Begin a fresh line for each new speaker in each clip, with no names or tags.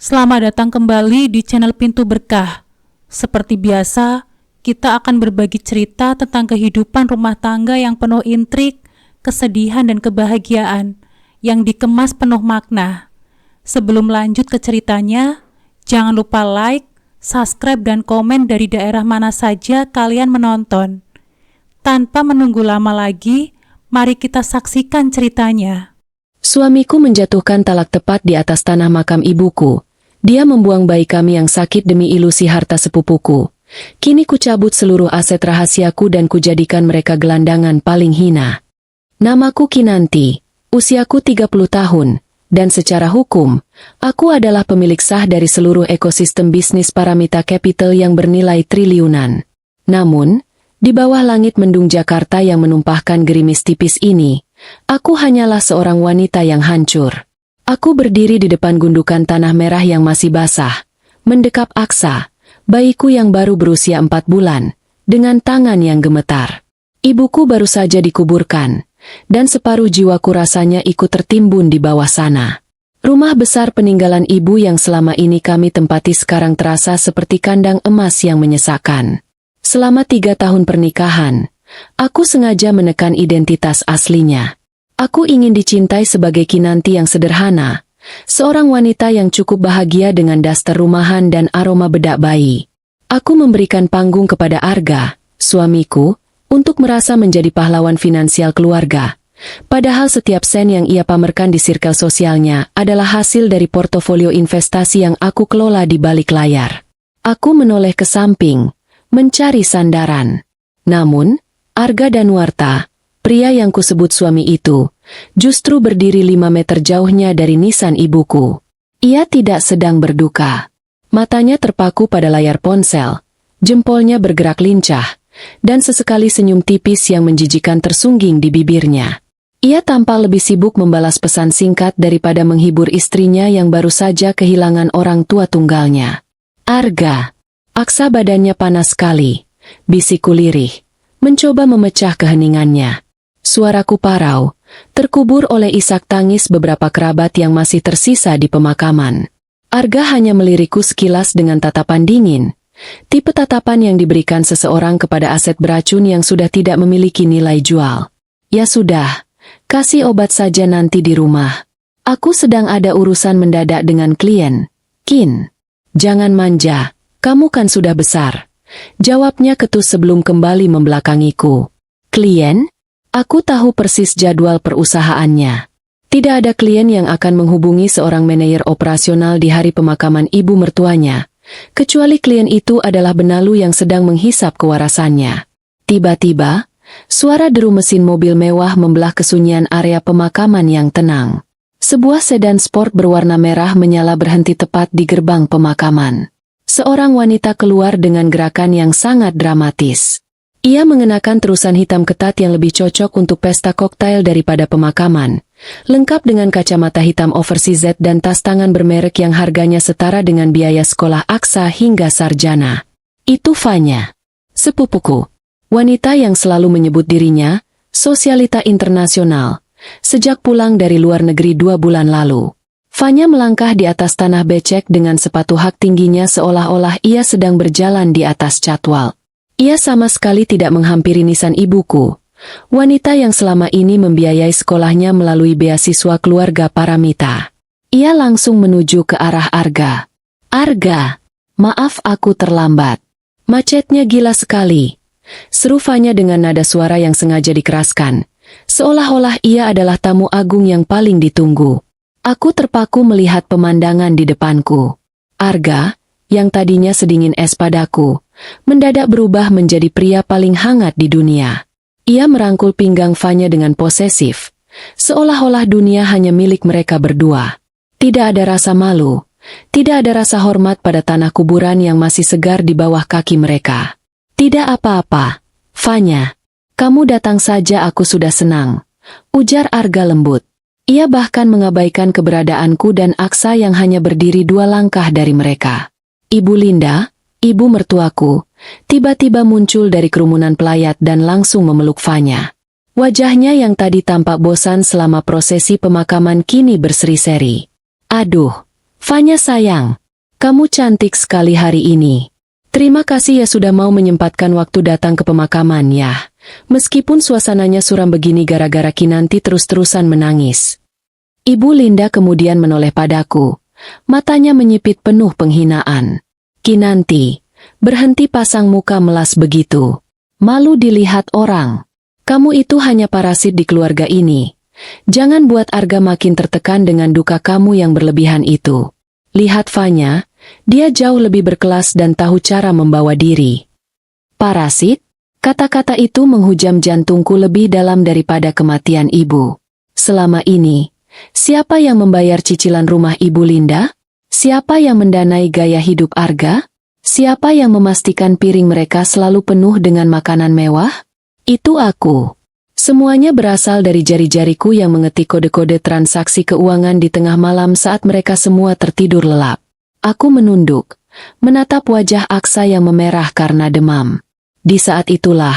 Selamat datang kembali di channel Pintu Berkah. Seperti biasa, kita akan berbagi cerita tentang kehidupan rumah tangga yang penuh intrik, kesedihan dan kebahagiaan yang dikemas penuh makna. Sebelum lanjut ke ceritanya, jangan lupa like, subscribe dan komen dari daerah mana saja kalian menonton. Tanpa menunggu lama lagi, mari kita saksikan ceritanya.
Suamiku menjatuhkan talak tepat di atas tanah makam ibuku. Dia membuang bayi kami yang sakit demi ilusi harta sepupuku. Kini ku cabut seluruh aset rahasiaku dan kujadikan mereka gelandangan paling hina. Namaku Kinanti, usiaku 30 tahun, dan secara hukum, aku adalah pemilik sah dari seluruh ekosistem bisnis Paramita Capital yang bernilai triliunan. Namun, di bawah langit mendung Jakarta yang menumpahkan gerimis tipis ini, aku hanyalah seorang wanita yang hancur. Aku berdiri di depan gundukan tanah merah yang masih basah, mendekap Aksa, bayiku yang baru berusia 4 bulan, dengan tangan yang gemetar. Ibuku baru saja dikuburkan, dan separuh jiwaku rasanya ikut tertimbun di bawah sana. Rumah besar peninggalan ibu yang selama ini kami tempati sekarang terasa seperti kandang emas yang menyesakan. Selama 3 tahun pernikahan, aku sengaja menekan identitas aslinya. Aku ingin dicintai sebagai Kinanti yang sederhana, seorang wanita yang cukup bahagia dengan daster rumahan dan aroma bedak bayi. Aku memberikan panggung kepada Arga, suamiku, untuk merasa menjadi pahlawan finansial keluarga. Padahal setiap sen yang ia pamerkan di sirkel sosialnya adalah hasil dari portofolio investasi yang aku kelola di balik layar. Aku menoleh ke samping, mencari sandaran. Namun, Arga Danuarta, pria yang kusebut suami itu, justru berdiri 5 meter jauhnya dari nisan ibuku. Ia tidak sedang berduka. Matanya terpaku pada layar ponsel, jempolnya bergerak lincah, dan sesekali senyum tipis yang menjijikan tersungging di bibirnya. Ia tampak lebih sibuk membalas pesan singkat daripada menghibur istrinya yang baru saja kehilangan orang tua tunggalnya. Arga. Aksa badannya panas sekali, bisikku lirih, mencoba memecah keheningannya. Suaraku parau, terkubur oleh isak tangis beberapa kerabat yang masih tersisa di pemakaman. Arga hanya melirikku sekilas dengan tatapan dingin, tipe tatapan yang diberikan seseorang kepada aset beracun yang sudah tidak memiliki nilai jual. Ya sudah, kasih obat saja nanti di rumah. Aku sedang ada urusan mendadak dengan klien. Kin, jangan manja, kamu kan sudah besar. Jawabnya ketus sebelum kembali membelakangiku. Klien? Aku tahu persis jadwal perusahaannya. Tidak ada klien yang akan menghubungi seorang manajer operasional di hari pemakaman ibu mertuanya, kecuali klien itu adalah benalu yang sedang menghisap kewarasannya. Tiba-tiba, suara deru mesin mobil mewah membelah kesunyian area pemakaman yang tenang. Sebuah sedan sport berwarna merah menyala berhenti tepat di gerbang pemakaman. Seorang wanita keluar dengan gerakan yang sangat dramatis. Ia mengenakan terusan hitam ketat yang lebih cocok untuk pesta koktail daripada pemakaman, lengkap dengan kacamata hitam oversize dan tas tangan bermerek yang harganya setara dengan biaya sekolah Aksa hingga sarjana. Itu Fanya, sepupuku, wanita yang selalu menyebut dirinya sosialita internasional, sejak pulang dari luar negeri 2 bulan lalu. Fanya melangkah di atas tanah becek dengan sepatu hak tingginya seolah-olah ia sedang berjalan di atas catwalk. Ia sama sekali tidak menghampiri nisan ibuku, wanita yang selama ini membiayai sekolahnya melalui beasiswa keluarga Paramita. Ia langsung menuju ke arah Arga. Arga, maaf aku terlambat. Macetnya gila sekali. Seru Fanya dengan nada suara yang sengaja dikeraskan, seolah-olah ia adalah tamu agung yang paling ditunggu. Aku terpaku melihat pemandangan di depanku. Arga, yang tadinya sedingin es padaku, mendadak berubah menjadi pria paling hangat di dunia. Ia merangkul pinggang Fanya dengan posesif, seolah-olah dunia hanya milik mereka berdua. Tidak ada rasa malu, tidak ada rasa hormat pada tanah kuburan yang masih segar di bawah kaki mereka. Tidak apa-apa, Fanya. Kamu datang saja aku sudah senang, ujar Arga lembut. Ia bahkan mengabaikan keberadaanku dan Aksa yang hanya berdiri 2 langkah dari mereka. Ibu Linda, ibu mertuaku, tiba-tiba muncul dari kerumunan pelayat dan langsung memeluk Fanya. Wajahnya yang tadi tampak bosan selama prosesi pemakaman kini berseri-seri. Aduh, Fanya sayang, kamu cantik sekali hari ini. Terima kasih ya sudah mau menyempatkan waktu datang ke pemakaman ya. Meskipun suasananya suram begini gara-gara Kinanti terus-terusan menangis. Ibu Linda kemudian menoleh padaku. Matanya menyipit penuh penghinaan. Kinanti, berhenti pasang muka melas begitu. Malu dilihat orang. Kamu itu hanya parasit di keluarga ini. Jangan buat Arga makin tertekan dengan duka kamu yang berlebihan itu. Lihat Fanya, dia jauh lebih berkelas dan tahu cara membawa diri. Parasit? Kata-kata itu menghujam jantungku lebih dalam daripada kematian ibu. Selama ini, siapa yang membayar cicilan rumah Ibu Linda? Siapa yang mendanai gaya hidup Arga? Siapa yang memastikan piring mereka selalu penuh dengan makanan mewah? Itu aku. Semuanya berasal dari jari-jariku yang mengetik kode-kode transaksi keuangan di tengah malam saat mereka semua tertidur lelap. Aku menunduk, menatap wajah Aksa yang memerah karena demam. Di saat itulah,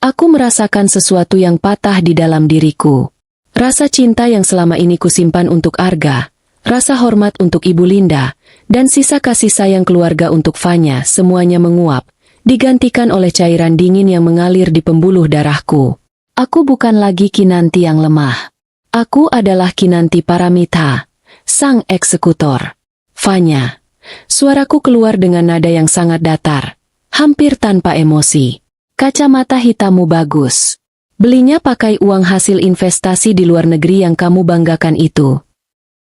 aku merasakan sesuatu yang patah di dalam diriku. Rasa cinta yang selama ini kusimpan untuk Arga, rasa hormat untuk Ibu Linda, dan sisa kasih sayang keluarga untuk Fanya semuanya menguap, digantikan oleh cairan dingin yang mengalir di pembuluh darahku. Aku bukan lagi Kinanti yang lemah. Aku adalah Kinanti Paramita, sang eksekutor. Fanya, suaraku keluar dengan nada yang sangat datar. Hampir tanpa emosi. Kacamata hitammu bagus. Belinya pakai uang hasil investasi di luar negeri yang kamu banggakan itu.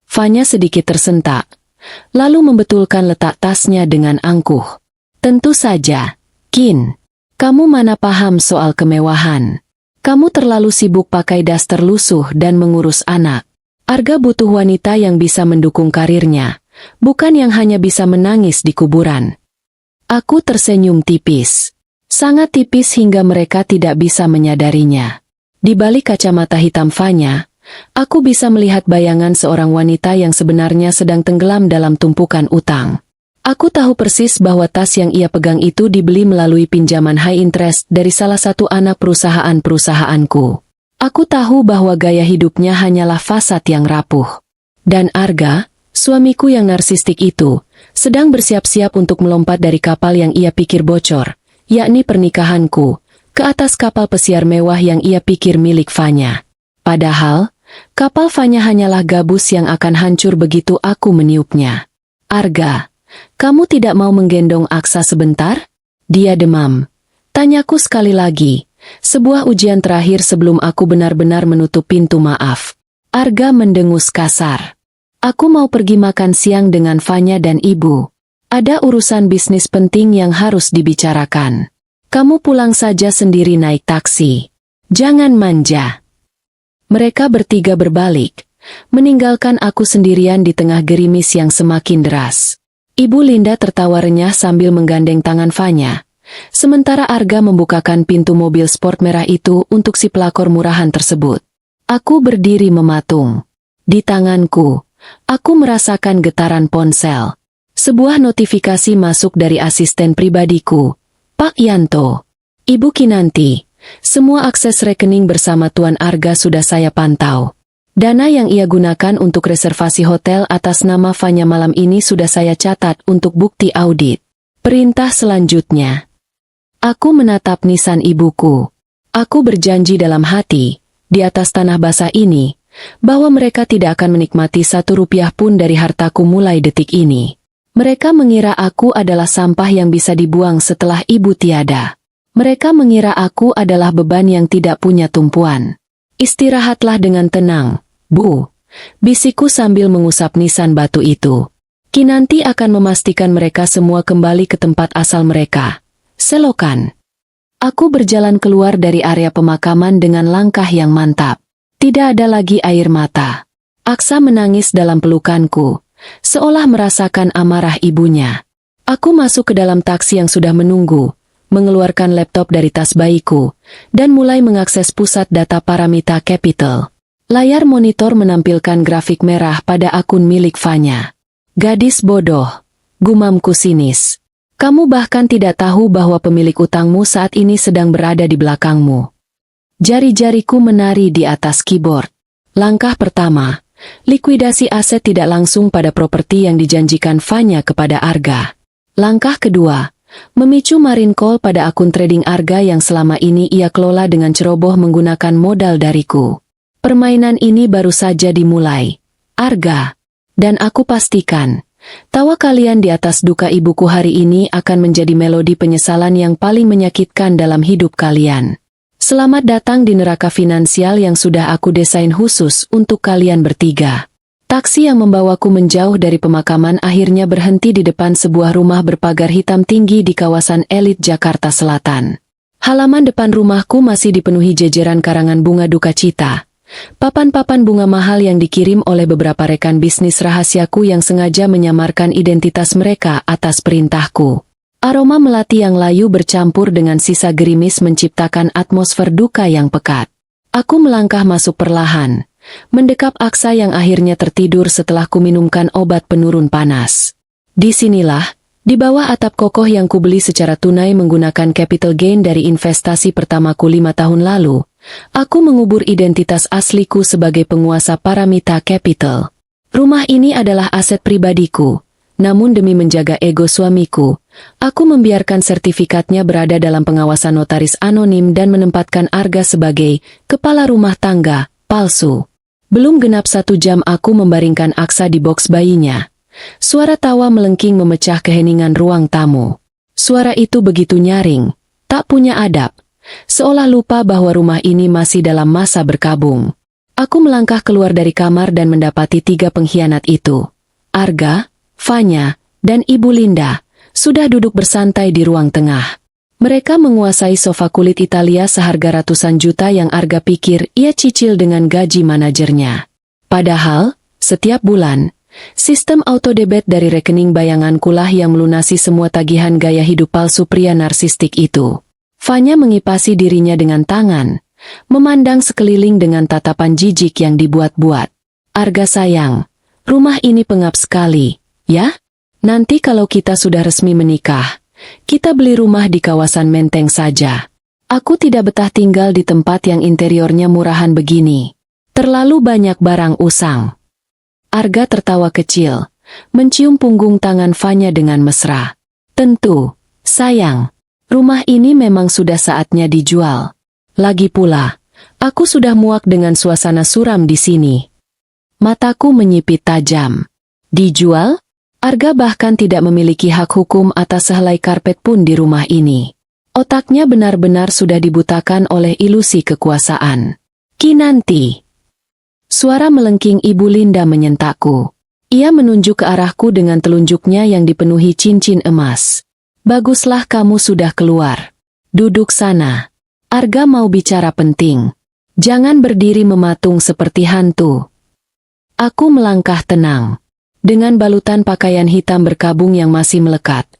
Fanya sedikit tersentak, lalu membetulkan letak tasnya dengan angkuh. Tentu saja, Kin. Kamu mana paham soal kemewahan. Kamu terlalu sibuk pakai daster lusuh dan mengurus anak. Arga butuh wanita yang bisa mendukung karirnya, bukan yang hanya bisa menangis di kuburan. Aku tersenyum tipis. Sangat tipis hingga mereka tidak bisa menyadarinya. Di balik kacamata hitam Fanya, aku bisa melihat bayangan seorang wanita yang sebenarnya sedang tenggelam dalam tumpukan utang. Aku tahu persis bahwa tas yang ia pegang itu dibeli melalui pinjaman high interest dari salah satu anak perusahaanku. Aku tahu bahwa gaya hidupnya hanyalah fasad yang rapuh. Dan Arga, suamiku yang narsistik itu, sedang bersiap-siap untuk melompat dari kapal yang ia pikir bocor, yakni pernikahanku, ke atas kapal pesiar mewah yang ia pikir milik Fanya. Padahal, kapal Fanya hanyalah gabus yang akan hancur begitu aku meniupnya. Arga, kamu tidak mau menggendong Aksa sebentar? Dia demam. Tanyaku sekali lagi, sebuah ujian terakhir sebelum aku benar-benar menutup pintu maaf. Arga mendengus kasar. Aku mau pergi makan siang dengan Fanya dan ibu. Ada urusan bisnis penting yang harus dibicarakan. Kamu pulang saja sendiri naik taksi. Jangan manja. Mereka bertiga berbalik, meninggalkan aku sendirian di tengah gerimis yang semakin deras. Ibu Linda tertawa renyah sambil menggandeng tangan Fanya. Sementara Arga membukakan pintu mobil sport merah itu untuk si pelakor murahan tersebut. Aku berdiri mematung. Di tanganku, aku merasakan getaran ponsel. Sebuah notifikasi masuk dari asisten pribadiku, Pak Yanto. Ibu Kinanti, semua akses rekening bersama Tuan Arga sudah saya pantau. Dana yang ia gunakan untuk reservasi hotel atas nama Fanya malam ini sudah saya catat untuk bukti audit. Perintah selanjutnya. Aku menatap nisan ibuku. Aku berjanji dalam hati, di atas tanah basah ini, bahwa mereka tidak akan menikmati Rp1 pun dari hartaku mulai detik ini. Mereka mengira aku adalah sampah yang bisa dibuang setelah ibu tiada. Mereka mengira aku adalah beban yang tidak punya tumpuan. Istirahatlah dengan tenang, Bu, bisikku sambil mengusap nisan batu itu. Kinanti akan memastikan mereka semua kembali ke tempat asal mereka. Selokan. Aku berjalan keluar dari area pemakaman dengan langkah yang mantap. Tidak ada lagi air mata. Aksa menangis dalam pelukanku, seolah merasakan amarah ibunya. Aku masuk ke dalam taksi yang sudah menunggu, mengeluarkan laptop dari tas bayiku, dan mulai mengakses pusat data Paramita Capital. Layar monitor menampilkan grafik merah pada akun milik Fanya. Gadis bodoh, gumamku sinis. Kamu bahkan tidak tahu bahwa pemilik utangmu saat ini sedang berada di belakangmu. Jari-jariku menari di atas keyboard. Langkah pertama, Likuidasi aset tidak langsung pada properti yang dijanjikan Fanya kepada Arga. Langkah kedua, memicu margin call pada akun trading Arga yang selama ini ia kelola dengan ceroboh menggunakan modal dariku. Permainan ini baru saja dimulai, Arga. Dan aku pastikan, tawa kalian di atas duka ibuku hari ini akan menjadi melodi penyesalan yang paling menyakitkan dalam hidup kalian. Selamat datang di neraka finansial yang sudah aku desain khusus untuk kalian bertiga. Taksi yang membawaku menjauh dari pemakaman akhirnya berhenti di depan sebuah rumah berpagar hitam tinggi di kawasan elit Jakarta Selatan. Halaman depan rumahku masih dipenuhi jejeran karangan bunga duka cita. Papan-papan bunga mahal yang dikirim oleh beberapa rekan bisnis rahasiaku yang sengaja menyamarkan identitas mereka atas perintahku. Aroma melati yang layu bercampur dengan sisa gerimis menciptakan atmosfer duka yang pekat. Aku melangkah masuk perlahan, mendekap Aksa yang akhirnya tertidur setelah kuminumkan obat penurun panas. Disinilah, di bawah atap kokoh yang kubeli secara tunai menggunakan capital gain dari investasi pertamaku 5 tahun lalu, aku mengubur identitas asliku sebagai penguasa Paramita Capital. Rumah ini adalah aset pribadiku, namun demi menjaga ego suamiku, aku membiarkan sertifikatnya berada dalam pengawasan notaris anonim dan menempatkan Arga sebagai kepala rumah tangga palsu. Belum genap 1 jam aku membaringkan Aksa di boks bayinya. Suara tawa melengking memecah keheningan ruang tamu. Suara itu begitu nyaring, tak punya adab, seolah lupa bahwa rumah ini masih dalam masa berkabung. Aku melangkah keluar dari kamar dan mendapati 3 pengkhianat itu. Arga, Fanya, dan Ibu Linda sudah duduk bersantai di ruang tengah. Mereka menguasai sofa kulit Italia seharga ratusan juta yang Arga pikir ia cicil dengan gaji manajernya. Padahal, setiap bulan, sistem autodebit dari rekening bayanganku lah yang melunasi semua tagihan gaya hidup palsu pria narsistik itu. Fanya mengipasi dirinya dengan tangan, memandang sekeliling dengan tatapan jijik yang dibuat-buat. Arga sayang, rumah ini pengap sekali. Ya, nanti kalau kita sudah resmi menikah, kita beli rumah di kawasan Menteng saja. Aku tidak betah tinggal di tempat yang interiornya murahan begini. Terlalu banyak barang usang. Arga tertawa kecil, mencium punggung tangan Fanya dengan mesra. Tentu, sayang, rumah ini memang sudah saatnya dijual. Lagi pula, aku sudah muak dengan suasana suram di sini. Mataku menyipit tajam. Dijual? Arga bahkan tidak memiliki hak hukum atas sehelai karpet pun di rumah ini. Otaknya benar-benar sudah dibutakan oleh ilusi kekuasaan. Kinanti. Suara melengking Ibu Linda menyentakku. Ia menunjuk ke arahku dengan telunjuknya yang dipenuhi cincin emas. Baguslah kamu sudah keluar. Duduk sana. Arga mau bicara penting. Jangan berdiri mematung seperti hantu. Aku melangkah tenang. Dengan balutan pakaian hitam berkabung yang masih melekat,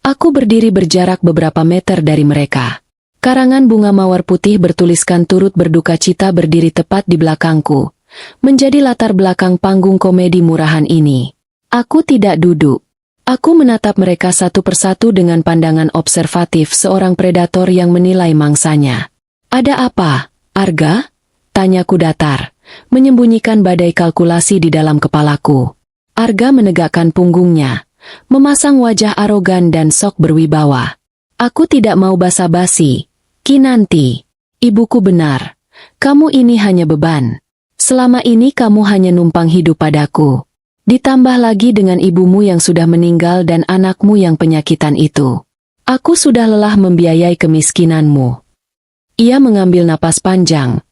aku berdiri berjarak beberapa meter dari mereka. Karangan bunga mawar putih bertuliskan turut berduka cita berdiri tepat di belakangku, menjadi latar belakang panggung komedi murahan ini. Aku tidak duduk. Aku menatap mereka satu persatu dengan pandangan observatif seorang predator yang menilai mangsanya. Ada apa, Arga? Tanyaku datar, menyembunyikan badai kalkulasi di dalam kepalaku. Arga menegakkan punggungnya, memasang wajah arogan dan sok berwibawa. Aku tidak mau basa-basi. Kinanti, ibuku benar. Kamu ini hanya beban. Selama ini kamu hanya numpang hidup padaku. Ditambah lagi dengan ibumu yang sudah meninggal dan anakmu yang penyakitan itu. Aku sudah lelah membiayai kemiskinanmu. Ia mengambil napas panjang,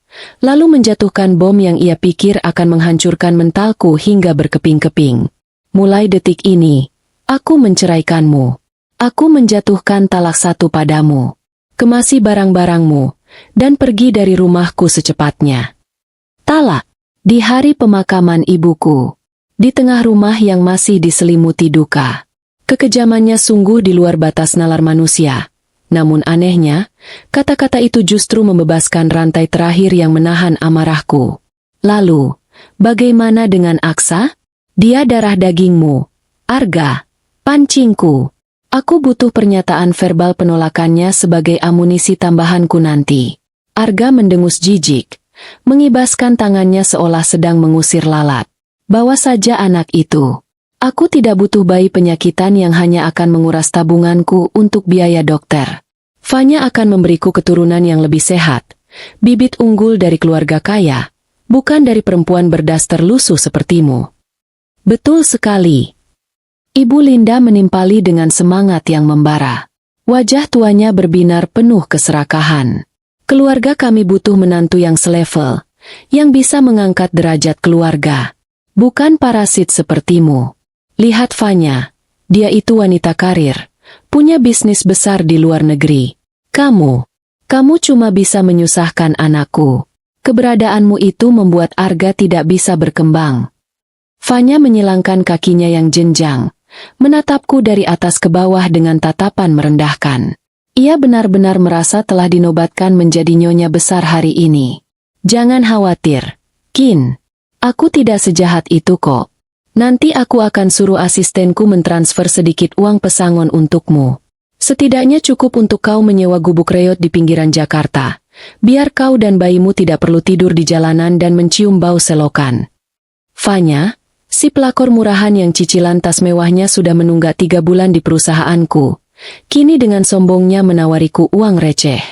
lalu menjatuhkan bom yang ia pikir akan menghancurkan mentalku hingga berkeping-keping. Mulai detik ini, aku menceraikanmu. Aku menjatuhkan talak 1 padamu. Kemasi barang-barangmu, dan pergi dari rumahku secepatnya. Talak, di hari pemakaman ibuku. Di tengah rumah yang masih diselimuti duka. Kekejamannya sungguh di luar batas nalar manusia. Namun anehnya, kata-kata itu justru membebaskan rantai terakhir yang menahan amarahku. Lalu, bagaimana dengan Aksa? Dia darah dagingmu. Arga, pancingku. Aku butuh pernyataan verbal penolakannya sebagai amunisi tambahanku nanti. Arga mendengus jijik, mengibaskan tangannya seolah sedang mengusir lalat. Bawa saja anak itu. Aku tidak butuh bayi penyakitan yang hanya akan menguras tabunganku untuk biaya dokter. Fanya akan memberiku keturunan yang lebih sehat, bibit unggul dari keluarga kaya, bukan dari perempuan berdaster lusuh sepertimu. Betul sekali. Ibu Linda menimpali dengan semangat yang membara. Wajah tuanya berbinar penuh keserakahan. Keluarga kami butuh menantu yang selevel, yang bisa mengangkat derajat keluarga. Bukan parasit sepertimu. Lihat Fanya, dia itu wanita karir, punya bisnis besar di luar negeri. Kamu cuma bisa menyusahkan anakku. Keberadaanmu itu membuat Arga tidak bisa berkembang. Fanya menyilangkan kakinya yang jenjang, menatapku dari atas ke bawah dengan tatapan merendahkan. Ia benar-benar merasa telah dinobatkan menjadi nyonya besar hari ini. Jangan khawatir, Kin. Aku tidak sejahat itu kok. Nanti aku akan suruh asistenku mentransfer sedikit uang pesangon untukmu. Setidaknya cukup untuk kau menyewa gubuk reot di pinggiran Jakarta. Biar kau dan bayimu tidak perlu tidur di jalanan dan mencium bau selokan. Fanya, si pelakor murahan yang cicilan tas mewahnya sudah menunggak 3 bulan di perusahaanku, kini dengan sombongnya menawariku uang receh.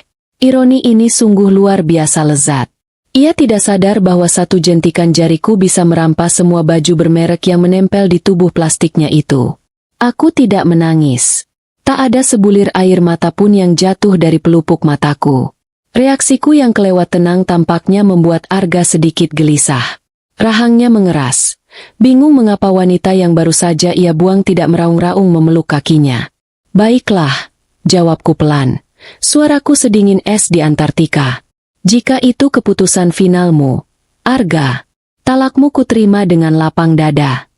Ironi ini sungguh luar biasa lezat. Ia tidak sadar bahwa satu jentikan jariku bisa merampas semua baju bermerek yang menempel di tubuh plastiknya itu. Aku tidak menangis. Tak ada sebulir air mata pun yang jatuh dari pelupuk mataku. Reaksiku yang kelewat tenang tampaknya membuat Arga sedikit gelisah. Rahangnya mengeras. Bingung mengapa wanita yang baru saja ia buang tidak meraung-raung memeluk kakinya. Baiklah, jawabku pelan. Suaraku sedingin es di Antartika. Jika itu keputusan finalmu, Arga, talakmu kuterima dengan lapang dada.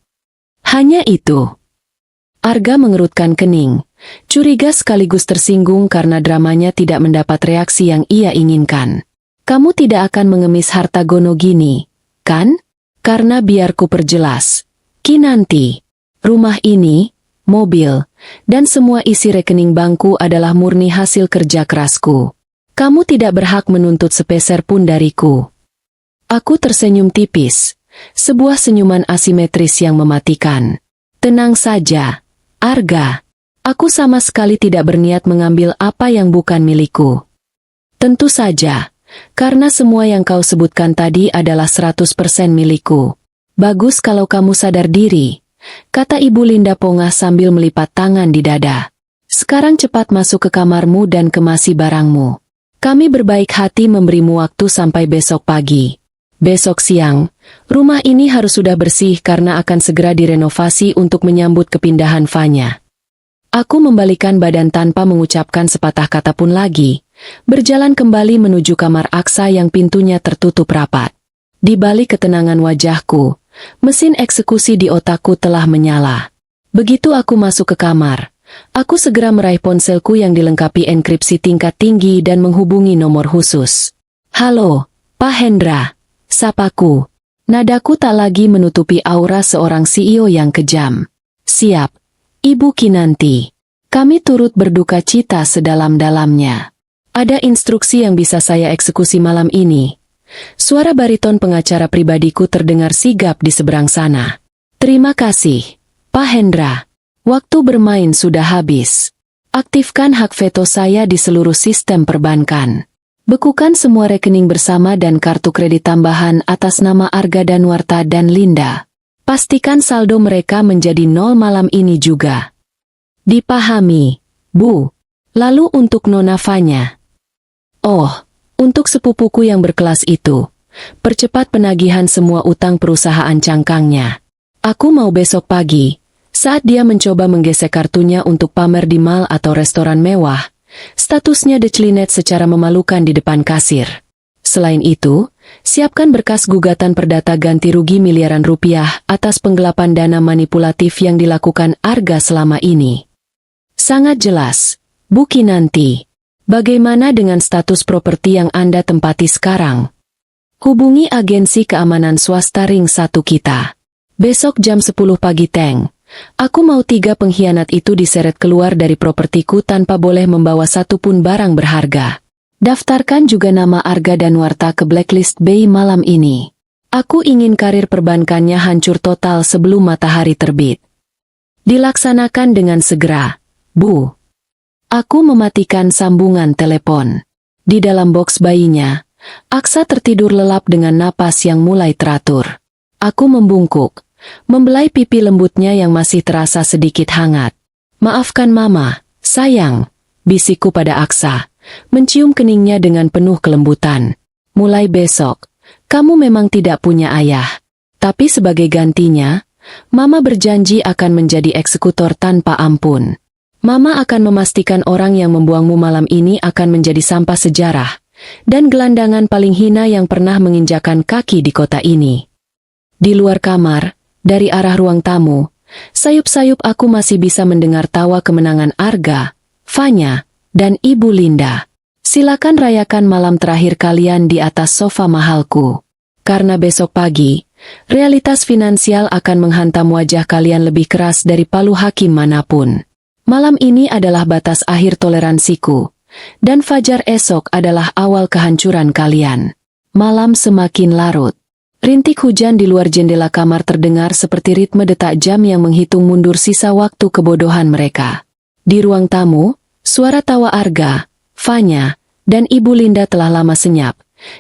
Hanya itu. Arga mengerutkan kening, curiga sekaligus tersinggung karena dramanya tidak mendapat reaksi yang ia inginkan. Kamu tidak akan mengemis harta gono gini, kan? Karena biar ku perjelas, Kinanti, rumah ini, mobil, dan semua isi rekening bankku adalah murni hasil kerja kerasku. Kamu tidak berhak menuntut sepeser pun dariku. Aku tersenyum tipis, sebuah senyuman asimetris yang mematikan. Tenang saja, Arga. Aku sama sekali tidak berniat mengambil apa yang bukan milikku. Tentu saja, karena semua yang kau sebutkan tadi adalah 100% milikku. Bagus kalau kamu sadar diri, kata Ibu Linda pongah sambil melipat tangan di dada. Sekarang cepat masuk ke kamarmu dan kemasi barangmu. Kami berbaik hati memberimu waktu sampai besok pagi. Besok siang, rumah ini harus sudah bersih karena akan segera direnovasi untuk menyambut kepindahan Fanya. Aku membalikan badan tanpa mengucapkan sepatah kata pun lagi, berjalan kembali menuju kamar Aksa yang pintunya tertutup rapat. Di balik ketenangan wajahku, mesin eksekusi di otakku telah menyala. Begitu aku masuk ke kamar, aku segera meraih ponselku yang dilengkapi enkripsi tingkat tinggi dan menghubungi nomor khusus. Halo, Pak Hendra, sapaku. Nadaku tak lagi menutupi aura seorang CEO yang kejam. Siap, Ibu Kinanti. Kami turut berduka cita sedalam-dalamnya. Ada instruksi yang bisa saya eksekusi malam ini. Suara bariton pengacara pribadiku terdengar sigap di seberang sana. Terima kasih, Pak Hendra. Waktu bermain sudah habis. Aktifkan hak veto saya di seluruh sistem perbankan. Bekukan semua rekening bersama dan kartu kredit tambahan atas nama Arga Danwarta dan Linda. Pastikan saldo mereka menjadi 0 malam ini juga. Dipahami, Bu. Lalu untuk Nona Fanya. Oh, untuk sepupuku yang berkelas itu, percepat penagihan semua utang perusahaan cangkangnya. Aku mau besok pagi, saat dia mencoba menggesek kartunya untuk pamer di mall atau restoran mewah, statusnya declinet secara memalukan di depan kasir. Selain itu, siapkan berkas gugatan perdata ganti rugi miliaran rupiah atas penggelapan dana manipulatif yang dilakukan Arga selama ini. Sangat jelas, Bu Kinanti. Bagaimana dengan status properti yang Anda tempati sekarang? Hubungi agensi keamanan swasta ring 1 kita. Besok jam 10 pagi Teng. Aku mau 3 pengkhianat itu diseret keluar dari propertiku tanpa boleh membawa satu pun barang berharga. Daftarkan juga nama Arga Danwarta ke blacklist BI malam ini. Aku ingin karir perbankannya hancur total sebelum matahari terbit. Dilaksanakan dengan segera, Bu. Aku mematikan sambungan telepon. Di dalam boks bayinya, Aksa tertidur lelap dengan napas yang mulai teratur. Aku membungkuk, membelai pipi lembutnya yang masih terasa sedikit hangat. Maafkan Mama, sayang, bisikku pada Aksa, mencium keningnya dengan penuh kelembutan. Mulai besok, kamu memang tidak punya ayah. Tapi sebagai gantinya, Mama berjanji akan menjadi eksekutor tanpa ampun. Mama akan memastikan orang yang membuangmu malam ini akan menjadi sampah sejarah, dan gelandangan paling hina yang pernah menginjakan kaki di kota ini. Di luar kamar, dari arah ruang tamu, sayup-sayup aku masih bisa mendengar tawa kemenangan Arga, Fanya, dan Ibu Linda. Silakan rayakan malam terakhir kalian di atas sofa mahalku. Karena besok pagi, realitas finansial akan menghantam wajah kalian lebih keras dari palu hakim manapun. Malam ini adalah batas akhir toleransiku, dan fajar esok adalah awal kehancuran kalian. Malam semakin larut. Rintik hujan di luar jendela kamar terdengar seperti ritme detak jam yang menghitung mundur sisa waktu kebodohan mereka. Di ruang tamu, suara tawa Arga, Fanya, dan Ibu Linda telah lama senyap,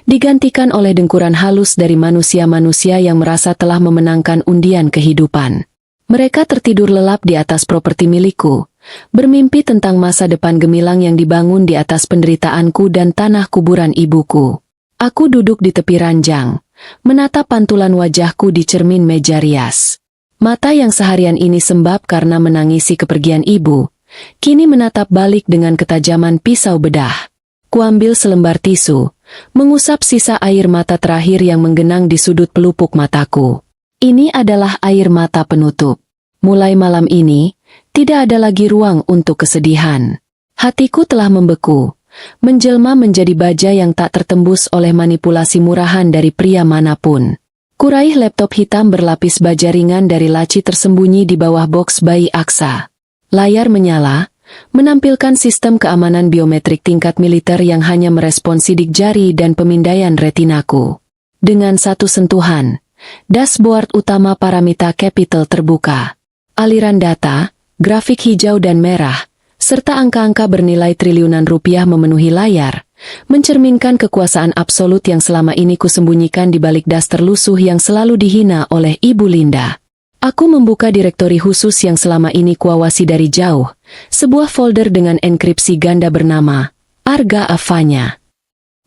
digantikan oleh dengkuran halus dari manusia-manusia yang merasa telah memenangkan undian kehidupan. Mereka tertidur lelap di atas properti milikku, bermimpi tentang masa depan gemilang yang dibangun di atas penderitaanku dan tanah kuburan ibuku. Aku duduk di tepi ranjang, menatap pantulan wajahku di cermin meja rias. Mata yang seharian ini sembab karena menangisi kepergian ibu, kini menatap balik dengan ketajaman pisau bedah. Kuambil selembar tisu, mengusap sisa air mata terakhir yang menggenang di sudut pelupuk mataku. Ini adalah air mata penutup. Mulai malam ini, tidak ada lagi ruang untuk kesedihan. Hatiku telah membeku, menjelma menjadi baja yang tak tertembus oleh manipulasi murahan dari pria manapun. Kuraih laptop hitam berlapis baja ringan dari laci tersembunyi di bawah boks bayi Aksa. Layar menyala, menampilkan sistem keamanan biometrik tingkat militer yang hanya merespon sidik jari dan pemindaian retinaku. Dengan satu sentuhan, dashboard utama Paramita Capital terbuka. Aliran data, grafik hijau dan merah, serta angka-angka bernilai triliunan rupiah memenuhi layar, mencerminkan kekuasaan absolut yang selama ini kusembunyikan di balik das terlusuh yang selalu dihina oleh Ibu Linda. Aku membuka direktori khusus yang selama ini kuawasi dari jauh, sebuah folder dengan enkripsi ganda bernama Arga Fanya.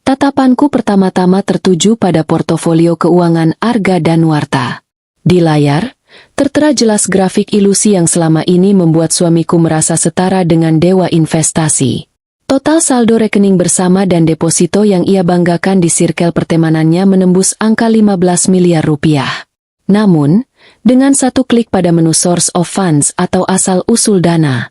Tatapanku pertama-tama tertuju pada portofolio keuangan Arga Danwarta. Di layar, tertera jelas grafik ilusi yang selama ini membuat suamiku merasa setara dengan dewa investasi. Total saldo rekening bersama dan deposito yang ia banggakan di sirkel pertemanannya menembus angka 15 miliar rupiah. Namun, dengan satu klik pada menu source of funds atau asal-usul dana,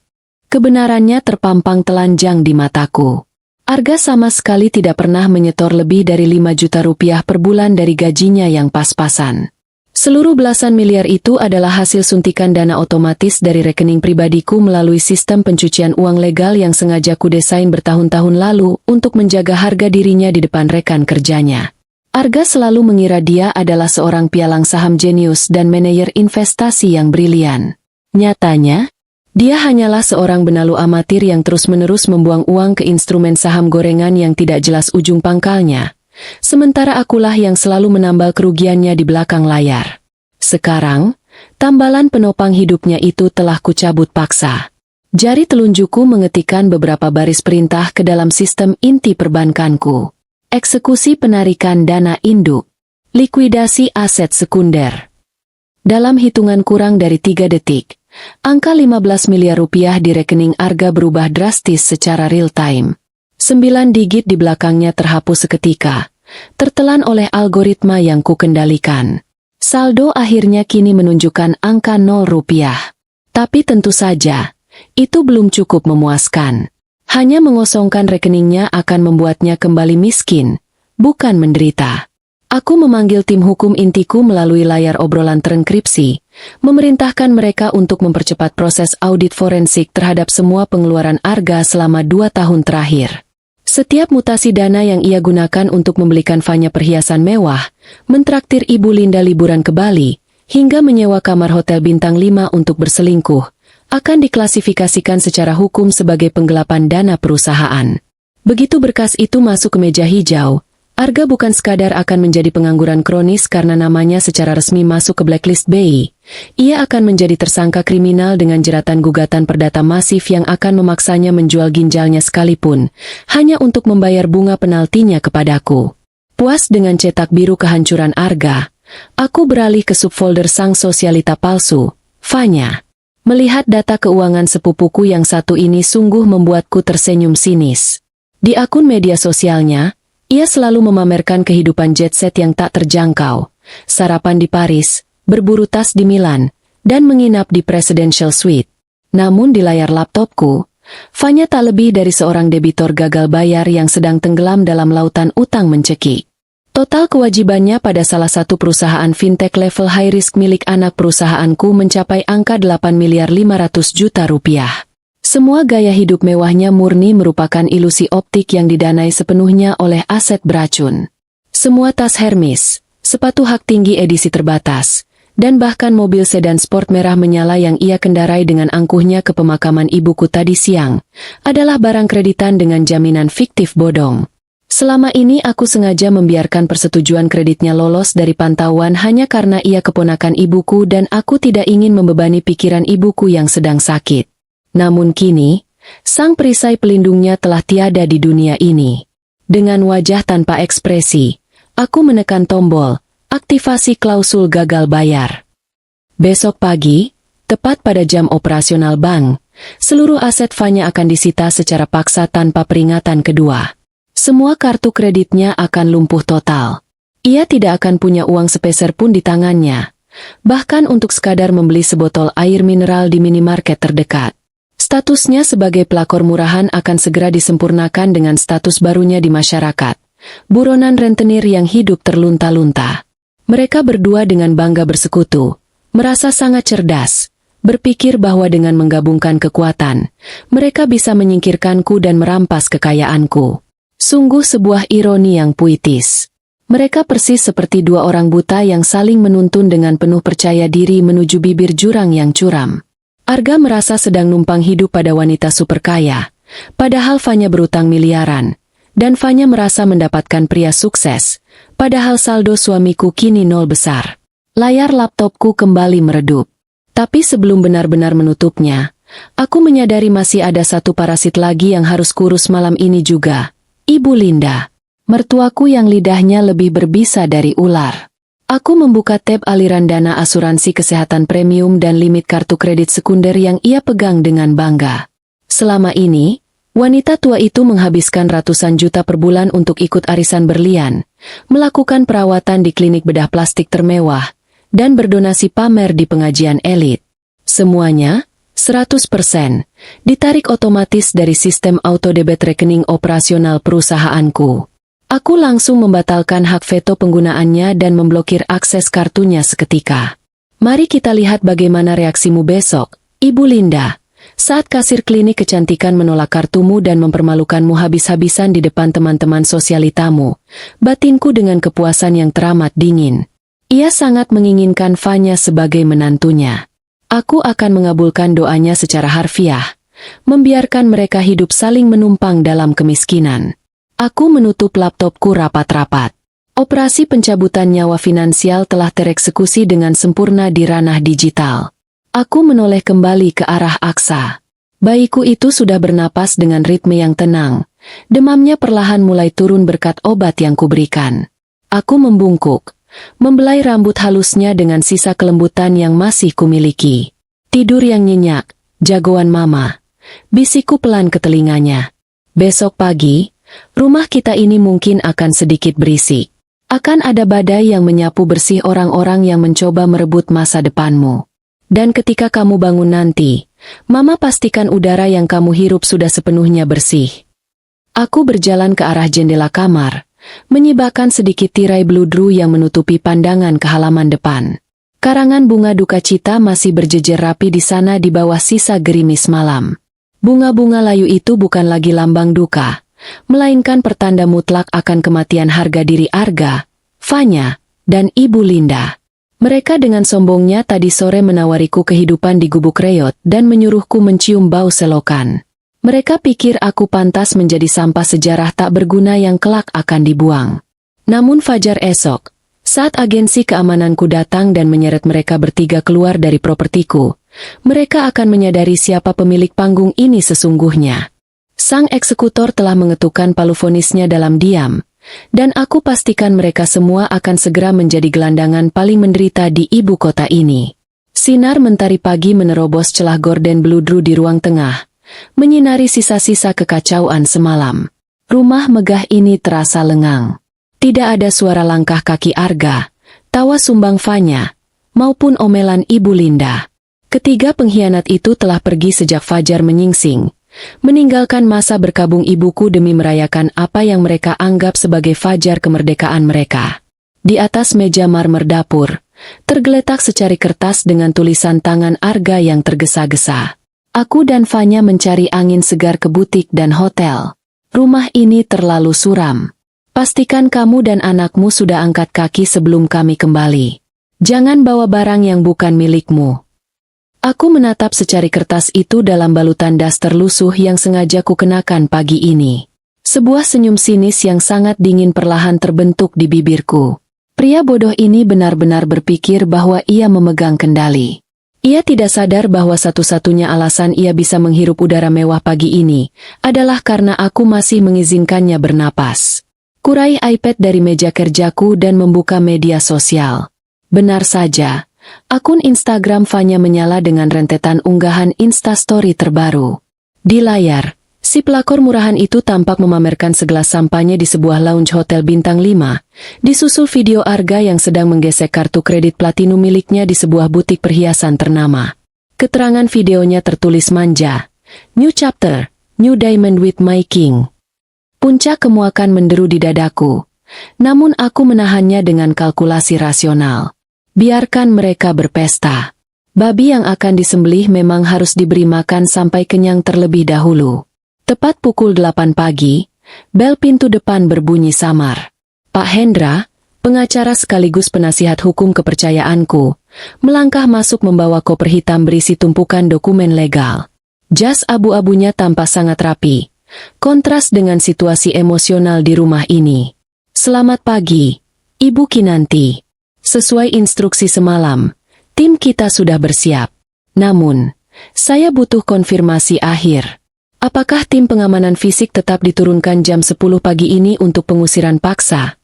kebenarannya terpampang telanjang di mataku. Arga sama sekali tidak pernah menyetor lebih dari 5 juta rupiah per bulan dari gajinya yang pas-pasan. Seluruh belasan miliar itu adalah hasil suntikan dana otomatis dari rekening pribadiku melalui sistem pencucian uang legal yang sengaja kudesain bertahun-tahun lalu untuk menjaga harga dirinya di depan rekan kerjanya. Arga selalu mengira dia adalah seorang pialang saham jenius dan manajer investasi yang brilian. Nyatanya, dia hanyalah seorang benalu amatir yang terus-menerus membuang uang ke instrumen saham gorengan yang tidak jelas ujung pangkalnya. Sementara akulah yang selalu menambal kerugiannya di belakang layar. Sekarang, tambalan penopang hidupnya itu telah kucabut paksa. Jari telunjukku mengetikkan beberapa baris perintah ke dalam sistem inti perbankanku. Eksekusi penarikan dana induk. Likuidasi aset sekunder. Dalam hitungan kurang dari 3 detik, angka 15 miliar rupiah di rekening Arga berubah drastis secara real time. 9 digit di belakangnya terhapus seketika, tertelan oleh algoritma yang kukendalikan. Saldo akhirnya kini menunjukkan angka 0 rupiah. Tapi tentu saja, itu belum cukup memuaskan. Hanya mengosongkan rekeningnya akan membuatnya kembali miskin, bukan menderita. Aku memanggil tim hukum intiku melalui layar obrolan terenkripsi, memerintahkan mereka untuk mempercepat proses audit forensik terhadap semua pengeluaran Arga selama 2 tahun terakhir. Setiap mutasi dana yang ia gunakan untuk membelikan Fanya perhiasan mewah, mentraktir Ibu Linda liburan ke Bali, hingga menyewa kamar hotel bintang 5 untuk berselingkuh, akan diklasifikasikan secara hukum sebagai penggelapan dana perusahaan. Begitu berkas itu masuk ke meja hijau, Arga bukan sekadar akan menjadi pengangguran kronis karena namanya secara resmi masuk ke blacklist BI. Ia akan menjadi tersangka kriminal dengan jeratan gugatan perdata masif yang akan memaksanya menjual ginjalnya sekalipun, hanya untuk membayar bunga penaltinya kepadaku. Puas dengan cetak biru kehancuran Arga, aku beralih ke subfolder sang sosialita palsu, Fanya. Melihat data keuangan sepupuku yang satu ini sungguh membuatku tersenyum sinis. Di akun media sosialnya, ia selalu memamerkan kehidupan jet set yang tak terjangkau, sarapan di Paris, berburu tas di Milan, dan menginap di Presidential Suite. Namun di layar laptopku, Fanya tak lebih dari seorang debitor gagal bayar yang sedang tenggelam dalam lautan utang mencekik. Total kewajibannya pada salah satu perusahaan fintech level high risk milik anak perusahaanku mencapai angka 8.500 juta rupiah. Semua gaya hidup mewahnya murni merupakan ilusi optik yang didanai sepenuhnya oleh aset beracun. Semua tas Hermes, sepatu hak tinggi edisi terbatas, dan bahkan mobil sedan sport merah menyala yang ia kendarai dengan angkuhnya ke pemakaman ibuku tadi siang, adalah barang kreditan dengan jaminan fiktif bodong. Selama ini aku sengaja membiarkan persetujuan kreditnya lolos dari pantauan hanya karena ia keponakan ibuku dan aku tidak ingin membebani pikiran ibuku yang sedang sakit. Namun kini, sang perisai pelindungnya telah tiada di dunia ini. Dengan wajah tanpa ekspresi, aku menekan tombol, aktivasi klausul gagal bayar. Besok pagi, tepat pada jam operasional bank, seluruh aset Fanya akan disita secara paksa tanpa peringatan kedua. Semua kartu kreditnya akan lumpuh total. Ia tidak akan punya uang sepeser pun di tangannya, bahkan untuk sekadar membeli sebotol air mineral di minimarket terdekat. Statusnya sebagai pelakor murahan akan segera disempurnakan dengan status barunya di masyarakat, buronan rentenir yang hidup terlunta-lunta. Mereka berdua dengan bangga bersekutu, merasa sangat cerdas, berpikir bahwa dengan menggabungkan kekuatan, mereka bisa menyingkirkanku dan merampas kekayaanku. Sungguh sebuah ironi yang puitis. Mereka persis seperti dua orang buta yang saling menuntun dengan penuh percaya diri menuju bibir jurang yang curam. Arga merasa sedang numpang hidup pada wanita super kaya, padahal Fanya berutang miliaran, dan Fanya merasa mendapatkan pria sukses, padahal saldo suamiku kini nol besar. Layar laptopku kembali meredup. Tapi sebelum benar-benar menutupnya, aku menyadari masih ada satu parasit lagi yang harus kurus malam ini juga, Ibu Linda. Mertuaku yang lidahnya lebih berbisa dari ular. Aku membuka tab aliran dana asuransi kesehatan premium dan limit kartu kredit sekunder yang ia pegang dengan bangga. Selama ini, wanita tua itu menghabiskan ratusan juta per bulan untuk ikut arisan berlian, melakukan perawatan di klinik bedah plastik termewah, dan berdonasi pamer di pengajian elit. Semuanya, 100%, ditarik otomatis dari sistem auto-debit rekening operasional perusahaanku. Aku langsung membatalkan hak veto penggunaannya dan memblokir akses kartunya seketika. Mari kita lihat bagaimana reaksimu besok, Ibu Linda, saat kasir klinik kecantikan menolak kartumu dan mempermalukanmu habis-habisan di depan teman-teman sosialitamu. Batinku dengan kepuasan yang teramat dingin. Ia sangat menginginkan Fanya sebagai menantunya. Aku akan mengabulkan doanya secara harfiah, membiarkan mereka hidup saling menumpang dalam kemiskinan. Aku menutup laptopku rapat-rapat. Operasi pencabutan nyawa finansial telah tereksekusi dengan sempurna di ranah digital. Aku menoleh kembali ke arah Aksa. Bayiku itu sudah bernapas dengan ritme yang tenang. Demamnya perlahan mulai turun berkat obat yang kuberikan. Aku membungkuk, membelai rambut halusnya dengan sisa kelembutan yang masih kumiliki. Tidur yang nyenyak, jagoan mama. Bisikku pelan ke telinganya. Besok pagi, rumah kita ini mungkin akan sedikit berisik. Akan ada badai yang menyapu bersih orang-orang yang mencoba merebut masa depanmu. Dan ketika kamu bangun nanti, Mama pastikan udara yang kamu hirup sudah sepenuhnya bersih. Aku berjalan ke arah jendela kamar, menyibakkan sedikit tirai bludru yang menutupi pandangan ke halaman depan. Karangan bunga duka cita masih berjejer rapi di sana di bawah sisa gerimis malam. Bunga-bunga layu itu bukan lagi lambang duka, melainkan pertanda mutlak akan kematian harga diri Arga, Fanya, dan Ibu Linda. Mereka dengan sombongnya tadi sore menawariku kehidupan di gubuk reot dan menyuruhku mencium bau selokan. Mereka pikir aku pantas menjadi sampah sejarah tak berguna yang kelak akan dibuang. Namun fajar esok, saat agensi keamananku datang dan menyeret mereka bertiga keluar dari propertiku, mereka akan menyadari siapa pemilik panggung ini sesungguhnya. Sang eksekutor telah mengetukkan palu vonisnya dalam diam, dan aku pastikan mereka semua akan segera menjadi gelandangan paling menderita di ibu kota ini. Sinar mentari pagi menerobos celah gorden beludru di ruang tengah, menyinari sisa-sisa kekacauan semalam. Rumah megah ini terasa lengang. Tidak ada suara langkah kaki Arga, tawa sumbang Fanya, maupun omelan Ibu Linda. Ketiga pengkhianat itu telah pergi sejak fajar menyingsing, meninggalkan masa berkabung ibuku demi merayakan apa yang mereka anggap sebagai fajar kemerdekaan mereka. Di atas meja marmer dapur, tergeletak secari kertas dengan tulisan tangan Arga yang tergesa-gesa. Aku dan Fanya mencari angin segar ke butik dan hotel. Rumah ini terlalu suram. Pastikan kamu dan anakmu sudah angkat kaki sebelum kami kembali. Jangan bawa barang yang bukan milikmu. Aku menatap secari kertas itu dalam balutan daster lusuh yang sengaja kukenakan pagi ini. Sebuah senyum sinis yang sangat dingin perlahan terbentuk di bibirku. Pria bodoh ini benar-benar berpikir bahwa ia memegang kendali. Ia tidak sadar bahwa satu-satunya alasan ia bisa menghirup udara mewah pagi ini adalah karena aku masih mengizinkannya bernapas. Kurai iPad dari meja kerjaku dan membuka media sosial. Benar saja, akun Instagram Fanya menyala dengan rentetan unggahan Instastory terbaru. Di layar, si pelakor murahan itu tampak memamerkan segelas sampahnya di sebuah lounge hotel bintang 5, disusul video Arga yang sedang menggesek kartu kredit platinum miliknya di sebuah butik perhiasan ternama. Keterangan videonya tertulis manja, "New chapter, new diamond with my king." Puncak kemuakan menderu di dadaku, namun aku menahannya dengan kalkulasi rasional. Biarkan mereka berpesta. Babi yang akan disembelih memang harus diberi makan sampai kenyang terlebih dahulu. Tepat pukul 8 pagi, bel pintu depan berbunyi samar. Pak Hendra, pengacara sekaligus penasihat hukum kepercayaanku, melangkah masuk membawa koper hitam berisi tumpukan dokumen legal. Jas abu-abunya tampak sangat rapi, kontras dengan situasi emosional di rumah ini. "Selamat pagi, Ibu Kinanti. Sesuai instruksi semalam, tim kita sudah bersiap. Namun, saya butuh konfirmasi akhir. Apakah tim pengamanan fisik tetap diturunkan jam 10 pagi ini untuk pengusiran paksa?"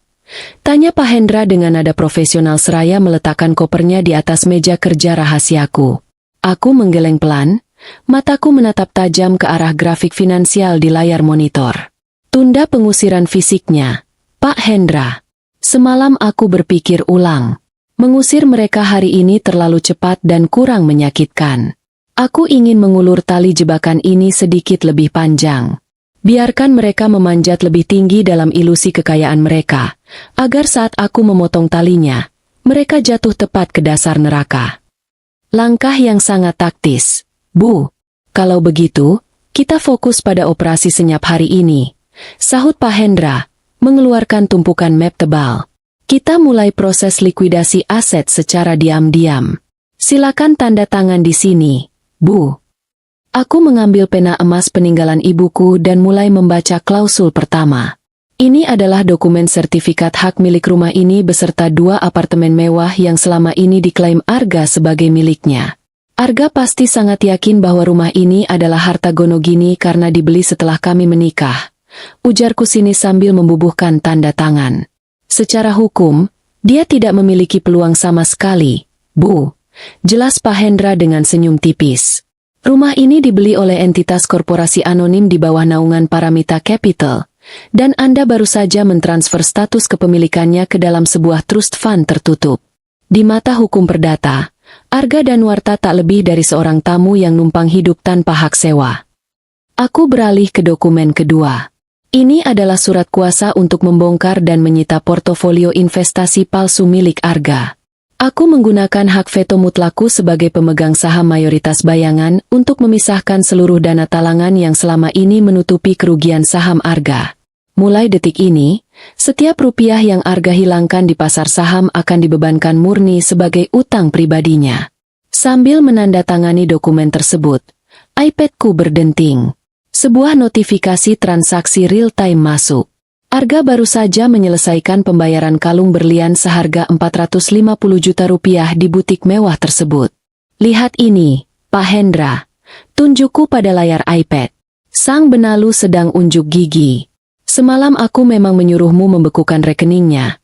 Tanya Pak Hendra dengan nada profesional seraya meletakkan kopernya di atas meja kerja rahasiaku. Aku menggeleng pelan, mataku menatap tajam ke arah grafik finansial di layar monitor. "Tunda pengusiran fisiknya, Pak Hendra. Semalam aku berpikir ulang. Mengusir mereka hari ini terlalu cepat dan kurang menyakitkan. Aku ingin mengulur tali jebakan ini sedikit lebih panjang. Biarkan mereka memanjat lebih tinggi dalam ilusi kekayaan mereka, agar saat aku memotong talinya, mereka jatuh tepat ke dasar neraka." Langkah yang sangat taktis, Bu. "Kalau begitu, kita fokus pada operasi senyap hari ini," sahut Pak Hendra, mengeluarkan tumpukan map tebal. "Kita mulai proses likuidasi aset secara diam-diam. Silakan tanda tangan di sini, Bu." Aku mengambil pena emas peninggalan ibuku dan mulai membaca klausul pertama. Ini adalah dokumen sertifikat hak milik rumah ini beserta 2 apartemen mewah yang selama ini diklaim Arga sebagai miliknya. Arga pasti sangat yakin bahwa rumah ini adalah harta Gonogini karena dibeli setelah kami menikah, ujarku sini sambil membubuhkan tanda tangan. "Secara hukum, dia tidak memiliki peluang sama sekali, Bu," jelas Pak Hendra dengan senyum tipis. "Rumah ini dibeli oleh entitas korporasi anonim di bawah naungan Paramita Capital, dan Anda baru saja mentransfer status kepemilikannya ke dalam sebuah trust fund tertutup. Di mata hukum perdata, Arga Danwarta tak lebih dari seorang tamu yang numpang hidup tanpa hak sewa." Aku beralih ke dokumen kedua. Ini adalah surat kuasa untuk membongkar dan menyita portofolio investasi palsu milik Arga. Aku menggunakan hak veto mutlakku sebagai pemegang saham mayoritas bayangan untuk memisahkan seluruh dana talangan yang selama ini menutupi kerugian saham Arga. Mulai detik ini, setiap rupiah yang Arga hilangkan di pasar saham akan dibebankan murni sebagai utang pribadinya. Sambil menandatangani dokumen tersebut, iPad-ku berdenting. Sebuah notifikasi transaksi real-time masuk. Arga baru saja menyelesaikan pembayaran kalung berlian seharga 450 juta rupiah di butik mewah tersebut. Lihat ini, Pak Hendra. Tunjukku pada layar iPad. Sang benalu sedang unjuk gigi. Semalam aku memang menyuruhmu membekukan rekeningnya.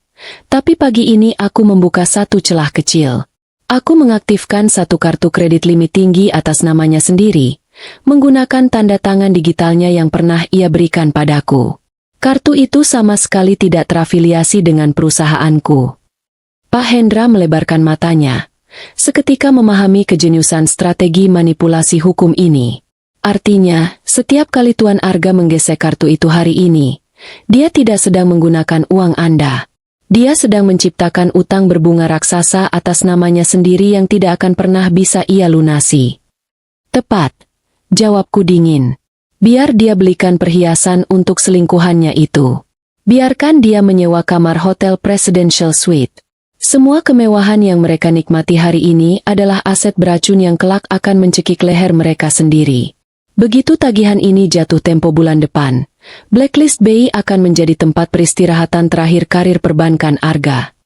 Tapi pagi ini aku membuka satu celah kecil. Aku mengaktifkan satu kartu kredit limit tinggi atas namanya sendiri, menggunakan tanda tangan digitalnya yang pernah ia berikan padaku. Kartu itu sama sekali tidak terafiliasi dengan perusahaanku. Pak Hendra melebarkan matanya, seketika memahami kejeniusan strategi manipulasi hukum ini. Artinya, setiap kali Tuan Arga menggesek kartu itu hari ini, dia tidak sedang menggunakan uang Anda. Dia sedang menciptakan utang berbunga raksasa atas namanya sendiri yang tidak akan pernah bisa ia lunasi. Tepat, jawabku dingin. Biar dia belikan perhiasan untuk selingkuhannya itu. Biarkan dia menyewa kamar hotel Presidential Suite. Semua kemewahan yang mereka nikmati hari ini adalah aset beracun yang kelak akan mencekik leher mereka sendiri. Begitu tagihan ini jatuh tempo bulan depan, Blacklist BI akan menjadi tempat peristirahatan terakhir karir perbankan Arga.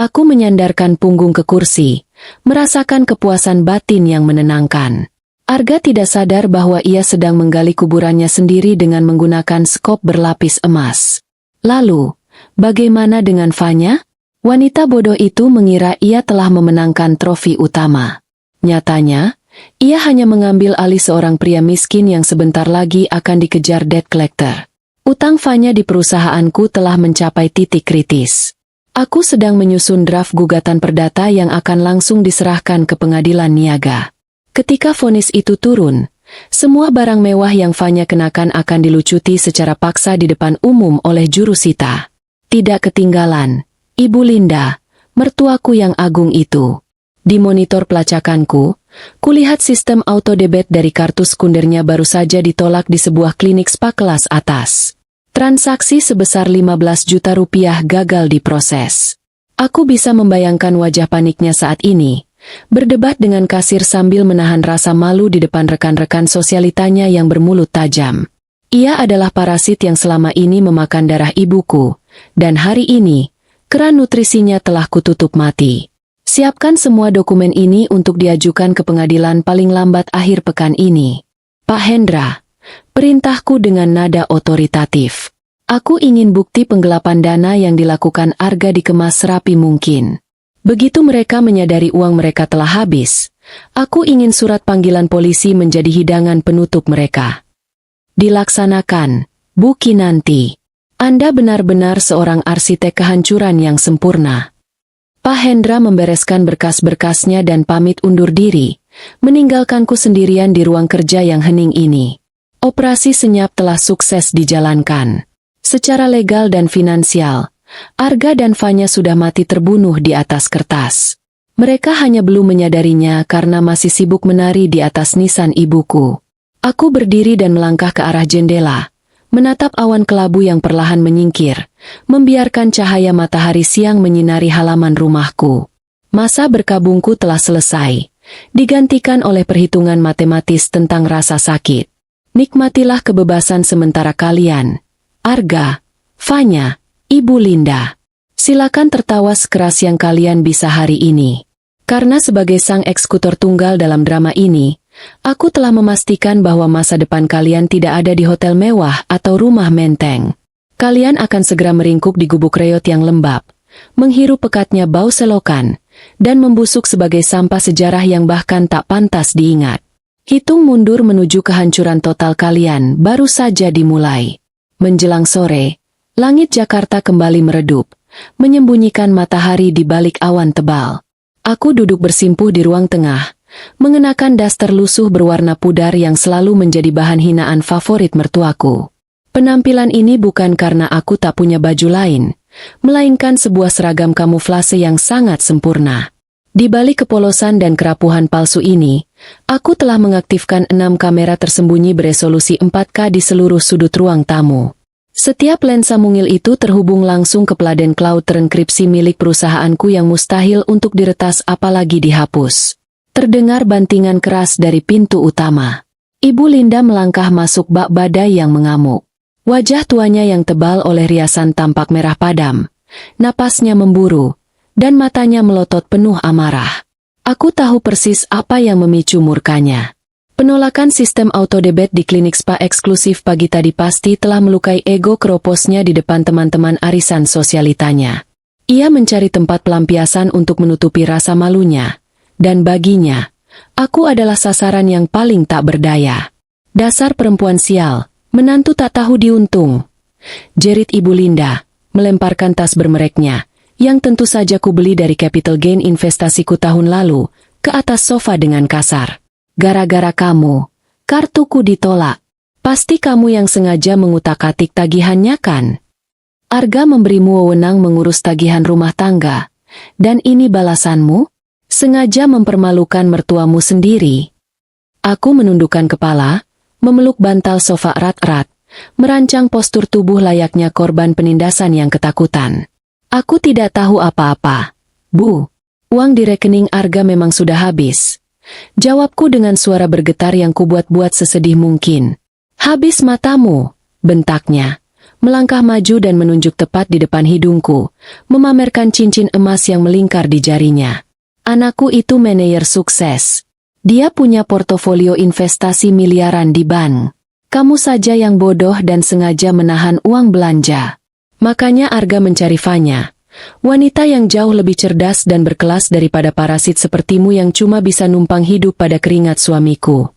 Aku menyandarkan punggung ke kursi, merasakan kepuasan batin yang menenangkan. Arga tidak sadar bahwa ia sedang menggali kuburannya sendiri dengan menggunakan skop berlapis emas. Lalu, bagaimana dengan Fanya? Wanita bodoh itu mengira ia telah memenangkan trofi utama. Nyatanya, ia hanya mengambil alih seorang pria miskin yang sebentar lagi akan dikejar debt collector. Utang Fanya di perusahaanku telah mencapai titik kritis. Aku sedang menyusun draft gugatan perdata yang akan langsung diserahkan ke pengadilan niaga. Ketika vonis itu turun, semua barang mewah yang Fanya kenakan akan dilucuti secara paksa di depan umum oleh jurusita. Tidak ketinggalan, Ibu Linda, mertuaku yang agung itu. Di monitor pelacakanku, kulihat sistem autodebit dari kartu sekundernya baru saja ditolak di sebuah klinik spa kelas atas. Transaksi sebesar 15 juta rupiah gagal diproses. Aku bisa membayangkan wajah paniknya saat ini. Berdebat dengan kasir sambil menahan rasa malu di depan rekan-rekan sosialitanya yang bermulut tajam. Ia adalah parasit yang selama ini memakan darah ibuku, dan hari ini, keran nutrisinya telah kututup mati. Siapkan semua dokumen ini untuk diajukan ke pengadilan paling lambat akhir pekan ini. Pak Hendra, perintahku dengan nada otoritatif. Aku ingin bukti penggelapan dana yang dilakukan Arga dikemas serapi mungkin. Begitu mereka menyadari uang mereka telah habis, aku ingin surat panggilan polisi menjadi hidangan penutup mereka. Dilaksanakan, Bu Kinanti. Anda benar-benar seorang arsitek kehancuran yang sempurna. Pak Hendra membereskan berkas-berkasnya dan pamit undur diri, meninggalkanku sendirian di ruang kerja yang hening ini. Operasi senyap telah sukses dijalankan. Secara legal dan finansial, Arga dan Fanya sudah mati terbunuh di atas kertas. Mereka hanya belum menyadarinya karena masih sibuk menari di atas nisan ibuku. Aku berdiri dan melangkah ke arah jendela, menatap awan kelabu yang perlahan menyingkir, membiarkan cahaya matahari siang menyinari halaman rumahku. Masa berkabungku telah selesai, digantikan oleh perhitungan matematis tentang rasa sakit. Nikmatilah kebebasan sementara kalian, Arga, Fanya, Ibu Linda. Silakan tertawa sekeras yang kalian bisa hari ini. Karena sebagai sang eksekutor tunggal dalam drama ini, aku telah memastikan bahwa masa depan kalian tidak ada di hotel mewah atau rumah menteng. Kalian akan segera meringkuk di gubuk reot yang lembab, menghirup pekatnya bau selokan, dan membusuk sebagai sampah sejarah yang bahkan tak pantas diingat. Hitung mundur menuju kehancuran total kalian baru saja dimulai. Menjelang sore, langit Jakarta kembali meredup, menyembunyikan matahari di balik awan tebal. Aku duduk bersimpuh di ruang tengah, mengenakan daster lusuh berwarna pudar yang selalu menjadi bahan hinaan favorit mertuaku. Penampilan ini bukan karena aku tak punya baju lain, melainkan sebuah seragam kamuflase yang sangat sempurna. Di balik kepolosan dan kerapuhan palsu ini, aku telah mengaktifkan 6 kamera tersembunyi beresolusi 4K di seluruh sudut ruang tamu. Setiap lensa mungil itu terhubung langsung ke peladen cloud terenkripsi milik perusahaanku yang mustahil untuk diretas apalagi dihapus. Terdengar bantingan keras dari pintu utama. Ibu Linda melangkah masuk bak badai yang mengamuk. Wajah tuanya yang tebal oleh riasan tampak merah padam. Napasnya memburu, dan matanya melotot penuh amarah. Aku tahu persis apa yang memicu murkanya. Penolakan sistem autodebit di klinik spa eksklusif pagi tadi pasti telah melukai ego keroposnya di depan teman-teman arisan sosialitanya. Ia mencari tempat pelampiasan untuk menutupi rasa malunya. Dan baginya, aku adalah sasaran yang paling tak berdaya. Dasar perempuan sial, menantu tak tahu diuntung. Jerit Ibu Linda, melemparkan tas bermereknya, yang tentu saja ku beli dari capital gain investasiku tahun lalu, ke atas sofa dengan kasar. Gara-gara kamu, kartuku ditolak. Pasti kamu yang sengaja mengutak-atik tagihannya kan? Arga memberimu wewenang mengurus tagihan rumah tangga. Dan ini balasanmu? Sengaja mempermalukan mertuamu sendiri. Aku menundukkan kepala, memeluk bantal sofa erat-erat, merancang postur tubuh layaknya korban penindasan yang ketakutan. Aku tidak tahu apa-apa. Bu, uang di rekening Arga memang sudah habis. Jawabku dengan suara bergetar yang kubuat-buat sesedih mungkin. Habis matamu, bentaknya. Melangkah maju dan menunjuk tepat di depan hidungku, memamerkan cincin emas yang melingkar di jarinya. Anakku itu manajer sukses. Dia punya portofolio investasi miliaran di bank. Kamu saja yang bodoh dan sengaja menahan uang belanja. Makanya Arga mencari Fanya, wanita yang jauh lebih cerdas dan berkelas daripada parasit sepertimu yang cuma bisa numpang hidup pada keringat suamiku.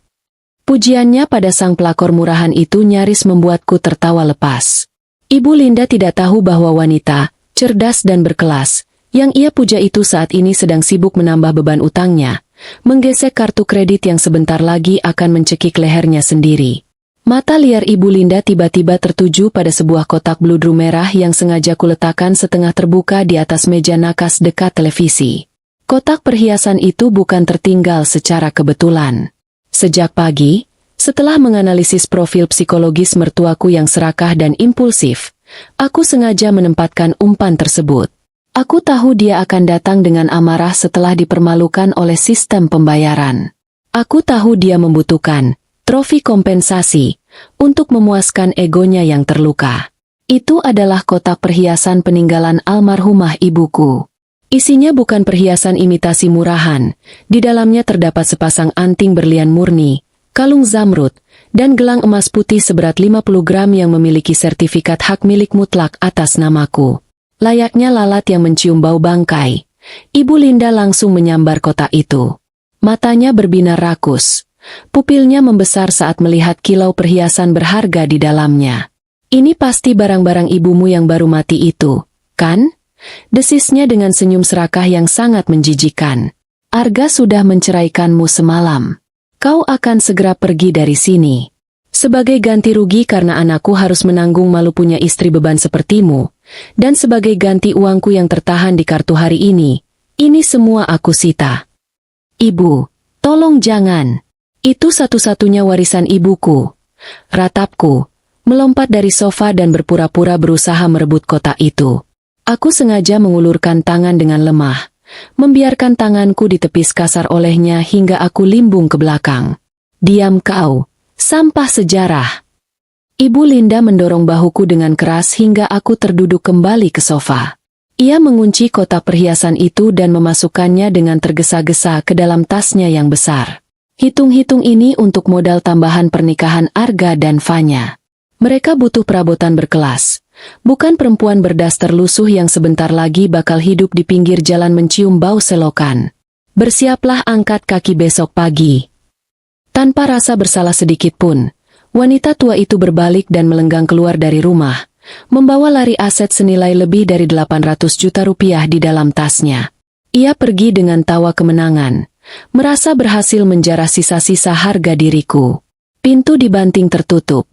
Pujiannya pada sang pelakor murahan itu nyaris membuatku tertawa lepas. Ibu Linda tidak tahu bahwa wanita, cerdas dan berkelas, yang ia puja itu saat ini sedang sibuk menambah beban utangnya, menggesek kartu kredit yang sebentar lagi akan mencekik lehernya sendiri. Mata liar Ibu Linda tiba-tiba tertuju pada sebuah kotak bludru merah yang sengaja kuletakkan setengah terbuka di atas meja nakas dekat televisi. Kotak perhiasan itu bukan tertinggal secara kebetulan. Sejak pagi, setelah menganalisis profil psikologis mertuaku yang serakah dan impulsif, aku sengaja menempatkan umpan tersebut. Aku tahu dia akan datang dengan amarah setelah dipermalukan oleh sistem pembayaran. Aku tahu dia membutuhkan trofi kompensasi untuk memuaskan egonya yang terluka. Itu adalah kotak perhiasan peninggalan almarhumah ibuku. Isinya bukan perhiasan imitasi murahan. Di dalamnya terdapat sepasang anting berlian murni, kalung zamrud, dan gelang emas putih seberat 50 gram yang memiliki sertifikat hak milik mutlak atas namaku. Layaknya lalat yang mencium bau bangkai, Ibu Linda langsung menyambar kotak itu. Matanya berbinar rakus. Pupilnya membesar saat melihat kilau perhiasan berharga di dalamnya. Ini pasti barang-barang ibumu yang baru mati itu, kan? Desisnya dengan senyum serakah yang sangat menjijikan. Arga sudah menceraikanmu semalam. Kau akan segera pergi dari sini. Sebagai ganti rugi karena anakku harus menanggung malu punya istri beban sepertimu, dan sebagai ganti uangku yang tertahan di kartu hari ini semua aku sita. Ibu, tolong jangan. Itu satu-satunya warisan ibuku. Ratapku, melompat dari sofa dan berpura-pura berusaha merebut kotak itu. Aku sengaja mengulurkan tangan dengan lemah, membiarkan tanganku ditepis kasar olehnya hingga aku limbung ke belakang. Diam kau, sampah sejarah. Ibu Linda mendorong bahuku dengan keras hingga aku terduduk kembali ke sofa. Ia mengunci kotak perhiasan itu dan memasukkannya dengan tergesa-gesa ke dalam tasnya yang besar. Hitung-hitung ini untuk modal tambahan pernikahan Arga dan Fanya. Mereka butuh perabotan berkelas, bukan perempuan berdaster lusuh yang sebentar lagi bakal hidup di pinggir jalan mencium bau selokan. Bersiaplah angkat kaki besok pagi. Tanpa rasa bersalah sedikit pun, wanita tua itu berbalik dan melenggang keluar dari rumah, membawa lari aset senilai lebih dari 800 juta rupiah di dalam tasnya. Ia pergi dengan tawa kemenangan, merasa berhasil menjarah sisa-sisa harga diriku. Pintu dibanting tertutup,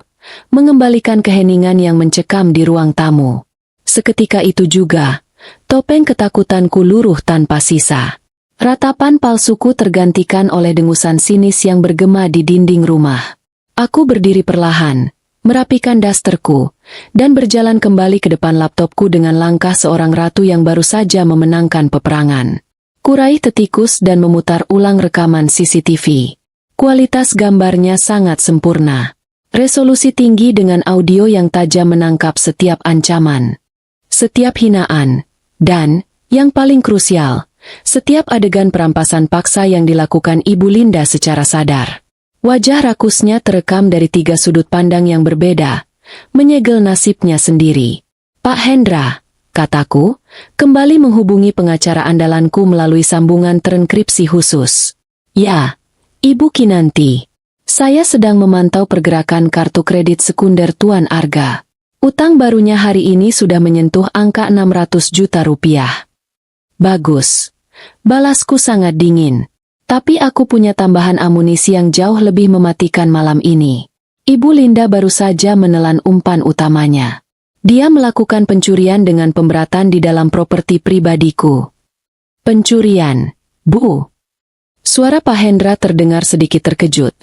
mengembalikan keheningan yang mencekam di ruang tamu. Seketika itu juga, topeng ketakutanku luruh tanpa sisa. Ratapan palsuku tergantikan oleh dengusan sinis yang bergema di dinding rumah. Aku berdiri perlahan, merapikan dasterku, dan berjalan kembali ke depan laptopku dengan langkah seorang ratu yang baru saja memenangkan peperangan. Kuraih tetikus dan memutar ulang rekaman CCTV. Kualitas gambarnya sangat sempurna. Resolusi tinggi dengan audio yang tajam menangkap setiap ancaman, setiap hinaan, dan, yang paling krusial, setiap adegan perampasan paksa yang dilakukan Ibu Linda secara sadar. Wajah rakusnya terekam dari 3 sudut pandang yang berbeda, menyegel nasibnya sendiri. "Pak Hendra," kataku, kembali menghubungi pengacara andalanku melalui sambungan terenkripsi khusus. "Ya, Ibu Kinanti. Saya sedang memantau pergerakan kartu kredit sekunder Tuan Arga. Utang barunya hari ini sudah menyentuh angka 600 juta rupiah." "Bagus. Balasku sangat dingin. Tapi aku punya tambahan amunisi yang jauh lebih mematikan malam ini." Ibu Linda baru saja menelan umpan utamanya. Dia melakukan pencurian dengan pemberatan di dalam properti pribadiku. "Pencurian, Bu?" Suara Pak Hendra terdengar sedikit terkejut,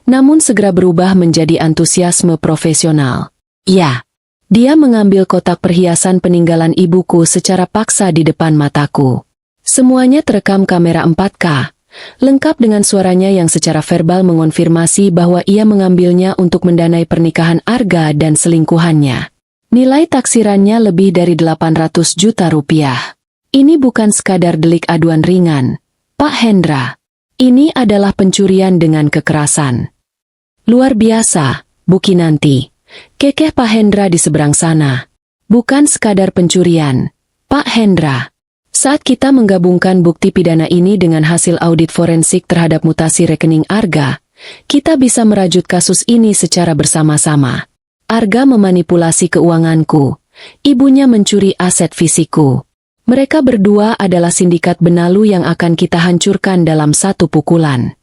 namun segera berubah menjadi antusiasme profesional. "Ya." Dia mengambil kotak perhiasan peninggalan ibuku secara paksa di depan mataku. Semuanya terekam kamera 4K, lengkap dengan suaranya yang secara verbal mengonfirmasi bahwa ia mengambilnya untuk mendanai pernikahan Arga dan selingkuhannya. Nilai taksirannya lebih dari 800 juta rupiah. Ini bukan sekadar delik aduan ringan, Pak Hendra. Ini adalah pencurian dengan kekerasan. "Luar biasa, Bu Kinanti," kekeh Pak Hendra di seberang sana. "Bukan sekadar pencurian, Pak Hendra. Saat kita menggabungkan bukti pidana ini dengan hasil audit forensik terhadap mutasi rekening Arga, kita bisa merajut kasus ini secara bersama-sama. Arga memanipulasi keuanganku, ibunya mencuri aset fisikku. Mereka berdua adalah sindikat benalu yang akan kita hancurkan dalam satu pukulan."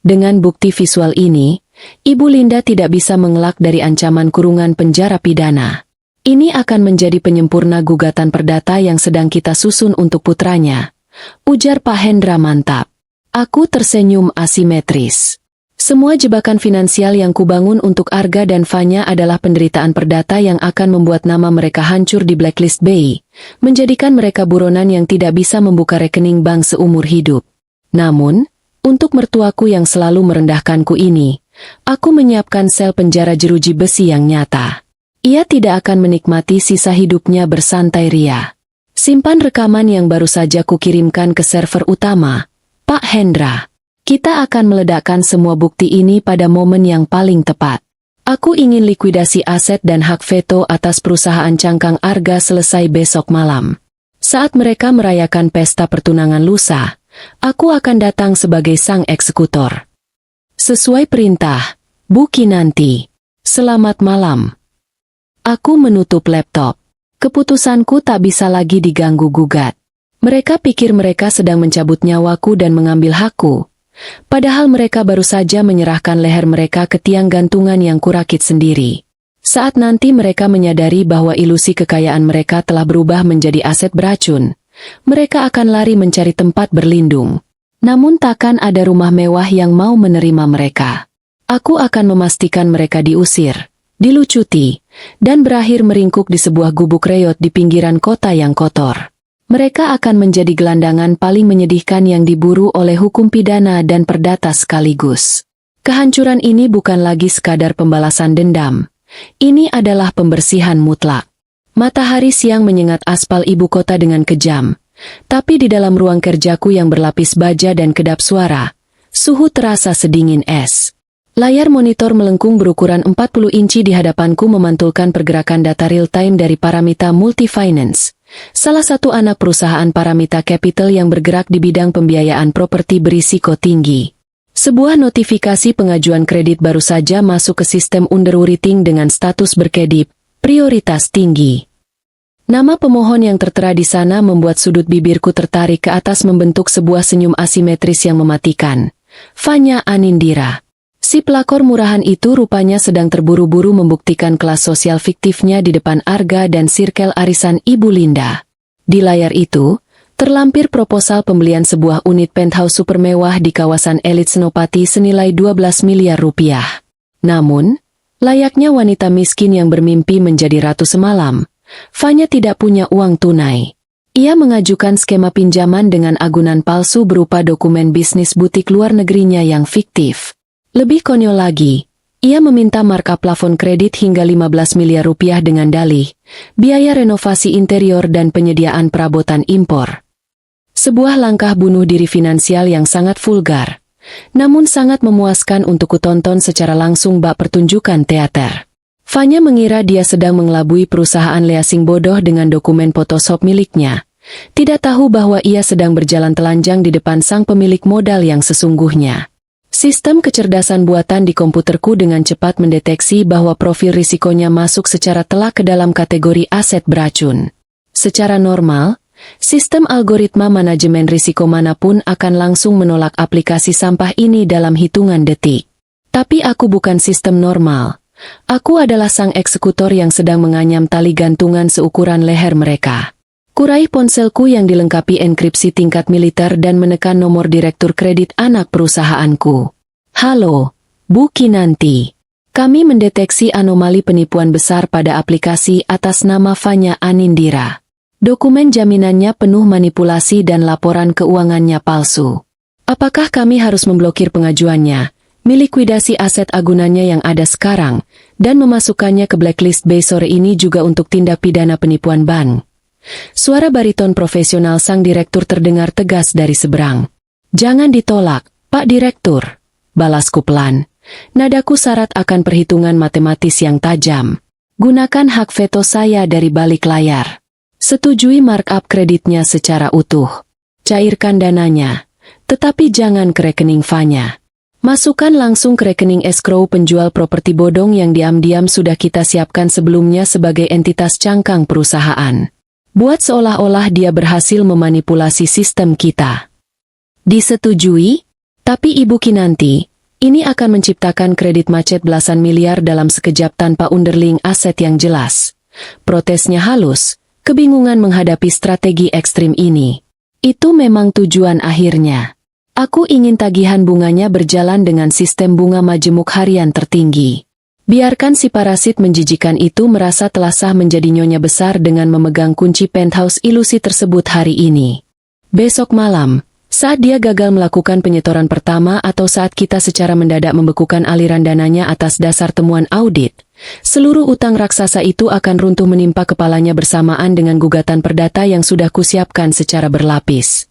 Dengan bukti visual ini, Ibu Linda tidak bisa mengelak dari ancaman kurungan penjara pidana. "Ini akan menjadi penyempurna gugatan perdata yang sedang kita susun untuk putranya," ujar Pak Hendra mantap. Aku tersenyum asimetris. Semua jebakan finansial yang kubangun untuk Arga dan Fanya adalah penderitaan perdata yang akan membuat nama mereka hancur di blacklist BI, menjadikan mereka buronan yang tidak bisa membuka rekening bank seumur hidup. Namun, untuk mertuaku yang selalu merendahkanku ini, aku menyiapkan sel penjara jeruji besi yang nyata. Ia tidak akan menikmati sisa hidupnya bersantai ria. Simpan rekaman yang baru saja kukirimkan ke server utama, Pak Hendra. Kita akan meledakkan semua bukti ini pada momen yang paling tepat. Aku ingin likuidasi aset dan hak veto atas perusahaan cangkang Arga selesai besok malam. Saat mereka merayakan pesta pertunangan lusa, aku akan datang sebagai sang eksekutor. Sesuai perintah, Bu Kinanti. Selamat malam. Aku menutup laptop. Keputusanku tak bisa lagi diganggu-gugat. Mereka pikir mereka sedang mencabut nyawaku dan mengambil hakku. Padahal mereka baru saja menyerahkan leher mereka ke tiang gantungan yang kurakit sendiri. Saat nanti mereka menyadari bahwa ilusi kekayaan mereka telah berubah menjadi aset beracun, mereka akan lari mencari tempat berlindung. Namun takkan ada rumah mewah yang mau menerima mereka. Aku akan memastikan mereka diusir, dilucuti, dan berakhir meringkuk di sebuah gubuk reot di pinggiran kota yang kotor. Mereka akan menjadi gelandangan paling menyedihkan yang diburu oleh hukum pidana dan perdata sekaligus. Kehancuran ini bukan lagi sekadar pembalasan dendam. Ini adalah pembersihan mutlak. Matahari siang menyengat aspal ibu kota dengan kejam. Tapi di dalam ruang kerjaku yang berlapis baja dan kedap suara, suhu terasa sedingin es. Layar monitor melengkung berukuran 40 inci di hadapanku memantulkan pergerakan data real-time dari Paramita Multifinance, salah satu anak perusahaan Paramita Capital yang bergerak di bidang pembiayaan properti berisiko tinggi. Sebuah notifikasi pengajuan kredit baru saja masuk ke sistem underwriting dengan status berkedip, prioritas tinggi. Nama pemohon yang tertera di sana membuat sudut bibirku tertarik ke atas membentuk sebuah senyum asimetris yang mematikan. Fanya Anindira. Si pelakor murahan itu rupanya sedang terburu-buru membuktikan kelas sosial fiktifnya di depan Arga dan sirkel arisan Ibu Linda. Di layar itu, Terlampir proposal pembelian sebuah unit penthouse super mewah di kawasan elit Senopati senilai 12 miliar rupiah. Namun, layaknya wanita miskin yang bermimpi menjadi ratu semalam, Fanya tidak punya uang tunai. Ia mengajukan skema pinjaman dengan agunan palsu berupa dokumen bisnis butik luar negerinya yang fiktif. Lebih konyol lagi, ia meminta markup plafon kredit hingga 15 miliar rupiah dengan dalih, biaya renovasi interior dan penyediaan perabotan impor. Sebuah langkah bunuh diri finansial yang sangat vulgar, namun sangat memuaskan untuk kutonton secara langsung bak pertunjukan teater. Fanya mengira dia sedang mengelabui perusahaan leasing bodoh dengan dokumen Photoshop miliknya. Tidak tahu bahwa ia sedang berjalan telanjang di depan sang pemilik modal yang sesungguhnya. Sistem kecerdasan buatan di komputerku dengan cepat mendeteksi bahwa profil risikonya masuk secara telak ke dalam kategori aset beracun. Secara normal, sistem algoritma manajemen risiko manapun akan langsung menolak aplikasi sampah ini dalam hitungan detik. Tapi aku bukan sistem normal. Aku adalah sang eksekutor yang sedang menganyam tali gantungan seukuran leher mereka. Kurai ponselku yang dilengkapi enkripsi tingkat militer dan menekan nomor direktur kredit anak perusahaanku. Halo, Bu Kinanti. Kami mendeteksi anomali penipuan besar pada aplikasi atas nama Fanya Anindira. Dokumen jaminannya penuh manipulasi dan laporan keuangannya palsu. Apakah kami harus memblokir pengajuannya, melikuidasi aset agunannya yang ada sekarang, dan memasukkannya ke blacklist B sore ini juga untuk tindak pidana penipuan bank? Suara bariton profesional sang direktur terdengar tegas dari seberang. Jangan ditolak, Pak Direktur. Balasku pelan. Nadaku syarat akan perhitungan matematis yang tajam. Gunakan hak veto saya dari balik layar. Setujui markup kreditnya secara utuh. Cairkan dananya. Tetapi jangan ke rekening Fanya. Masukkan langsung ke rekening escrow penjual properti bodong yang diam-diam sudah kita siapkan sebelumnya sebagai entitas cangkang perusahaan. Buat seolah-olah dia berhasil memanipulasi sistem kita. Disetujui? Tapi Ibu Kinanti, ini akan menciptakan kredit macet belasan miliar dalam sekejap tanpa underlying aset yang jelas. Protesnya halus, kebingungan menghadapi strategi ekstrim ini. Itu memang tujuan akhirnya. Aku ingin tagihan bunganya berjalan dengan sistem bunga majemuk harian tertinggi. Biarkan si parasit menjijikan itu merasa telah sah menjadi nyonya besar dengan memegang kunci penthouse ilusi tersebut hari ini. Besok malam, saat dia gagal melakukan penyetoran pertama atau saat kita secara mendadak membekukan aliran dananya atas dasar temuan audit, seluruh utang raksasa itu akan runtuh menimpa kepalanya bersamaan dengan gugatan perdata yang sudah kusiapkan secara berlapis.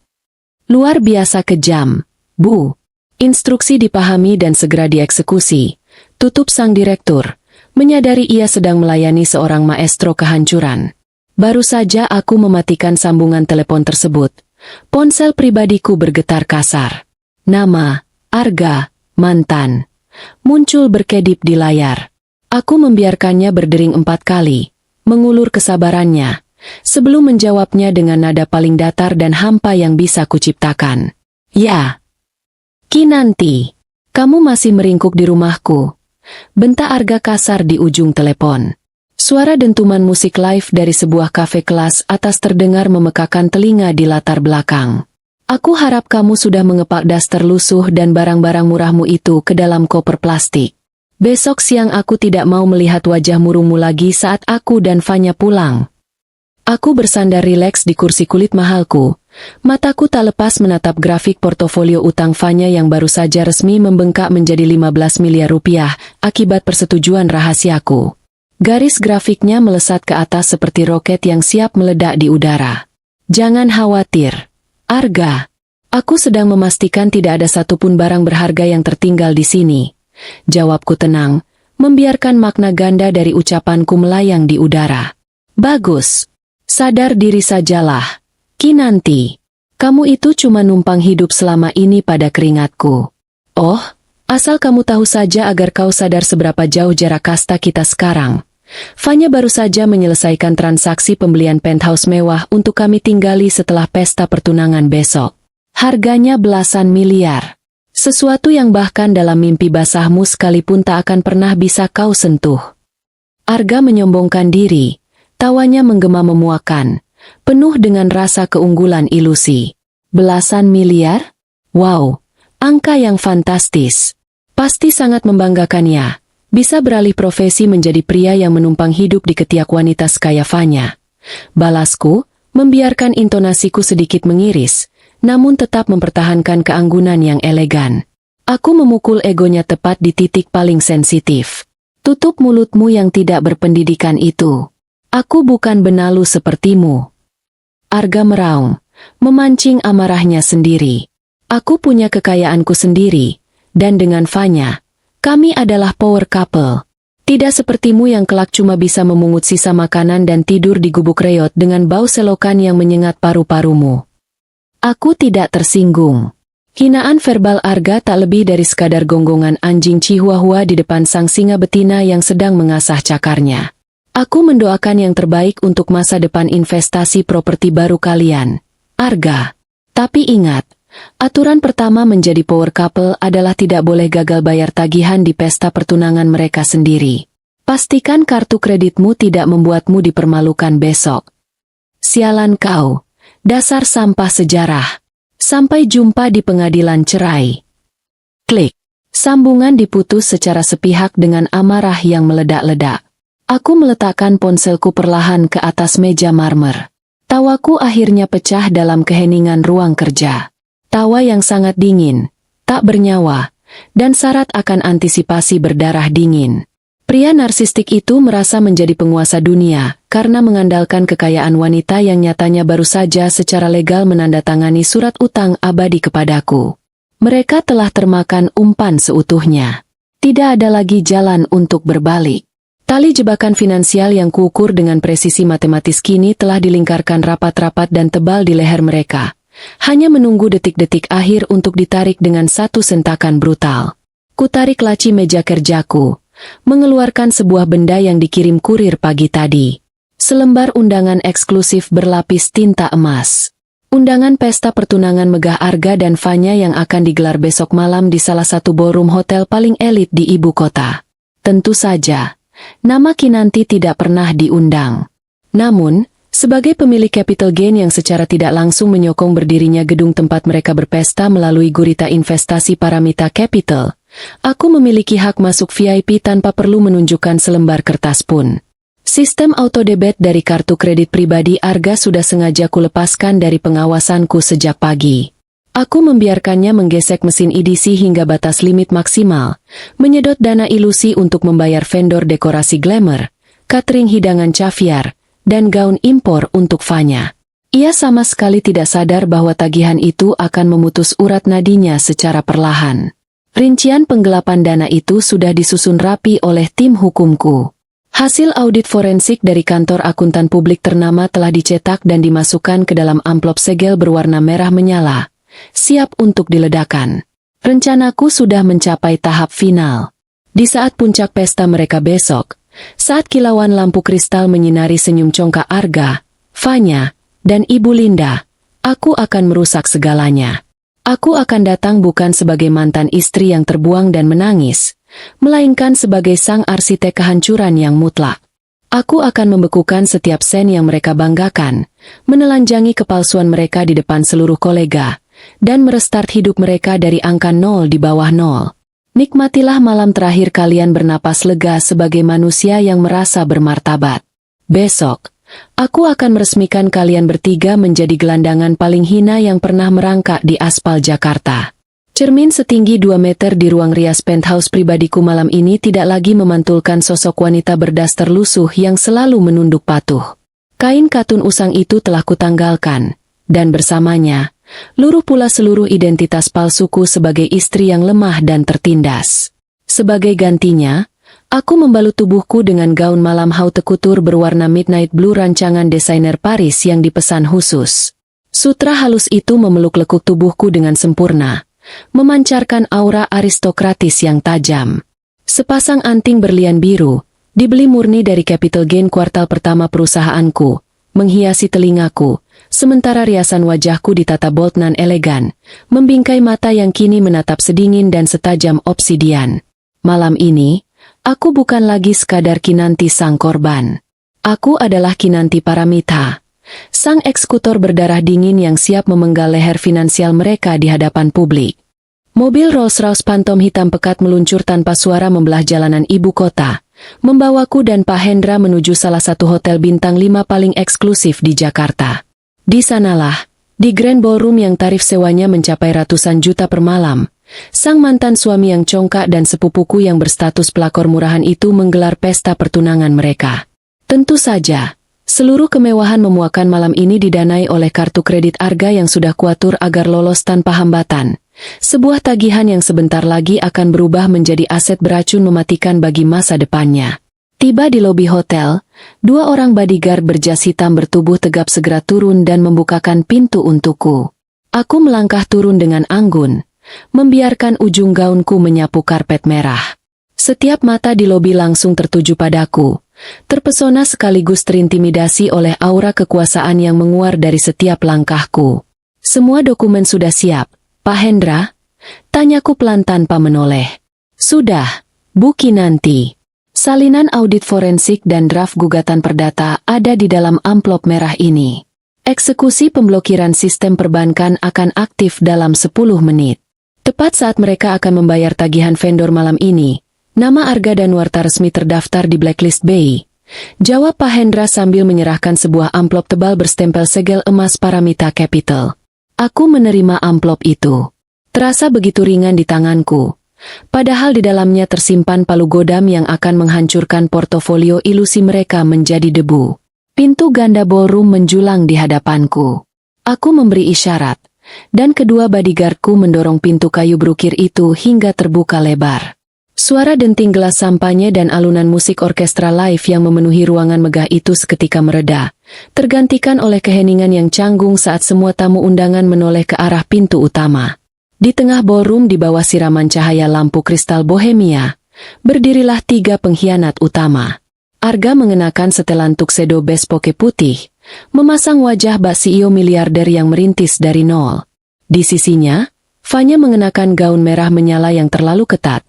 Luar biasa kejam, Bu. Instruksi dipahami dan segera dieksekusi. Tutup sang direktur, menyadari ia sedang melayani seorang maestro kehancuran. Baru saja aku mematikan sambungan telepon tersebut. Ponsel pribadiku bergetar kasar. Nama, Arga, mantan, muncul berkedip di layar. Aku membiarkannya berdering 4 kali, mengulur kesabarannya, sebelum menjawabnya dengan nada paling datar dan hampa yang bisa kuciptakan. Ya, Kinanti, kamu masih meringkuk di rumahku. Bentak Arga kasar di ujung telepon. Suara dentuman musik live dari sebuah kafe kelas atas terdengar memekakan telinga di latar belakang. Aku harap kamu sudah mengepak daster lusuh dan barang-barang murahmu itu ke dalam koper plastik. Besok siang aku tidak mau melihat wajah murungmu lagi saat aku dan Fanya pulang. Aku bersandar rileks di kursi kulit mahalku. Mataku tak lepas menatap grafik portofolio utang Fanya yang baru saja resmi membengkak menjadi 15 miliar rupiah akibat persetujuan rahasiaku. Garis grafiknya melesat ke atas seperti roket yang siap meledak di udara. Jangan khawatir, Arga. Aku sedang memastikan tidak ada satupun barang berharga yang tertinggal di sini. Jawabku tenang, membiarkan makna ganda dari ucapanku melayang di udara. Bagus. Sadar diri sajalah. Kinanti, kamu itu cuma numpang hidup selama ini pada keringatku. Oh, asal kamu tahu saja agar kau sadar seberapa jauh jarak kasta kita sekarang. Fanya baru saja menyelesaikan transaksi pembelian penthouse mewah untuk kami tinggali setelah pesta pertunangan besok. Harganya belasan miliar. Sesuatu yang bahkan dalam mimpi basahmu sekalipun tak akan pernah bisa kau sentuh. Arga menyombongkan diri, tawanya menggema memuakan. penuh dengan rasa keunggulan ilusi. Belasan miliar? Wow, angka yang fantastis. Pasti sangat membanggakannya. Bisa beralih profesi menjadi pria yang menumpang hidup di ketiak wanita sekaya Fanya. Balasku, membiarkan intonasiku sedikit mengiris, namun tetap mempertahankan keanggunan yang elegan. Aku memukul egonya tepat di titik paling sensitif. Tutup mulutmu yang tidak berpendidikan itu. Aku bukan benalu sepertimu. Arga meraung, memancing amarahnya sendiri. Aku punya kekayaanku sendiri, dan dengan Fanya, kami adalah power couple. Tidak sepertimu yang kelak cuma bisa memungut sisa makanan dan tidur di gubuk reot dengan bau selokan yang menyengat paru-parumu. Aku tidak tersinggung. Hinaan verbal Arga tak lebih dari sekadar gonggongan anjing Chihuahua di depan sang singa betina yang sedang mengasah cakarnya. Aku mendoakan yang terbaik untuk masa depan investasi properti baru kalian, Arga. Tapi ingat, aturan pertama menjadi power couple adalah tidak boleh gagal bayar tagihan di pesta pertunangan mereka sendiri. Pastikan kartu kreditmu tidak membuatmu dipermalukan besok. Sialan kau, dasar sampah sejarah. Sampai jumpa di pengadilan cerai. Klik. Sambungan diputus secara sepihak dengan amarah yang meledak-ledak. Aku meletakkan ponselku perlahan ke atas meja marmer. Tawaku akhirnya pecah dalam keheningan ruang kerja. Tawa yang sangat dingin, tak bernyawa, dan syarat akan antisipasi berdarah dingin. Pria narsistik itu merasa menjadi penguasa dunia karena mengandalkan kekayaan wanita yang nyatanya baru saja secara legal menandatangani surat utang abadi kepadaku. Mereka telah termakan umpan seutuhnya. Tidak ada lagi jalan untuk berbalik. Tali jebakan finansial yang kuukur dengan presisi matematis kini telah dilingkarkan rapat-rapat dan tebal di leher mereka. Hanya menunggu detik-detik akhir untuk ditarik dengan satu sentakan brutal. Kutarik laci meja kerjaku, mengeluarkan sebuah benda yang dikirim kurir pagi tadi. Selembar undangan eksklusif berlapis tinta emas. Undangan pesta pertunangan megah Arga dan Fanya yang akan digelar besok malam di salah satu ballroom hotel paling elit di ibu kota. Tentu saja, nama Kinanti tidak pernah diundang. Namun, sebagai pemilik capital gain yang secara tidak langsung menyokong berdirinya gedung tempat mereka berpesta melalui gurita investasi Paramita Capital, aku memiliki hak masuk VIP tanpa perlu menunjukkan selembar kertas pun. Sistem autodebit dari kartu kredit pribadi Arga sudah sengaja kulepaskan dari pengawasanku sejak pagi. Aku membiarkannya menggesek mesin EDC hingga batas limit maksimal, menyedot dana ilusi untuk membayar vendor dekorasi glamour, catering hidangan caviar, dan gaun impor untuk Fanya. Ia sama sekali tidak sadar bahwa tagihan itu akan memutus urat nadinya secara perlahan. Rincian penggelapan dana itu sudah disusun rapi oleh tim hukumku. Hasil audit forensik dari kantor akuntan publik ternama telah dicetak dan dimasukkan ke dalam amplop segel berwarna merah menyala, siap untuk diledakkan. Rencanaku sudah mencapai tahap final. Di saat puncak pesta mereka besok, saat kilauan lampu kristal menyinari senyum congkak Arga, Fanya, dan Ibu Linda, aku akan merusak segalanya. Aku akan datang bukan sebagai mantan istri yang terbuang dan menangis, melainkan sebagai sang arsitek kehancuran yang mutlak. Aku akan membekukan setiap sen yang mereka banggakan, menelanjangi kepalsuan mereka di depan seluruh kolega, dan merestart hidup mereka dari angka 0 di bawah 0. Nikmatilah malam terakhir kalian bernapas lega sebagai manusia yang merasa bermartabat. Besok, aku akan meresmikan kalian bertiga menjadi gelandangan paling hina yang pernah merangkak di aspal Jakarta. Cermin setinggi 2 meter di ruang rias penthouse pribadiku malam ini tidak lagi memantulkan sosok wanita berdaster lusuh yang selalu menunduk patuh. Kain katun usang itu telah kutanggalkan, dan bersamanya, luruh pula seluruh identitas palsuku sebagai istri yang lemah dan tertindas. Sebagai gantinya, aku membalut tubuhku dengan gaun malam haute couture berwarna midnight blue rancangan desainer Paris yang dipesan khusus. Sutra halus itu memeluk lekuk tubuhku dengan sempurna, memancarkan aura aristokratis yang tajam. Sepasang anting berlian biru, dibeli murni dari capital gain kuartal pertama perusahaanku, menghiasi telingaku, sementara riasan wajahku ditata bold nan elegan, membingkai mata yang kini menatap sedingin dan setajam obsidian. Malam ini, aku bukan lagi sekadar Kinanti sang korban. Aku adalah Kinanti Paramita, Sang eksekutor berdarah dingin yang siap memenggal leher finansial mereka di hadapan publik. Mobil Rolls-Royce Phantom hitam pekat meluncur tanpa suara membelah jalanan ibu kota, membawaku dan Pak Hendra menuju salah satu hotel bintang 5 paling eksklusif di Jakarta. Di sanalah, di Grand Ballroom yang tarif sewanya mencapai ratusan juta per malam, sang mantan suami yang congkak dan sepupuku yang berstatus pelakor murahan itu menggelar pesta pertunangan mereka. Tentu saja, seluruh kemewahan memuakan malam ini didanai oleh kartu kredit Arga yang sudah kuatur agar lolos tanpa hambatan. Sebuah tagihan yang sebentar lagi akan berubah menjadi aset beracun mematikan bagi masa depannya. Tiba di lobi hotel, 2 orang bodyguard berjas hitam bertubuh tegap segera turun dan membukakan pintu untukku. Aku melangkah turun dengan anggun, membiarkan ujung gaunku menyapu karpet merah. Setiap mata di lobi langsung tertuju padaku, terpesona sekaligus terintimidasi oleh aura kekuasaan yang menguar dari setiap langkahku. Semua dokumen sudah siap, Pak Hendra? Tanyaku pelan tanpa menoleh. Sudah, Bu Kinanti. Salinan audit forensik dan draft gugatan perdata ada di dalam amplop merah ini. Eksekusi pemblokiran sistem perbankan akan aktif dalam 10 menit. Tepat saat mereka akan membayar tagihan vendor malam ini, nama Arga Danuarta resmi terdaftar di Blacklist BI. Jawab Pak Hendra sambil menyerahkan sebuah amplop tebal berstempel segel emas Paramita Capital. Aku menerima amplop itu. Terasa begitu ringan di tanganku. Padahal di dalamnya tersimpan palu godam yang akan menghancurkan portofolio ilusi mereka menjadi debu. Pintu ganda ballroom menjulang di hadapanku. Aku memberi isyarat, dan kedua bodyguardku mendorong pintu kayu berukir itu hingga terbuka lebar. Suara denting gelas sampanye dan alunan musik orkestra live yang memenuhi ruangan megah itu seketika mereda, tergantikan oleh keheningan yang canggung saat semua tamu undangan menoleh ke arah pintu utama. Di tengah ballroom di bawah siraman cahaya lampu kristal bohemia, berdirilah 3 pengkhianat utama. Arga mengenakan setelan tuxedo bespoke putih, memasang wajah Mbak CEO miliarder yang merintis dari nol. Di sisinya, Fanya mengenakan gaun merah menyala yang terlalu ketat,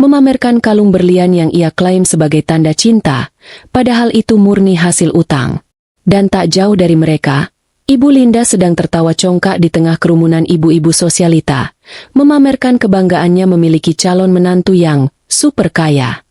memamerkan kalung berlian yang ia klaim sebagai tanda cinta, padahal itu murni hasil utang. Dan tak jauh dari mereka, Ibu Linda sedang tertawa congkak di tengah kerumunan ibu-ibu sosialita, memamerkan kebanggaannya memiliki calon menantu yang super kaya.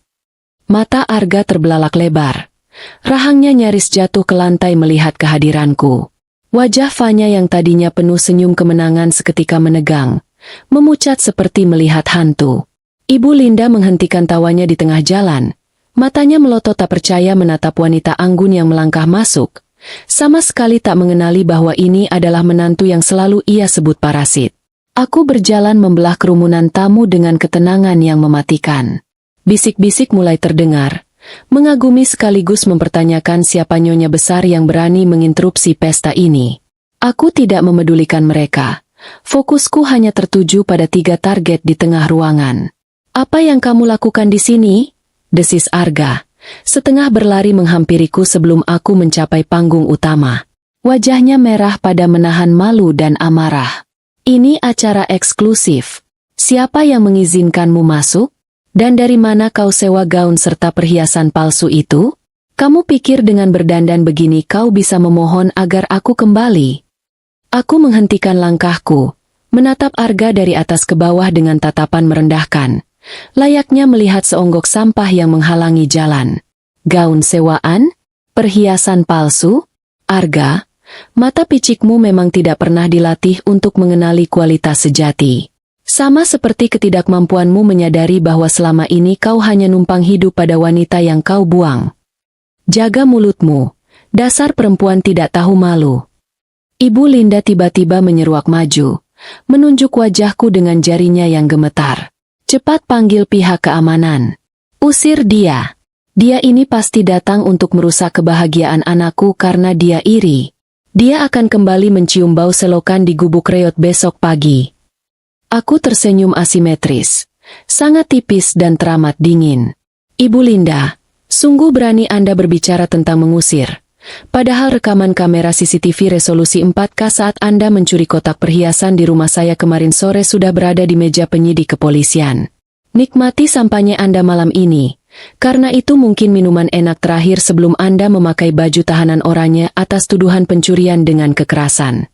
Mata Arga terbelalak lebar. Rahangnya nyaris jatuh ke lantai melihat kehadiranku. Wajah Fanya yang tadinya penuh senyum kemenangan seketika menegang, memucat seperti melihat hantu. Ibu Linda menghentikan tawanya di tengah jalan. Matanya melotot tak percaya menatap wanita anggun yang melangkah masuk. Sama sekali tak mengenali bahwa ini adalah menantu yang selalu ia sebut parasit. Aku berjalan membelah kerumunan tamu dengan ketenangan yang mematikan. Bisik-bisik mulai terdengar, mengagumi sekaligus mempertanyakan siapa nyonya besar yang berani menginterupsi pesta ini. Aku tidak memedulikan mereka. Fokusku hanya tertuju pada 3 target di tengah ruangan. "Apa yang kamu lakukan di sini?" desis Arga, setengah berlari menghampiriku sebelum aku mencapai panggung utama. Wajahnya merah pada menahan malu dan amarah. "Ini acara eksklusif. Siapa yang mengizinkanmu masuk? Dan dari mana kau sewa gaun serta perhiasan palsu itu? Kamu pikir dengan berdandan begini kau bisa memohon agar aku kembali?" Aku menghentikan langkahku, menatap Arga dari atas ke bawah dengan tatapan merendahkan. Layaknya melihat seonggok sampah yang menghalangi jalan. "Gaun sewaan? Perhiasan palsu? Arga, mata picikmu memang tidak pernah dilatih untuk mengenali kualitas sejati. Sama seperti ketidakmampuanmu menyadari bahwa selama ini kau hanya numpang hidup pada wanita yang kau buang. Jaga mulutmu, dasar perempuan tidak tahu malu." Ibu Linda tiba-tiba menyeruak maju, menunjuk wajahku dengan jarinya yang gemetar. "Cepat panggil pihak keamanan. Usir dia. Dia ini pasti datang untuk merusak kebahagiaan anakku karena dia iri. Dia akan kembali mencium bau selokan di gubuk reot besok pagi." Aku tersenyum asimetris, sangat tipis dan teramat dingin. "Ibu Linda, sungguh berani Anda berbicara tentang mengusir. Padahal rekaman kamera CCTV resolusi 4K saat Anda mencuri kotak perhiasan di rumah saya kemarin sore sudah berada di meja penyidik kepolisian. Nikmati sampainya Anda malam ini, Karena itu mungkin minuman enak terakhir sebelum Anda memakai baju tahanan oranye atas tuduhan pencurian dengan kekerasan.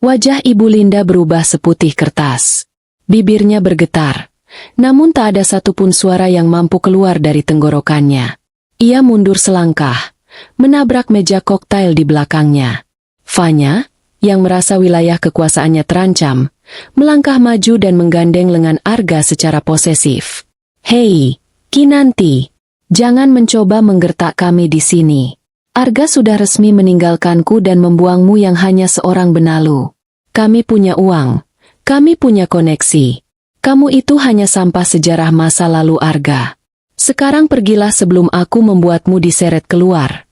Wajah Ibu Linda berubah seputih kertas. Bibirnya bergetar. Namun tak ada satupun suara yang mampu keluar dari tenggorokannya. Ia mundur selangkah, menabrak meja koktail di belakangnya. Fanya, yang merasa wilayah kekuasaannya terancam, melangkah maju dan menggandeng lengan Arga secara posesif. "Hei, Kinanti, jangan mencoba menggertak kami di sini. Arga sudah resmi meninggalkanku dan membuangmu yang hanya seorang benalu. Kami punya uang, kami punya koneksi. Kamu itu hanya sampah sejarah masa lalu Arga. Sekarang pergilah sebelum aku membuatmu diseret keluar."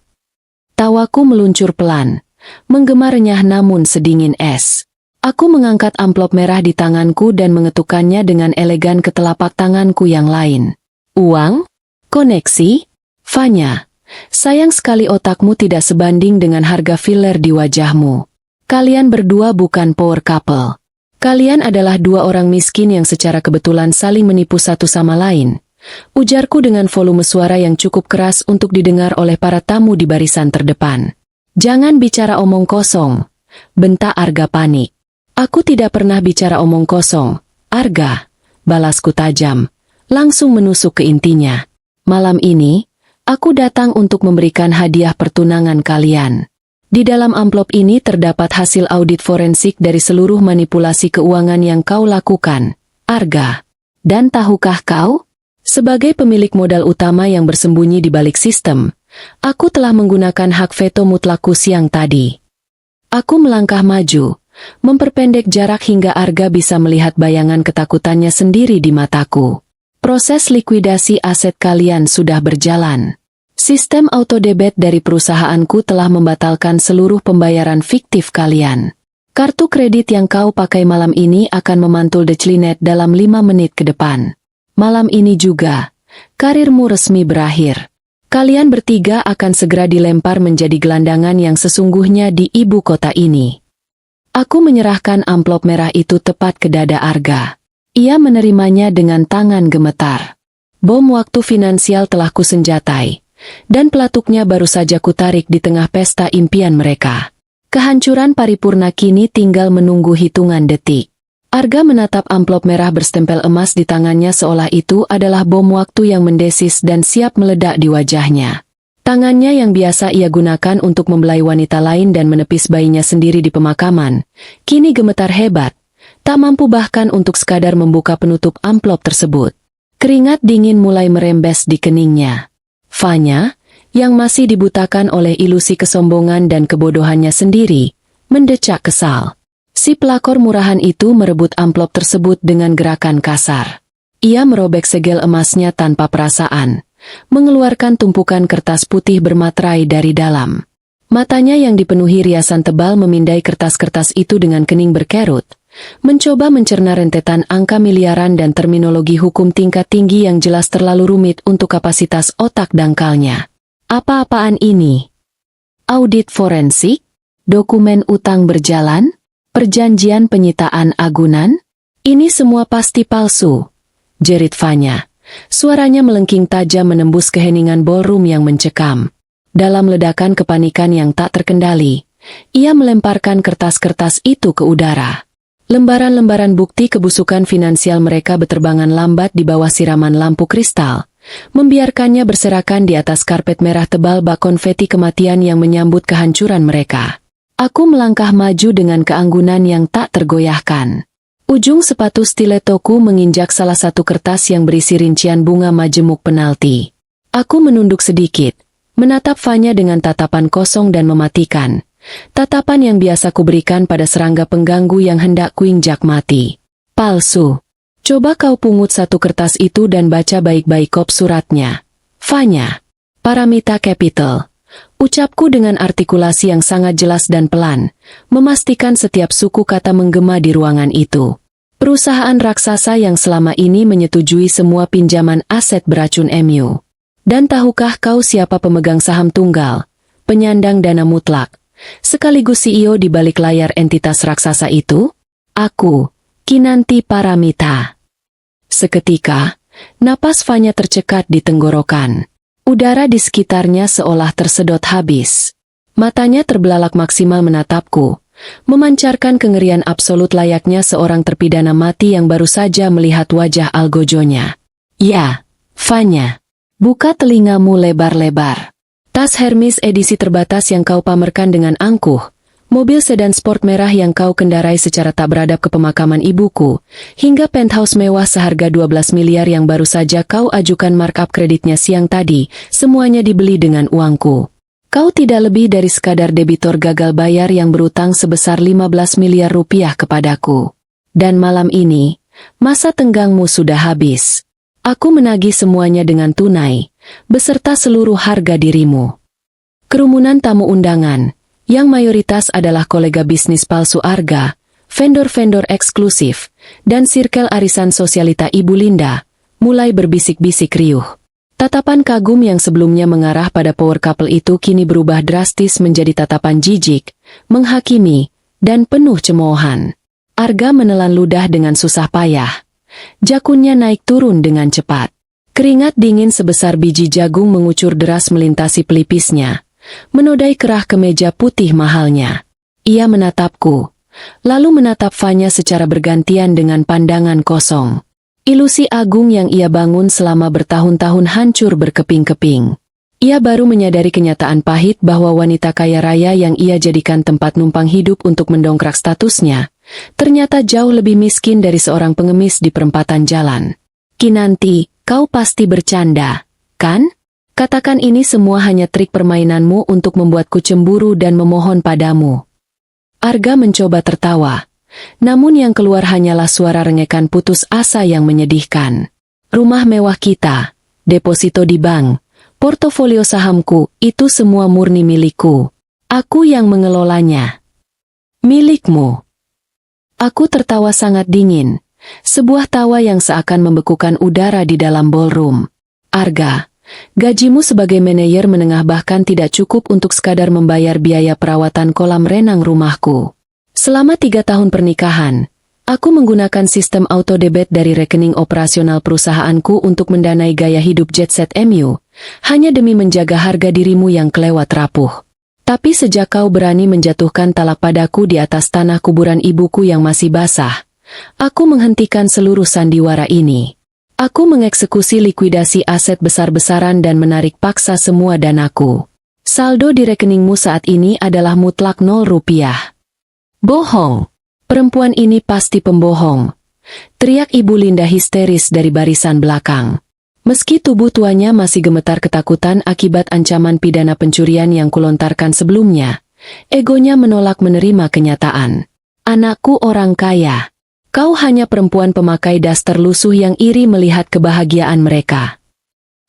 Tawaku meluncur pelan, menggema renyah namun sedingin es. Aku mengangkat amplop merah di tanganku dan mengetukkannya dengan elegan ke telapak tanganku yang lain. "Uang? Koneksi? Fanya, sayang sekali otakmu tidak sebanding dengan harga filler di wajahmu. Kalian berdua bukan power couple. Kalian adalah dua orang miskin yang secara kebetulan saling menipu satu sama lain," ujarku dengan volume suara yang cukup keras untuk didengar oleh para tamu di barisan terdepan. "Jangan bicara omong kosong," bentak Arga panik. "Aku tidak pernah bicara omong kosong, Arga," balasku tajam, langsung menusuk ke intinya. "Malam ini, aku datang untuk memberikan hadiah pertunangan kalian. Di dalam amplop ini terdapat hasil audit forensik dari seluruh manipulasi keuangan yang kau lakukan, Arga. Dan tahukah kau? Sebagai pemilik modal utama yang bersembunyi di balik sistem, aku telah menggunakan hak veto mutlakku siang tadi." Aku melangkah maju, memperpendek jarak hingga Arga bisa melihat bayangan ketakutannya sendiri di mataku. "Proses likuidasi aset kalian sudah berjalan. Sistem autodebit dari perusahaanku telah membatalkan seluruh pembayaran fiktif kalian. Kartu kredit yang kau pakai malam ini akan memantul declinet dalam 5 menit ke depan. Malam ini juga, karirmu resmi berakhir. Kalian bertiga akan segera dilempar menjadi gelandangan yang sesungguhnya di ibu kota ini." Aku menyerahkan amplop merah itu tepat ke dada Arga. Ia menerimanya dengan tangan gemetar. Bom waktu finansial telah kusenjatai, dan pelatuknya baru saja kutarik di tengah pesta impian mereka. Kehancuran paripurna kini tinggal menunggu hitungan detik. Arga menatap amplop merah berstempel emas di tangannya seolah itu adalah bom waktu yang mendesis dan siap meledak di wajahnya. Tangannya yang biasa ia gunakan untuk membelai wanita lain dan menepis bayinya sendiri di pemakaman, kini gemetar hebat, tak mampu bahkan untuk sekadar membuka penutup amplop tersebut. Keringat dingin mulai merembes di keningnya. Fanya, yang masih dibutakan oleh ilusi kesombongan dan kebodohannya sendiri, mendecak kesal. Si pelakor murahan itu merebut amplop tersebut dengan gerakan kasar. Ia merobek segel emasnya tanpa perasaan, mengeluarkan tumpukan kertas putih bermaterai dari dalam. Matanya yang dipenuhi riasan tebal memindai kertas-kertas itu dengan kening berkerut, mencoba mencerna rentetan angka miliaran dan terminologi hukum tingkat tinggi yang jelas terlalu rumit untuk kapasitas otak dangkalnya. Apa-apaan ini? Audit forensik? Dokumen utang berjalan? Perjanjian penyitaan agunan? Ini semua pasti palsu, jerit Fanya. Suaranya melengking tajam menembus keheningan ballroom yang mencekam. Dalam ledakan kepanikan yang tak terkendali, ia melemparkan kertas-kertas itu ke udara. Lembaran-lembaran bukti kebusukan finansial mereka beterbangan lambat di bawah siraman lampu kristal, membiarkannya berserakan di atas karpet merah tebal bak konfeti kematian yang menyambut kehancuran mereka. Aku melangkah maju dengan keanggunan yang tak tergoyahkan. Ujung sepatu stiletoku menginjak salah satu kertas yang berisi rincian bunga majemuk penalti. Aku menunduk sedikit, menatap Fanya dengan tatapan kosong dan mematikan. Tatapan yang biasa kuberikan pada serangga pengganggu yang hendak kuinjak mati. Palsu. Coba kau pungut satu kertas itu dan baca baik-baik kop suratnya. Fanya. Paramita Capital. Ucapku dengan artikulasi yang sangat jelas dan pelan, memastikan setiap suku kata menggema di ruangan itu. Perusahaan raksasa yang selama ini menyetujui semua pinjaman aset beracun MU. Dan tahukah kau siapa pemegang saham tunggal, penyandang dana mutlak, sekaligus CEO di balik layar entitas raksasa itu? Aku, Kinanti Paramita. Seketika, Napas Fanya tercekat di tenggorokan. Udara di sekitarnya seolah tersedot habis. Matanya terbelalak maksimal menatapku, memancarkan kengerian absolut layaknya seorang terpidana mati yang baru saja melihat wajah algojonya. Ya, Fanya. Buka telingamu lebar-lebar. Tas Hermes edisi terbatas yang kau pamerkan dengan angkuh, mobil sedan sport merah yang kau kendarai secara tak beradab ke pemakaman ibuku, hingga penthouse mewah seharga 12 miliar yang baru saja kau ajukan markup kreditnya siang tadi, semuanya dibeli dengan uangku. Kau tidak lebih dari sekadar debitor gagal bayar yang berutang sebesar 15 miliar rupiah kepadaku. Dan malam ini, masa tenggangmu sudah habis. Aku menagih semuanya dengan tunai, beserta seluruh harga dirimu. Kerumunan tamu undangan, yang mayoritas adalah kolega bisnis palsu Arga, vendor-vendor eksklusif, dan sirkel arisan sosialita Ibu Linda, mulai berbisik-bisik riuh. Tatapan kagum yang sebelumnya mengarah pada power couple itu kini berubah drastis menjadi tatapan jijik, menghakimi, dan penuh cemoohan. Arga menelan ludah dengan susah payah. Jakunnya naik turun dengan cepat. Keringat dingin sebesar biji jagung mengucur deras melintasi pelipisnya, menodai kerah kemeja putih mahalnya. Ia menatapku, lalu menatap Fanya secara bergantian dengan pandangan kosong. Ilusi agung yang ia bangun selama bertahun-tahun hancur berkeping-keping. Ia baru menyadari kenyataan pahit bahwa wanita kaya raya yang ia jadikan tempat numpang hidup untuk mendongkrak statusnya, ternyata jauh lebih miskin dari seorang pengemis di perempatan jalan. Kinanti, kau pasti bercanda, kan? Katakan ini semua hanya trik permainanmu untuk membuatku cemburu dan memohon padamu. Arga mencoba tertawa, namun yang keluar hanyalah suara rengekan putus asa yang menyedihkan. Rumah mewah kita, deposito di bank, portofolio sahamku, itu semua murni milikku. Aku yang mengelolanya. Milikmu. Aku tertawa sangat dingin, sebuah tawa yang seakan membekukan udara di dalam ballroom. Arga, gajimu sebagai manajer menengah bahkan tidak cukup untuk sekadar membayar biaya perawatan kolam renang rumahku. Selama 3 tahun pernikahan, aku menggunakan sistem auto debit dari rekening operasional perusahaanku untuk mendanai gaya hidup jet set MU, hanya demi menjaga harga dirimu yang kelewat rapuh. Tapi sejak kau berani menjatuhkan talak padaku di atas tanah kuburan ibuku yang masih basah, aku menghentikan seluruh sandiwara ini. Aku mengeksekusi likuidasi aset besar-besaran dan menarik paksa semua danaku. Saldo di rekeningmu saat ini adalah mutlak 0 rupiah. Bohong. Perempuan ini pasti pembohong. Teriak Ibu Linda histeris dari barisan belakang. Meski tubuh tuanya masih gemetar ketakutan akibat ancaman pidana pencurian yang kulontarkan sebelumnya, egonya menolak menerima kenyataan. Anakku orang kaya. Kau hanya perempuan pemakai daster lusuh yang iri melihat kebahagiaan mereka.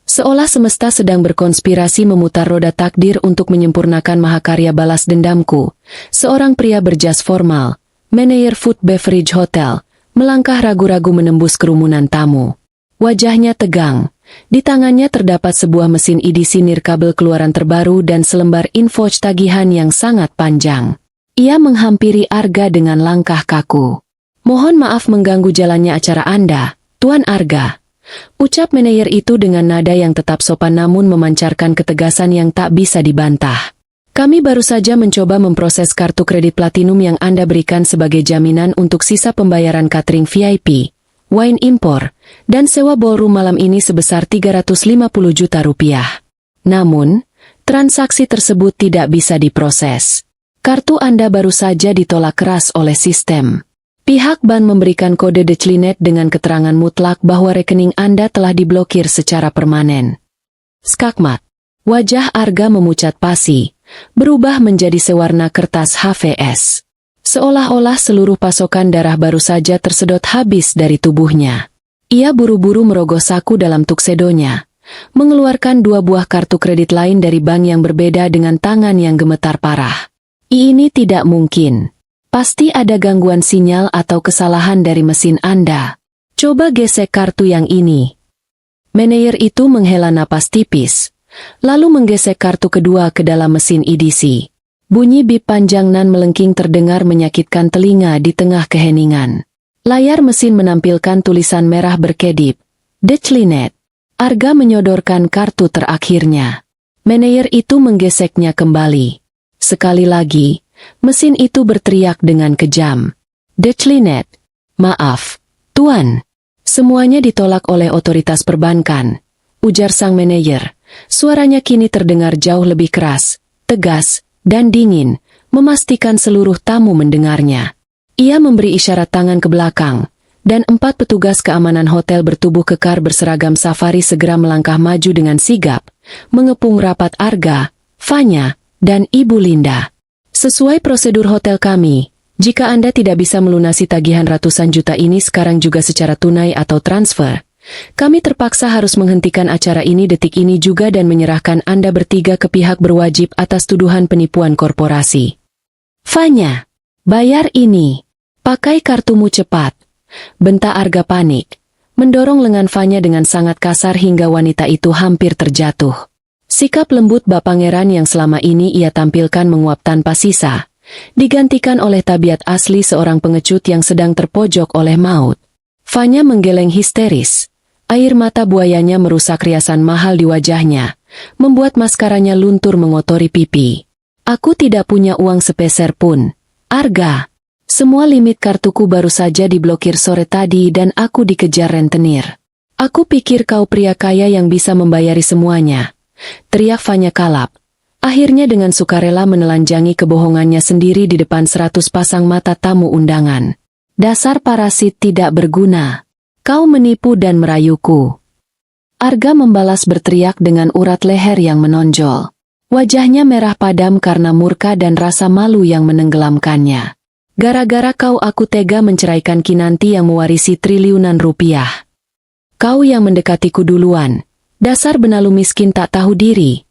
Seolah semesta sedang berkonspirasi memutar roda takdir untuk menyempurnakan mahakarya balas dendamku, seorang pria berjas formal, manajer food beverage hotel, melangkah ragu-ragu menembus kerumunan tamu. Wajahnya tegang, di tangannya terdapat sebuah mesin edisi nirkabel keluaran terbaru dan selembar invoice tagihan yang sangat panjang. Ia menghampiri Arga dengan langkah kaku. Mohon maaf mengganggu jalannya acara Anda, Tuan Arga. Ucap manajer itu dengan nada yang tetap sopan namun memancarkan ketegasan yang tak bisa dibantah. Kami baru saja mencoba memproses kartu kredit platinum yang Anda berikan sebagai jaminan untuk sisa pembayaran catering VIP, wine impor, dan sewa ballroom malam ini sebesar 350 juta rupiah. Namun, transaksi tersebut tidak bisa diproses. Kartu Anda baru saja ditolak keras oleh sistem. Pihak bank memberikan kode declinet dengan keterangan mutlak bahwa rekening Anda telah diblokir secara permanen. Skakmat. Wajah Arga memucat pasi, berubah menjadi sewarna kertas HVS. Seolah-olah seluruh pasokan darah baru saja tersedot habis dari tubuhnya. Ia buru-buru merogoh saku dalam tuksedonya, mengeluarkan 2 buah kartu kredit lain dari bank yang berbeda dengan tangan yang gemetar parah. Ini tidak mungkin. Pasti ada gangguan sinyal atau kesalahan dari mesin Anda. Coba gesek kartu yang ini. Manajer itu menghela napas tipis, lalu menggesek kartu kedua ke dalam mesin edisi. Bunyi bip panjang nan melengking terdengar menyakitkan telinga di tengah keheningan. Layar mesin menampilkan tulisan merah berkedip, Declinet. Arga menyodorkan kartu terakhirnya. Manajer itu menggeseknya kembali. Sekali lagi, mesin itu berteriak dengan kejam. Declinet. Maaf, Tuan. Semuanya ditolak oleh otoritas perbankan, ujar sang manajer. Suaranya kini terdengar jauh lebih keras, tegas, dan dingin, memastikan seluruh tamu mendengarnya. Ia memberi isyarat tangan ke belakang, dan 4 petugas keamanan hotel bertubuh kekar berseragam safari segera melangkah maju dengan sigap, mengepung rapat Arga, Fanya, dan Ibu Linda. Sesuai prosedur hotel kami, jika Anda tidak bisa melunasi tagihan ratusan juta ini sekarang juga secara tunai atau transfer, kami terpaksa harus menghentikan acara ini detik ini juga dan menyerahkan Anda bertiga ke pihak berwajib atas tuduhan penipuan korporasi. Fanya, bayar ini. Pakai kartumu cepat. Bentak Arga panik, mendorong lengan Fanya dengan sangat kasar hingga wanita itu hampir terjatuh. Sikap lembut Bak Pangeran yang selama ini ia tampilkan menguap tanpa sisa, digantikan oleh tabiat asli seorang pengecut yang sedang terpojok oleh maut. Fanya menggeleng histeris. Air mata buayanya merusak riasan mahal di wajahnya, membuat maskaranya luntur mengotori pipi. Aku tidak punya uang sepeser pun. Arga, semua limit kartuku baru saja diblokir sore tadi dan aku dikejar rentenir. Aku pikir kau pria kaya yang bisa membayari semuanya. Teriak Fanya kalap. Akhirnya dengan sukarela menelanjangi kebohongannya sendiri di depan 100 pasang mata tamu undangan. Dasar parasit tidak berguna. Kau menipu dan merayuku. Arga membalas berteriak dengan urat leher yang menonjol. Wajahnya merah padam karena murka dan rasa malu yang menenggelamkannya. Gara-gara kau aku tega menceraikan Kinanti yang mewarisi triliunan rupiah. Kau yang mendekatiku duluan. Dasar benalu miskin tak tahu diri.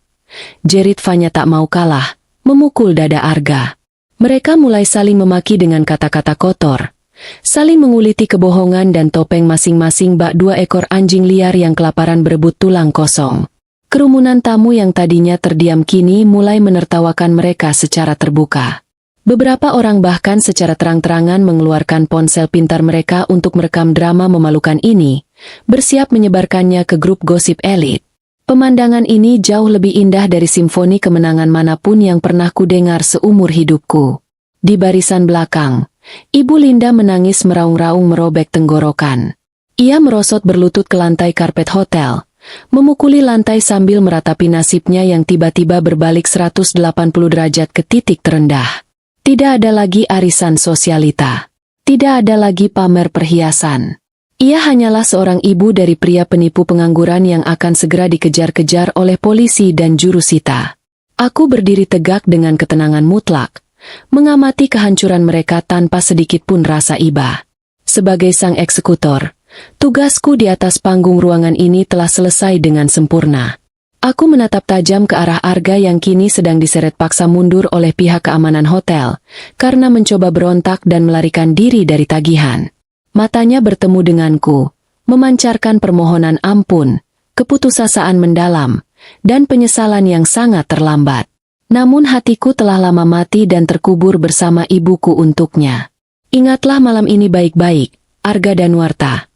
Jerit Fanya tak mau kalah, memukul dada Arga. Mereka mulai saling memaki dengan kata-kata kotor, saling menguliti kebohongan dan topeng masing-masing bak 2 ekor anjing liar yang kelaparan berebut tulang kosong. Kerumunan tamu yang tadinya terdiam kini mulai menertawakan mereka secara terbuka. Beberapa orang bahkan secara terang-terangan mengeluarkan ponsel pintar mereka untuk merekam drama memalukan ini, bersiap menyebarkannya ke grup gosip elit. Pemandangan ini jauh lebih indah dari simfoni kemenangan manapun yang pernah kudengar seumur hidupku. Di barisan belakang, Ibu Linda menangis meraung-raung merobek tenggorokan. Ia merosot berlutut ke lantai karpet hotel, memukuli lantai sambil meratapi nasibnya yang tiba-tiba berbalik 180 derajat ke titik terendah. Tidak ada lagi arisan sosialita. Tidak ada lagi pamer perhiasan. Ia hanyalah seorang ibu dari pria penipu pengangguran yang akan segera dikejar-kejar oleh polisi dan jurusita. Aku berdiri tegak dengan ketenangan mutlak, mengamati kehancuran mereka tanpa sedikit pun rasa iba. Sebagai sang eksekutor, tugasku di atas panggung ruangan ini telah selesai dengan sempurna. Aku menatap tajam ke arah Arga yang kini sedang diseret paksa mundur oleh pihak keamanan hotel, karena mencoba berontak dan melarikan diri dari tagihan. Matanya bertemu denganku, memancarkan permohonan ampun, keputusasaan mendalam, dan penyesalan yang sangat terlambat. Namun hatiku telah lama mati dan terkubur bersama ibuku untuknya. Ingatlah malam ini baik-baik, Arga Danwarta.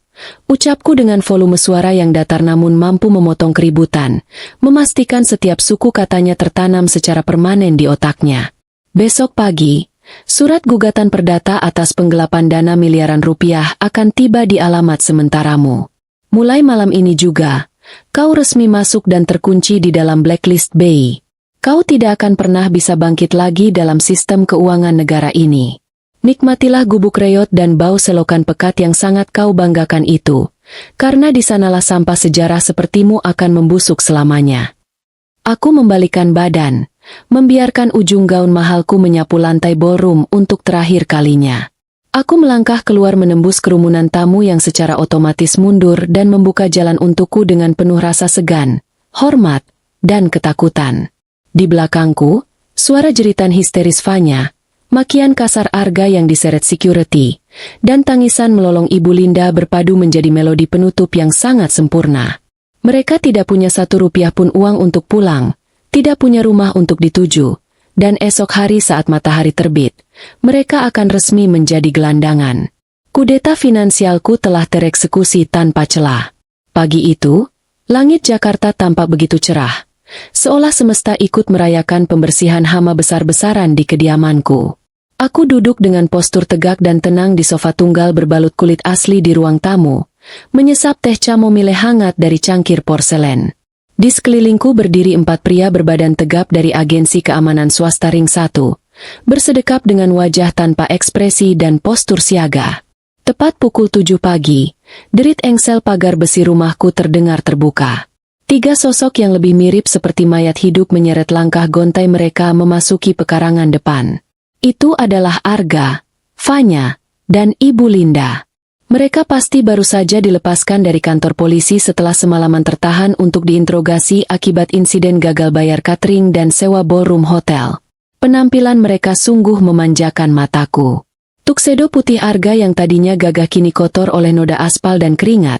Ucapku dengan volume suara yang datar namun mampu memotong keributan, memastikan setiap suku katanya tertanam secara permanen di otaknya. Besok pagi, surat gugatan perdata atas penggelapan dana miliaran rupiah akan tiba di alamat sementaramu. Mulai malam ini juga, kau resmi masuk dan terkunci di dalam blacklist BI. Kau tidak akan pernah bisa bangkit lagi dalam sistem keuangan negara ini. Nikmatilah gubuk reot dan bau selokan pekat yang sangat kau banggakan itu, karena di sanalah sampah sejarah sepertimu akan membusuk selamanya. Aku membalikan badan, membiarkan ujung gaun mahalku menyapu lantai ballroom untuk terakhir kalinya. Aku melangkah keluar menembus kerumunan tamu yang secara otomatis mundur dan membuka jalan untukku dengan penuh rasa segan, hormat, dan ketakutan. Di belakangku, suara jeritan histeris Fanya, makian kasar Arga yang diseret security, dan tangisan melolong Ibu Linda berpadu menjadi melodi penutup yang sangat sempurna. Mereka tidak punya 1 rupiah pun uang untuk pulang, tidak punya rumah untuk dituju, dan esok hari saat matahari terbit, mereka akan resmi menjadi gelandangan. Kudeta finansialku telah tereksekusi tanpa celah. Pagi itu, langit Jakarta tampak begitu cerah, seolah semesta ikut merayakan pembersihan hama besar-besaran di kediamanku. Aku duduk dengan postur tegak dan tenang di sofa tunggal berbalut kulit asli di ruang tamu, menyesap teh chamomile hangat dari cangkir porselen. Di sekelilingku berdiri 4 pria berbadan tegap dari agensi keamanan swasta ring 1, bersedekap dengan wajah tanpa ekspresi dan postur siaga. Tepat pukul 7 pagi, derit engsel pagar besi rumahku terdengar terbuka. 3 sosok yang lebih mirip seperti mayat hidup menyeret langkah gontai mereka memasuki pekarangan depan. Itu adalah Arga, Fanya, dan Ibu Linda. Mereka pasti baru saja dilepaskan dari kantor polisi setelah semalaman tertahan untuk diinterogasi akibat insiden gagal bayar catering dan sewa ballroom hotel. Penampilan mereka sungguh memanjakan mataku. Tuxedo putih Arga yang tadinya gagah kini kotor oleh noda aspal dan keringat.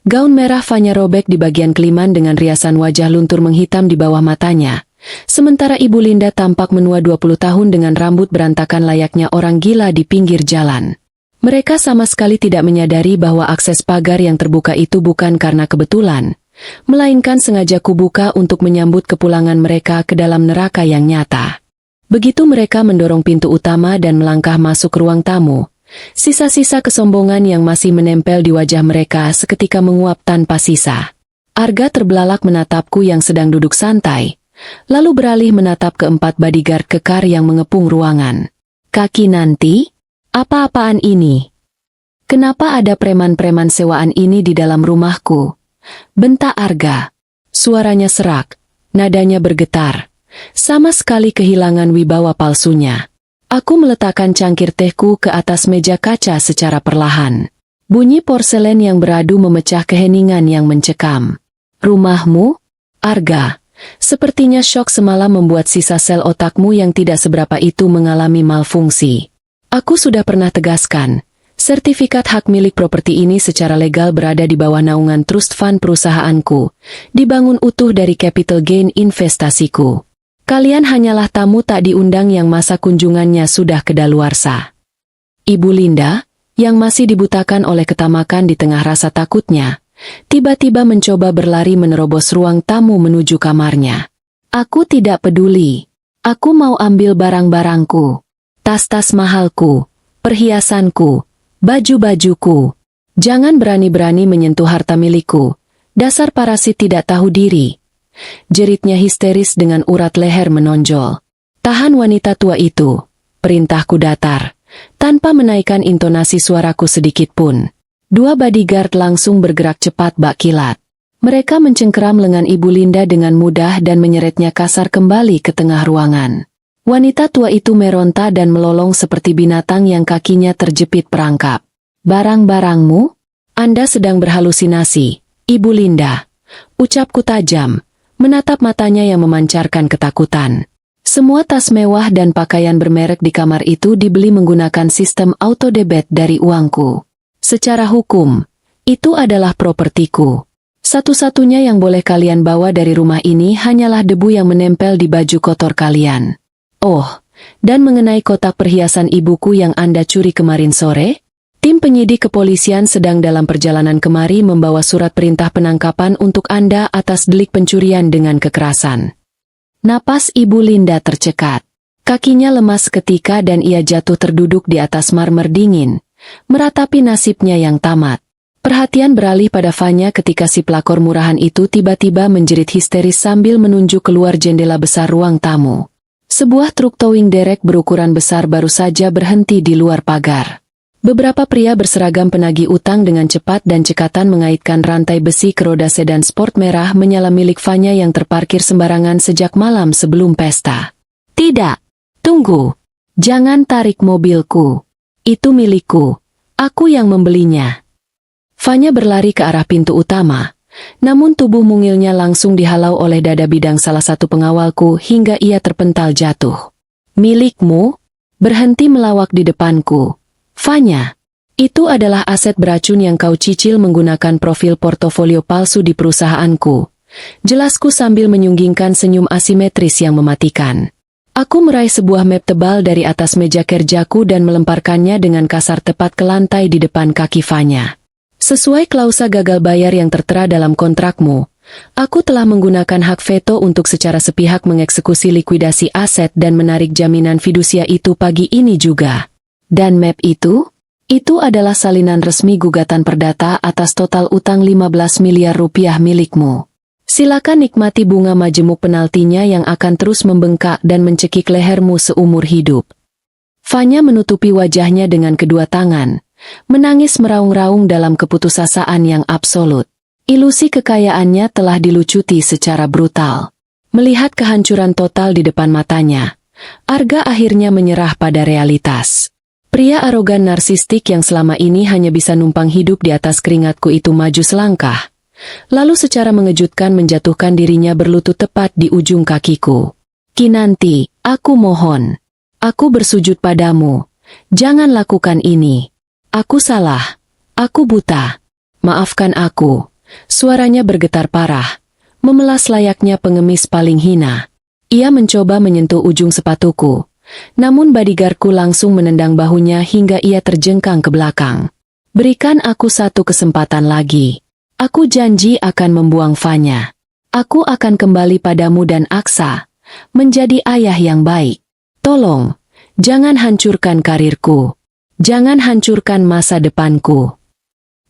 Gaun merah Fanya robek di bagian keliman dengan riasan wajah luntur menghitam di bawah matanya. Sementara Ibu Linda tampak menua 20 tahun dengan rambut berantakan layaknya orang gila di pinggir jalan. Mereka sama sekali tidak menyadari bahwa akses pagar yang terbuka itu bukan karena kebetulan, melainkan sengaja kubuka untuk menyambut kepulangan mereka ke dalam neraka yang nyata. Begitu mereka mendorong pintu utama dan melangkah masuk ruang tamu, sisa-sisa kesombongan yang masih menempel di wajah mereka seketika menguap tanpa sisa. Arga terbelalak menatapku yang sedang duduk santai, lalu beralih menatap keempat bodyguard kekar yang mengepung ruangan. Kaki nanti? Apa-apaan ini? Kenapa ada preman-preman sewaan ini di dalam rumahku? Bentak Arga. Suaranya serak, nadanya bergetar. Sama sekali kehilangan wibawa palsunya. Aku meletakkan cangkir tehku ke atas meja kaca secara perlahan. Bunyi porselen yang beradu memecah keheningan yang mencekam. Rumahmu? Arga. Sepertinya syok semalam membuat sisa sel otakmu yang tidak seberapa itu mengalami malfungsi. Aku sudah pernah tegaskan, sertifikat hak milik properti ini secara legal berada di bawah naungan trust fund perusahaanku, dibangun utuh dari capital gain investasiku. Kalian hanyalah tamu tak diundang yang masa kunjungannya sudah kedaluarsa. Ibu Linda, yang masih dibutakan oleh ketamakan di tengah rasa takutnya, tiba-tiba mencoba berlari menerobos ruang tamu menuju kamarnya. Aku tidak peduli. Aku mau ambil barang-barangku. Tas-tas mahalku, perhiasanku, baju-bajuku. Jangan berani-berani menyentuh harta milikku. Dasar parasit tidak tahu diri. Jeritnya histeris dengan urat leher menonjol. Tahan wanita tua itu, perintahku datar, tanpa menaikkan intonasi suaraku sedikit pun. 2 bodyguard langsung bergerak cepat bak kilat. Mereka mencengkeram lengan Ibu Linda dengan mudah dan menyeretnya kasar kembali ke tengah ruangan. Wanita tua itu meronta dan melolong seperti binatang yang kakinya terjepit perangkap. Barang-barangmu? Anda sedang berhalusinasi, Ibu Linda. Ucapku tajam, menatap matanya yang memancarkan ketakutan. Semua tas mewah dan pakaian bermerek di kamar itu dibeli menggunakan sistem auto-debit dari uangku. Secara hukum, itu adalah propertiku. Satu-satunya yang boleh kalian bawa dari rumah ini hanyalah debu yang menempel di baju kotor kalian. Oh, dan mengenai kotak perhiasan ibuku yang Anda curi kemarin sore? Tim penyidik kepolisian sedang dalam perjalanan kemari membawa surat perintah penangkapan untuk Anda atas delik pencurian dengan kekerasan. Napas Ibu Linda tercekat. Kakinya lemas seketika dan ia jatuh terduduk di atas marmer dingin, meratapi nasibnya yang tamat. Perhatian beralih pada Fanya ketika si pelakor murahan itu tiba-tiba menjerit histeris sambil menunjuk keluar jendela besar ruang tamu. Sebuah truk towing derek berukuran besar baru saja berhenti di luar pagar. Beberapa pria berseragam penagih utang dengan cepat dan cekatan mengaitkan rantai besi ke roda sedan sport merah menyala milik Fanya yang terparkir sembarangan sejak malam sebelum pesta. Tidak, tunggu. Jangan tarik mobilku. Itu milikku. Aku yang membelinya. Fanya berlari ke arah pintu utama, namun tubuh mungilnya langsung dihalau oleh dada bidang salah satu pengawalku hingga ia terpental jatuh. Milikmu? Berhenti melawak di depanku. Fanya, itu adalah aset beracun yang kau cicil menggunakan profil portofolio palsu di perusahaanku. Jelasku sambil menyunggingkan senyum asimetris yang mematikan. Aku meraih sebuah map tebal dari atas meja kerjaku dan melemparkannya dengan kasar tepat ke lantai di depan kaki Fanya. Sesuai klausa gagal bayar yang tertera dalam kontrakmu, aku telah menggunakan hak veto untuk secara sepihak mengeksekusi likuidasi aset dan menarik jaminan fidusia itu pagi ini juga. Dan map itu? Itu adalah salinan resmi gugatan perdata atas total utang 15 miliar rupiah milikmu. Silakan nikmati bunga majemuk penaltinya yang akan terus membengkak dan mencekik lehermu seumur hidup. Fanya menutupi wajahnya dengan kedua tangan, menangis meraung-raung dalam keputusasaan yang absolut. Ilusi kekayaannya telah dilucuti secara brutal. Melihat kehancuran total di depan matanya, Arga akhirnya menyerah pada realitas. Pria arogan narsistik yang selama ini hanya bisa numpang hidup di atas keringatku itu maju selangkah, lalu secara mengejutkan menjatuhkan dirinya berlutut tepat di ujung kakiku. Kinanti, aku mohon. Aku bersujud padamu. Jangan lakukan ini. Aku salah. Aku buta. Maafkan aku. Suaranya bergetar parah, memelas layaknya pengemis paling hina. Ia mencoba menyentuh ujung sepatuku, namun bodyguardku langsung menendang bahunya hingga ia terjengkang ke belakang. Berikan aku satu kesempatan lagi. Aku janji akan membuang Fanya. Aku akan kembali padamu dan Aksa, menjadi ayah yang baik. Tolong, jangan hancurkan karirku. Jangan hancurkan masa depanku.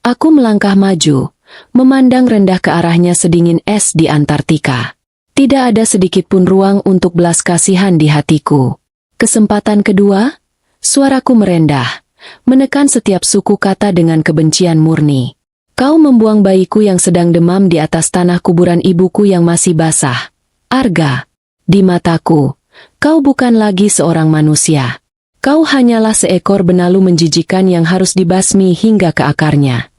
Aku melangkah maju, memandang rendah ke arahnya sedingin es di Antartika. Tidak ada sedikit pun ruang untuk belas kasihan di hatiku. Kesempatan kedua, suaraku merendah, menekan setiap suku kata dengan kebencian murni. Kau membuang bayiku yang sedang demam di atas tanah kuburan ibuku yang masih basah. Arga, di mataku, kau bukan lagi seorang manusia. Kau hanyalah seekor benalu menjijikan yang harus dibasmi hingga ke akarnya.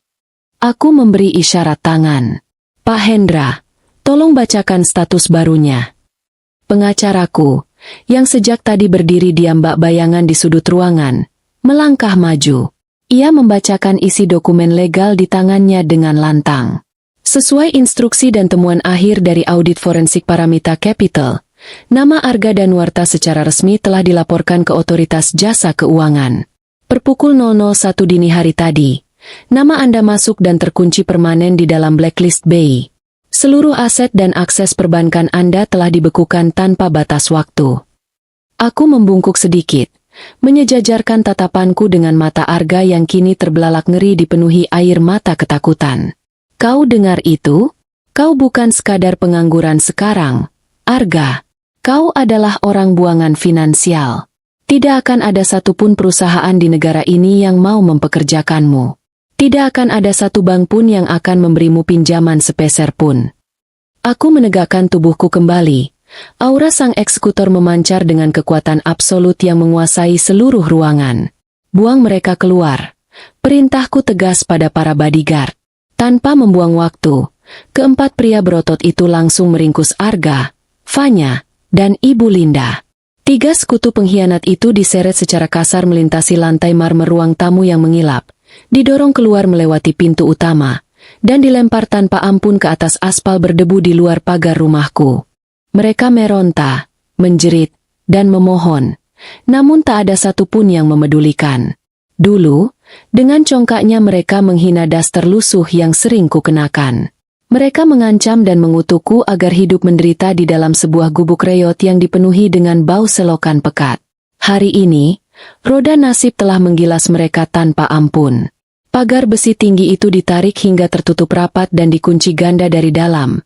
Aku memberi isyarat tangan. Pak Hendra, tolong bacakan status barunya. Pengacaraku, yang sejak tadi berdiri diam bak bayangan di sudut ruangan, melangkah maju. Ia membacakan isi dokumen legal di tangannya dengan lantang. Sesuai instruksi dan temuan akhir dari audit forensik Paramita Capital, nama Arga Danuarta secara resmi telah dilaporkan ke Otoritas Jasa Keuangan. Per pukul 001 dini hari tadi, nama Anda masuk dan terkunci permanen di dalam blacklist BI. Seluruh aset dan akses perbankan Anda telah dibekukan tanpa batas waktu. Aku membungkuk sedikit, menyejajarkan tatapanku dengan mata Arga yang kini terbelalak ngeri dipenuhi air mata ketakutan. Kau dengar itu? Kau bukan sekadar pengangguran sekarang, Arga. Kau adalah orang buangan finansial. Tidak akan ada satupun perusahaan di negara ini yang mau mempekerjakanmu. Tidak akan ada satu bank pun yang akan memberimu pinjaman sepeser pun. Aku menegakkan tubuhku kembali. Aura sang eksekutor memancar dengan kekuatan absolut yang menguasai seluruh ruangan. Buang mereka keluar. Perintahku tegas pada para bodyguard. Tanpa membuang waktu, keempat pria berotot itu langsung meringkus Arga, Fanya, dan Ibu Linda. Tiga sekutu pengkhianat itu diseret secara kasar melintasi lantai marmer ruang tamu yang mengilap, didorong keluar melewati pintu utama, dan dilempar tanpa ampun ke atas aspal berdebu di luar pagar rumahku. Mereka meronta, menjerit, dan memohon, namun tak ada satupun yang memedulikan. Dulu, dengan congkaknya mereka menghina daster lusuh yang sering kukenakan. Mereka mengancam dan mengutukku agar hidup menderita di dalam sebuah gubuk reot yang dipenuhi dengan bau selokan pekat. Hari ini, roda nasib telah menggilas mereka tanpa ampun. Pagar besi tinggi itu ditarik hingga tertutup rapat dan dikunci ganda dari dalam,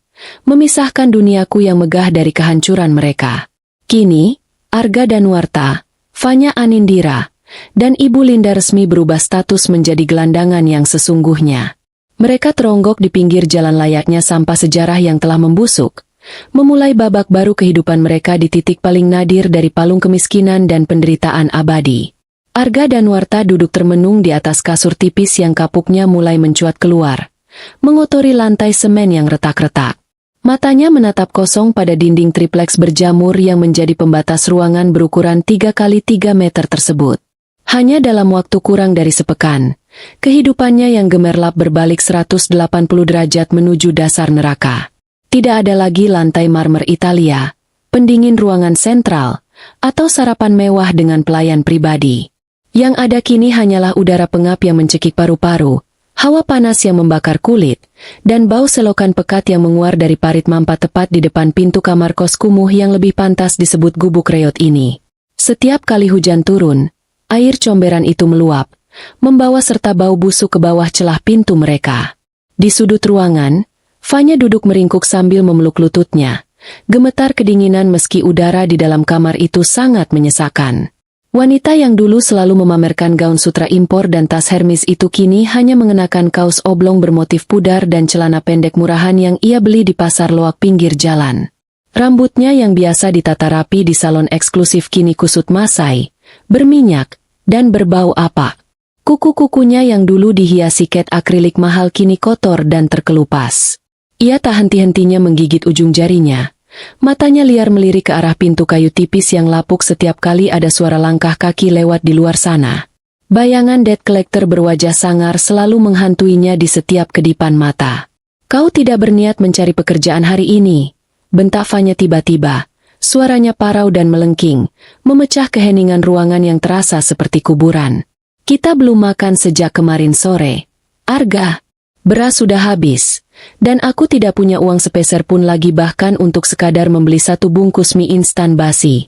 memisahkan duniaku yang megah dari kehancuran mereka. Kini, Arga Danuarta, Fanya Anindira, dan Ibu Linda resmi berubah status menjadi gelandangan yang sesungguhnya. Mereka teronggok di pinggir jalan layaknya sampah sejarah yang telah membusuk, memulai babak baru kehidupan mereka di titik paling nadir dari palung kemiskinan dan penderitaan abadi. Arga Danuarta duduk termenung di atas kasur tipis yang kapuknya mulai mencuat keluar, mengotori lantai semen yang retak-retak. Matanya menatap kosong pada dinding tripleks berjamur yang menjadi pembatas ruangan berukuran 3 kali 3 meter tersebut. Hanya dalam waktu kurang dari sepekan, kehidupannya yang gemerlap berbalik 180 derajat menuju dasar neraka. Tidak ada lagi lantai marmer Italia, pendingin ruangan sentral, atau sarapan mewah dengan pelayan pribadi. Yang ada kini hanyalah udara pengap yang mencekik paru-paru, Hawa panas yang membakar kulit, dan bau selokan pekat yang menguar dari parit mampa tepat di depan pintu kamar kos kumuh yang lebih pantas disebut gubuk reot ini. Setiap kali hujan turun, air comberan itu meluap, membawa serta bau busuk ke bawah celah pintu mereka. Di sudut ruangan, Fanya duduk meringkuk sambil memeluk lututnya. Gemetar kedinginan meski udara di dalam kamar itu sangat menyesakan. Wanita yang dulu selalu memamerkan gaun sutra impor dan tas Hermes itu kini hanya mengenakan kaos oblong bermotif pudar dan celana pendek murahan yang ia beli di pasar loak pinggir jalan. Rambutnya yang biasa ditata rapi di salon eksklusif kini kusut masai, berminyak, dan berbau apak. Kuku-kukunya yang dulu dihiasi cat akrilik mahal kini kotor dan terkelupas. Ia tak henti-hentinya menggigit ujung jarinya. Matanya liar melirik ke arah pintu kayu tipis yang lapuk setiap kali ada suara langkah kaki lewat di luar sana. Bayangan debt collector berwajah sangar selalu menghantuinya di setiap kedipan mata. "Kau tidak berniat mencari pekerjaan hari ini?" bentak Fanya tiba-tiba. Suaranya parau dan melengking, memecah keheningan ruangan yang terasa seperti kuburan. "Kita belum makan sejak kemarin sore. Arga, beras sudah habis. Dan aku tidak punya uang sepeser pun lagi bahkan untuk sekadar membeli satu bungkus mie instan basi."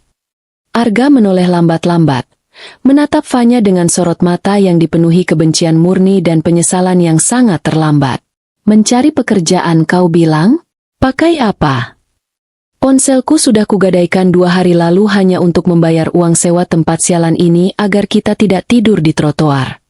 Arga menoleh lambat-lambat, menatap Fanya dengan sorot mata yang dipenuhi kebencian murni dan penyesalan yang sangat terlambat. "Mencari pekerjaan kau bilang? Pakai apa? Ponselku sudah kugadaikan 2 hari lalu hanya untuk membayar uang sewa tempat sialan ini agar kita tidak tidur di trotoar."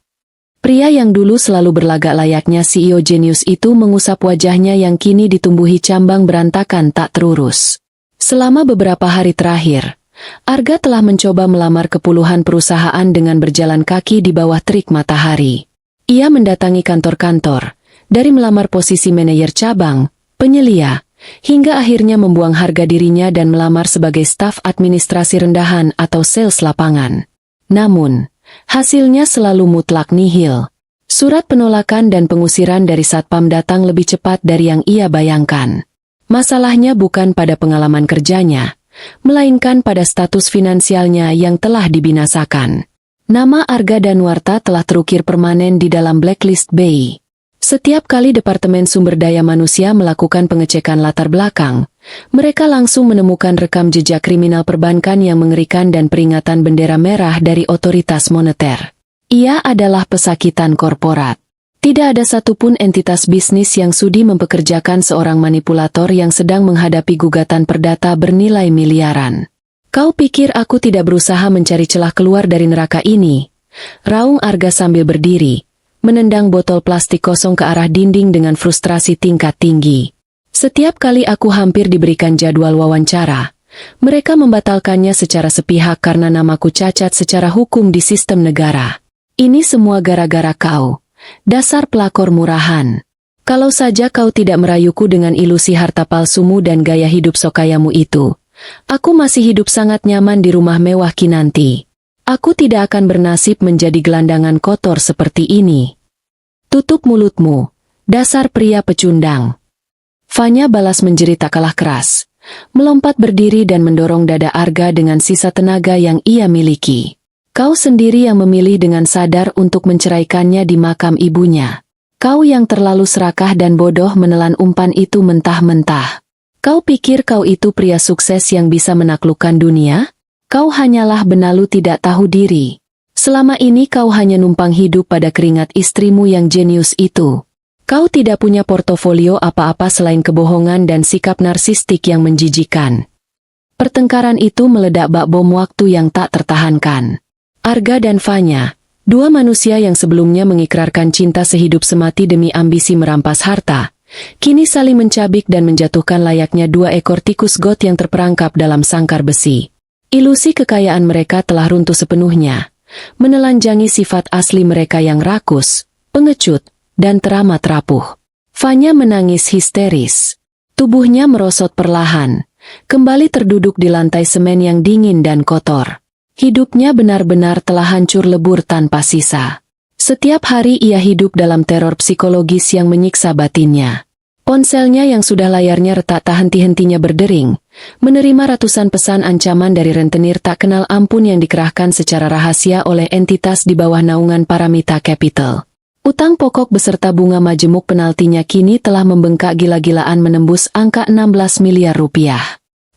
Pria yang dulu selalu berlagak layaknya CEO jenius itu mengusap wajahnya yang kini ditumbuhi cambang berantakan tak terurus. Selama beberapa hari terakhir, Arga telah mencoba melamar ke puluhan perusahaan dengan berjalan kaki di bawah terik matahari. Ia mendatangi kantor-kantor, dari melamar posisi manajer cabang, penyelia, hingga akhirnya membuang harga dirinya dan melamar sebagai staf administrasi rendahan atau sales lapangan. Namun, hasilnya selalu mutlak nihil. Surat penolakan dan pengusiran dari satpam datang lebih cepat dari yang ia bayangkan. Masalahnya bukan pada pengalaman kerjanya, melainkan pada status finansialnya yang telah dibinasakan. Nama Arga Danwarta telah terukir permanen di dalam blacklist BI. Setiap kali Departemen Sumber Daya Manusia melakukan pengecekan latar belakang, mereka langsung menemukan rekam jejak kriminal perbankan yang mengerikan dan peringatan bendera merah dari otoritas moneter. Ia adalah pesakitan korporat. Tidak ada satupun entitas bisnis yang sudi mempekerjakan seorang manipulator yang sedang menghadapi gugatan perdata bernilai miliaran. "Kau pikir aku tidak berusaha mencari celah keluar dari neraka ini?" raung Arga sambil berdiri, menendang botol plastik kosong ke arah dinding dengan frustrasi tingkat tinggi. "Setiap kali aku hampir diberikan jadwal wawancara, mereka membatalkannya secara sepihak karena namaku cacat secara hukum di sistem negara. Ini semua gara-gara kau, dasar pelakor murahan. Kalau saja kau tidak merayuku dengan ilusi harta palsumu dan gaya hidup sokayamu itu, aku masih hidup sangat nyaman di rumah mewah kinanti. Aku tidak akan bernasib menjadi gelandangan kotor seperti ini. Tutup mulutmu, dasar pria pecundang." Fanya balas menjerit tak kalah keras, melompat berdiri dan mendorong dada Arga dengan sisa tenaga yang ia miliki. "Kau sendiri yang memilih dengan sadar untuk menceraikannya di makam ibunya. Kau yang terlalu serakah dan bodoh menelan umpan itu mentah-mentah. Kau pikir kau itu pria sukses yang bisa menaklukkan dunia? Kau hanyalah benalu tidak tahu diri. Selama ini kau hanya numpang hidup pada keringat istrimu yang jenius itu. Kau tidak punya portofolio apa-apa selain kebohongan dan sikap narsistik yang menjijikan." Pertengkaran itu meledak bak bom waktu yang tak tertahankan. Arga dan Fanya, dua manusia yang sebelumnya mengikrarkan cinta sehidup semati demi ambisi merampas harta, kini saling mencabik dan menjatuhkan layaknya 2 ekor tikus got yang terperangkap dalam sangkar besi. Ilusi kekayaan mereka telah runtuh sepenuhnya, menelanjangi sifat asli mereka yang rakus, pengecut, dan teramat rapuh. Fanya menangis histeris. Tubuhnya merosot perlahan, kembali terduduk di lantai semen yang dingin dan kotor. Hidupnya benar-benar telah hancur lebur tanpa sisa. Setiap hari ia hidup dalam teror psikologis yang menyiksa batinnya. Ponselnya yang sudah layarnya retak tak henti-hentinya berdering, menerima ratusan pesan ancaman dari rentenir tak kenal ampun yang dikerahkan secara rahasia oleh entitas di bawah naungan Paramita Capital. Utang pokok beserta bunga majemuk penaltinya kini telah membengkak gila-gilaan menembus angka 16 miliar rupiah.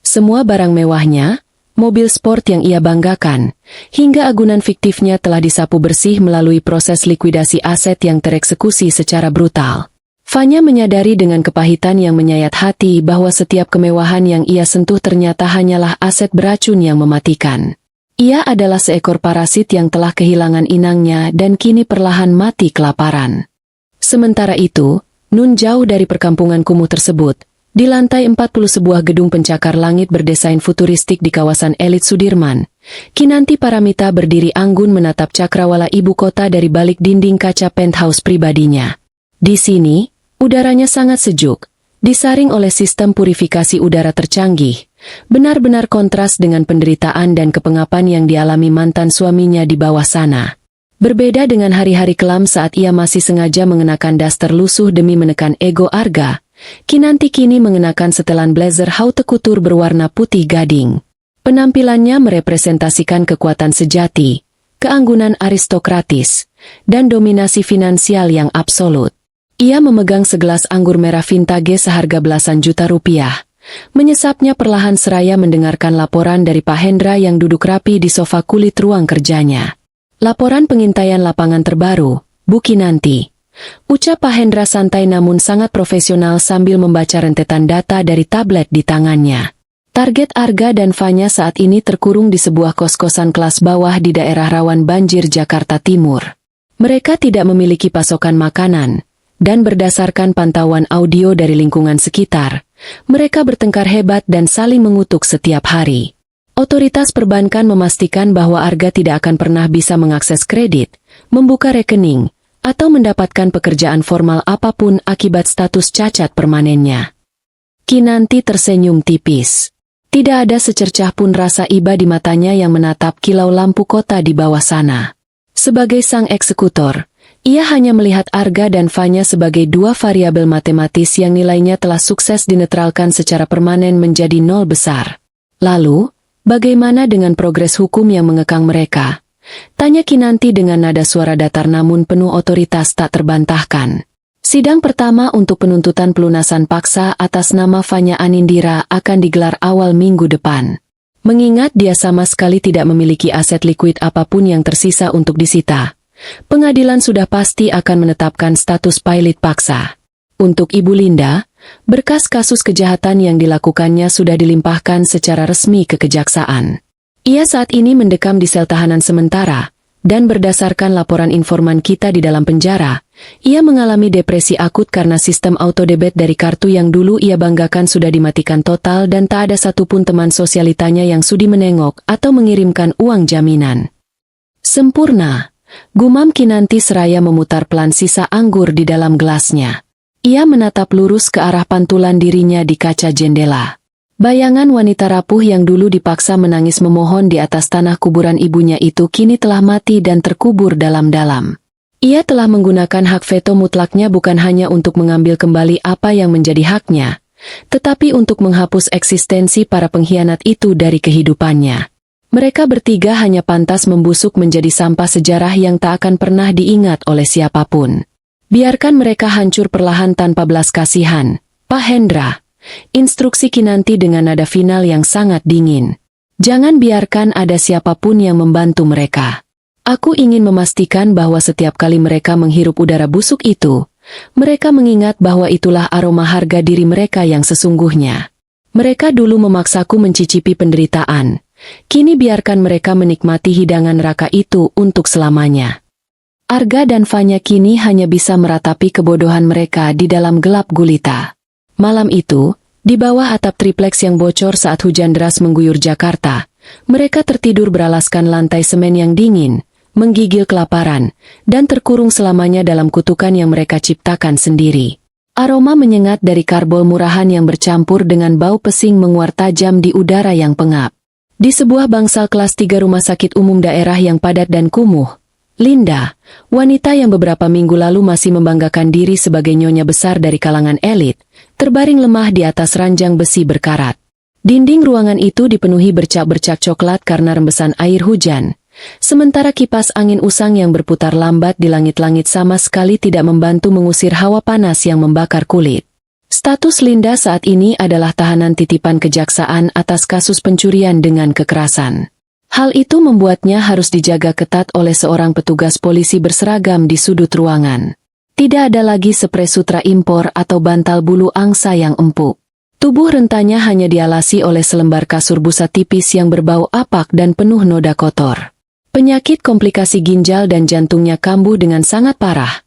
Semua barang mewahnya, mobil sport yang ia banggakan, hingga agunan fiktifnya telah disapu bersih melalui proses likuidasi aset yang tereksekusi secara brutal. Fanya menyadari dengan kepahitan yang menyayat hati bahwa setiap kemewahan yang ia sentuh ternyata hanyalah aset beracun yang mematikan. Ia adalah seekor parasit yang telah kehilangan inangnya dan kini perlahan mati kelaparan. Sementara itu, nun jauh dari perkampungan kumuh tersebut, di lantai 40 sebuah gedung pencakar langit berdesain futuristik di kawasan elit Sudirman, Kinanti Paramita berdiri anggun menatap cakrawala ibu kota dari balik dinding kaca penthouse pribadinya. Di sini, udaranya sangat sejuk, disaring oleh sistem purifikasi udara tercanggih, benar-benar kontras dengan penderitaan dan kepengapan yang dialami mantan suaminya di bawah sana. Berbeda dengan hari-hari kelam saat ia masih sengaja mengenakan daster lusuh demi menekan ego Arga, Kinanti kini mengenakan setelan blazer haute couture berwarna putih gading. Penampilannya merepresentasikan kekuatan sejati, keanggunan aristokratis, dan dominasi finansial yang absolut. Ia memegang segelas anggur merah vintage seharga belasan juta rupiah. Menyesapnya perlahan seraya mendengarkan laporan dari Pak Hendra yang duduk rapi di sofa kulit ruang kerjanya. Laporan pengintaian lapangan terbaru, Bu Kinanti. Ucap Pak Hendra santai namun sangat profesional sambil membaca rentetan data dari tablet di tangannya. Target Arga dan Fanya saat ini terkurung di sebuah kos-kosan kelas bawah di daerah rawan banjir Jakarta Timur. Mereka tidak memiliki pasokan makanan, dan berdasarkan pantauan audio dari lingkungan sekitar, mereka bertengkar hebat dan saling mengutuk setiap hari. Otoritas perbankan memastikan bahwa Arga tidak akan pernah bisa mengakses kredit, membuka rekening, atau mendapatkan pekerjaan formal apapun akibat status cacat permanennya. Kinanti tersenyum tipis. Tidak ada secercah pun rasa iba di matanya yang menatap kilau lampu kota di bawah sana. Sebagai sang eksekutor, ia hanya melihat Arga dan Fanya sebagai dua variabel matematis yang nilainya telah sukses dinetralkan secara permanen menjadi nol besar. Lalu, bagaimana dengan progres hukum yang mengekang mereka? Tanya Kinanti dengan nada suara datar namun penuh otoritas tak terbantahkan. Sidang pertama untuk penuntutan pelunasan paksa atas nama Fanya Anindira akan digelar awal minggu depan. Mengingat dia sama sekali tidak memiliki aset likuid apapun yang tersisa untuk disita, pengadilan sudah pasti akan menetapkan status pilot paksa. Untuk Ibu Linda, berkas kasus kejahatan yang dilakukannya sudah dilimpahkan secara resmi ke kejaksaan. Ia saat ini mendekam di sel tahanan sementara, dan berdasarkan laporan informan kita di dalam penjara, ia mengalami depresi akut karena sistem autodebit dari kartu yang dulu ia banggakan sudah dimatikan total dan tak ada satupun teman sosialitanya yang sudi menengok atau mengirimkan uang jaminan. Sempurna, gumam Kinanti seraya memutar pelan sisa anggur di dalam gelasnya. Ia menatap lurus ke arah pantulan dirinya di kaca jendela. Bayangan wanita rapuh yang dulu dipaksa menangis memohon di atas tanah kuburan ibunya itu kini telah mati dan terkubur dalam-dalam. Ia telah menggunakan hak veto mutlaknya bukan hanya untuk mengambil kembali apa yang menjadi haknya, tetapi untuk menghapus eksistensi para pengkhianat itu dari kehidupannya. Mereka bertiga hanya pantas membusuk menjadi sampah sejarah yang tak akan pernah diingat oleh siapapun. Biarkan mereka hancur perlahan tanpa belas kasihan, Pak Hendra. Instruksi Kinanti dengan nada final yang sangat dingin. Jangan biarkan ada siapapun yang membantu mereka. Aku ingin memastikan bahwa setiap kali mereka menghirup udara busuk itu, mereka mengingat bahwa itulah aroma harga diri mereka yang sesungguhnya. Mereka dulu memaksaku mencicipi penderitaan. Kini biarkan mereka menikmati hidangan neraka itu untuk selamanya. Arga dan Fanya kini hanya bisa meratapi kebodohan mereka di dalam gelap gulita. Malam itu, di bawah atap tripleks yang bocor saat hujan deras mengguyur Jakarta, mereka tertidur beralaskan lantai semen yang dingin, menggigil kelaparan, dan terkurung selamanya dalam kutukan yang mereka ciptakan sendiri. Aroma menyengat dari karbol murahan yang bercampur dengan bau pesing menguar tajam di udara yang pengap. Di sebuah bangsal kelas 3 rumah sakit umum daerah yang padat dan kumuh, Linda, wanita yang beberapa minggu lalu masih membanggakan diri sebagai nyonya besar dari kalangan elit, terbaring lemah di atas ranjang besi berkarat. Dinding ruangan itu dipenuhi bercak-bercak coklat karena rembesan air hujan, sementara kipas angin usang yang berputar lambat di langit-langit sama sekali tidak membantu mengusir hawa panas yang membakar kulit. Status Linda saat ini adalah tahanan titipan kejaksaan atas kasus pencurian dengan kekerasan. Hal itu membuatnya harus dijaga ketat oleh seorang petugas polisi berseragam di sudut ruangan. Tidak ada lagi spray sutra impor atau bantal bulu angsa yang empuk. Tubuh rentanya hanya dialasi oleh selembar kasur busa tipis yang berbau apak dan penuh noda kotor. Penyakit komplikasi ginjal dan jantungnya kambuh dengan sangat parah.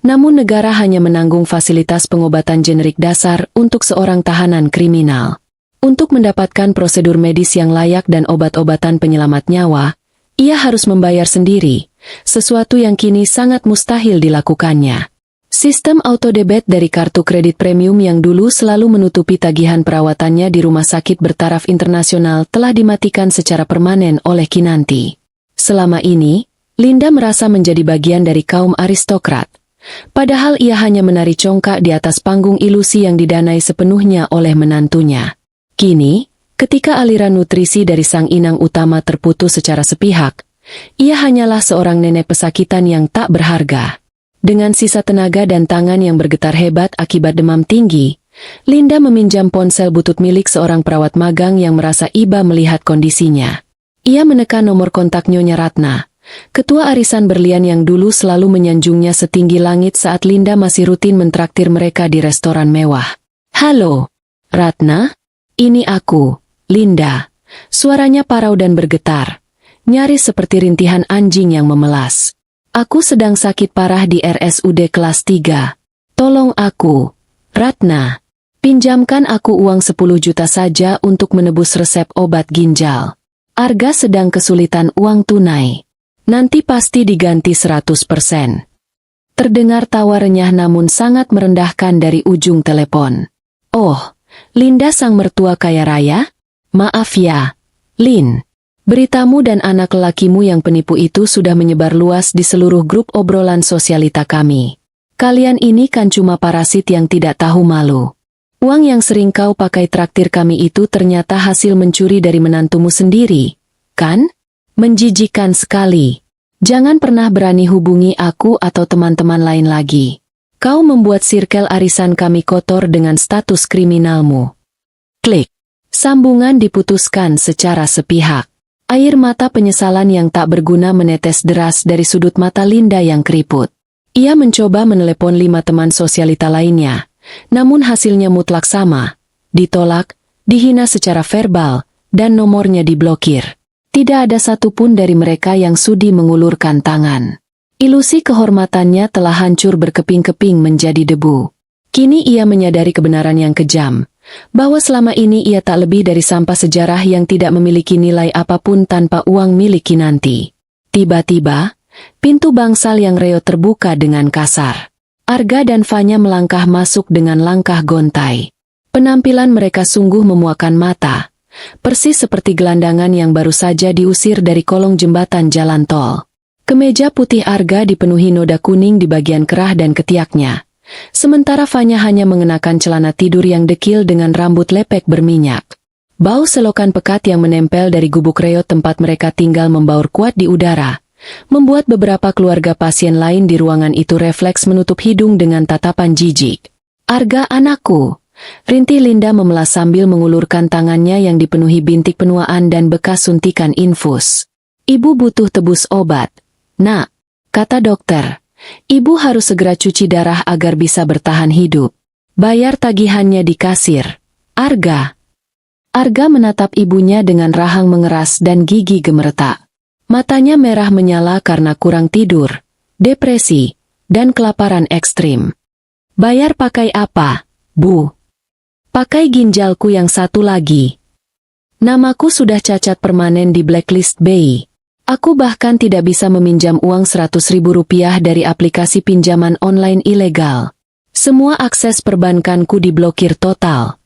Namun negara hanya menanggung fasilitas pengobatan generik dasar untuk seorang tahanan kriminal. Untuk mendapatkan prosedur medis yang layak dan obat-obatan penyelamat nyawa, ia harus membayar sendiri, sesuatu yang kini sangat mustahil dilakukannya. Sistem autodebit dari kartu kredit premium yang dulu selalu menutupi tagihan perawatannya di rumah sakit bertaraf internasional telah dimatikan secara permanen oleh Kinanti. Selama ini, Linda merasa menjadi bagian dari kaum aristokrat. Padahal ia hanya menari congkak di atas panggung ilusi yang didanai sepenuhnya oleh menantunya. Kini, ketika aliran nutrisi dari sang inang utama terputus secara sepihak, ia hanyalah seorang nenek pesakitan yang tak berharga. Dengan sisa tenaga dan tangan yang bergetar hebat akibat demam tinggi, Linda meminjam ponsel butut milik seorang perawat magang yang merasa iba melihat kondisinya. Ia menekan nomor kontak Nyonya Ratna, ketua arisan berlian yang dulu selalu menyanjungnya setinggi langit saat Linda masih rutin mentraktir mereka di restoran mewah. "Halo, Ratna? Ini aku, Linda." Suaranya parau dan bergetar, nyaris seperti rintihan anjing yang memelas. "Aku sedang sakit parah di RSUD kelas 3. Tolong aku, Ratna. Pinjamkan aku uang 10 juta saja untuk menebus resep obat ginjal. Arga sedang kesulitan uang tunai. Nanti pasti diganti 100%. Terdengar tawa renyah namun sangat merendahkan dari ujung telepon. "Oh, Linda sang mertua kaya raya? Maaf ya, Lin. Beritamu dan anak lelakimu yang penipu itu sudah menyebar luas di seluruh grup obrolan sosialita kami. Kalian ini kan cuma parasit yang tidak tahu malu. Uang yang sering kau pakai traktir kami itu ternyata hasil mencuri dari menantumu sendiri, kan? Menjijikan sekali. Jangan pernah berani hubungi aku atau teman-teman lain lagi. Kau membuat sirkel arisan kami kotor dengan status kriminalmu." Klik. Sambungan diputuskan secara sepihak. Air mata penyesalan yang tak berguna menetes deras dari sudut mata Linda yang keriput. Ia mencoba menelepon 5 teman sosialita lainnya, namun hasilnya mutlak sama. Ditolak, dihina secara verbal, dan nomornya diblokir. Tidak ada satupun dari mereka yang sudi mengulurkan tangan. Ilusi kehormatannya telah hancur berkeping-keping menjadi debu. Kini ia menyadari kebenaran yang kejam, bahwa selama ini ia tak lebih dari sampah sejarah yang tidak memiliki nilai apapun tanpa uang milik Kinanti. Tiba-tiba, pintu bangsal yang reot terbuka dengan kasar. Arga dan Fanya melangkah masuk dengan langkah gontai. Penampilan mereka sungguh memuakan mata, persis seperti gelandangan yang baru saja diusir dari kolong jembatan jalan tol. Kemeja putih Arga dipenuhi noda kuning di bagian kerah dan ketiaknya, sementara Fanya hanya mengenakan celana tidur yang dekil dengan rambut lepek berminyak. Bau selokan pekat yang menempel dari gubuk reot tempat mereka tinggal membaur kuat di udara, membuat beberapa keluarga pasien lain di ruangan itu refleks menutup hidung dengan tatapan jijik. "Arga anakku," rintih Linda memelas sambil mengulurkan tangannya yang dipenuhi bintik penuaan dan bekas suntikan infus. "Ibu butuh tebus obat, Nak," kata dokter. "Ibu harus segera cuci darah agar bisa bertahan hidup. Bayar tagihannya di kasir. Arga." Arga menatap ibunya dengan rahang mengeras dan gigi gemeretak. Matanya merah menyala karena kurang tidur, depresi, dan kelaparan ekstrim. "Bayar pakai apa, Bu?" "Pakai ginjalku yang satu lagi. Namaku sudah cacat permanen di blacklist BI. Aku bahkan tidak bisa meminjam uang 100.000 rupiah dari aplikasi pinjaman online ilegal. Semua akses perbankanku diblokir total."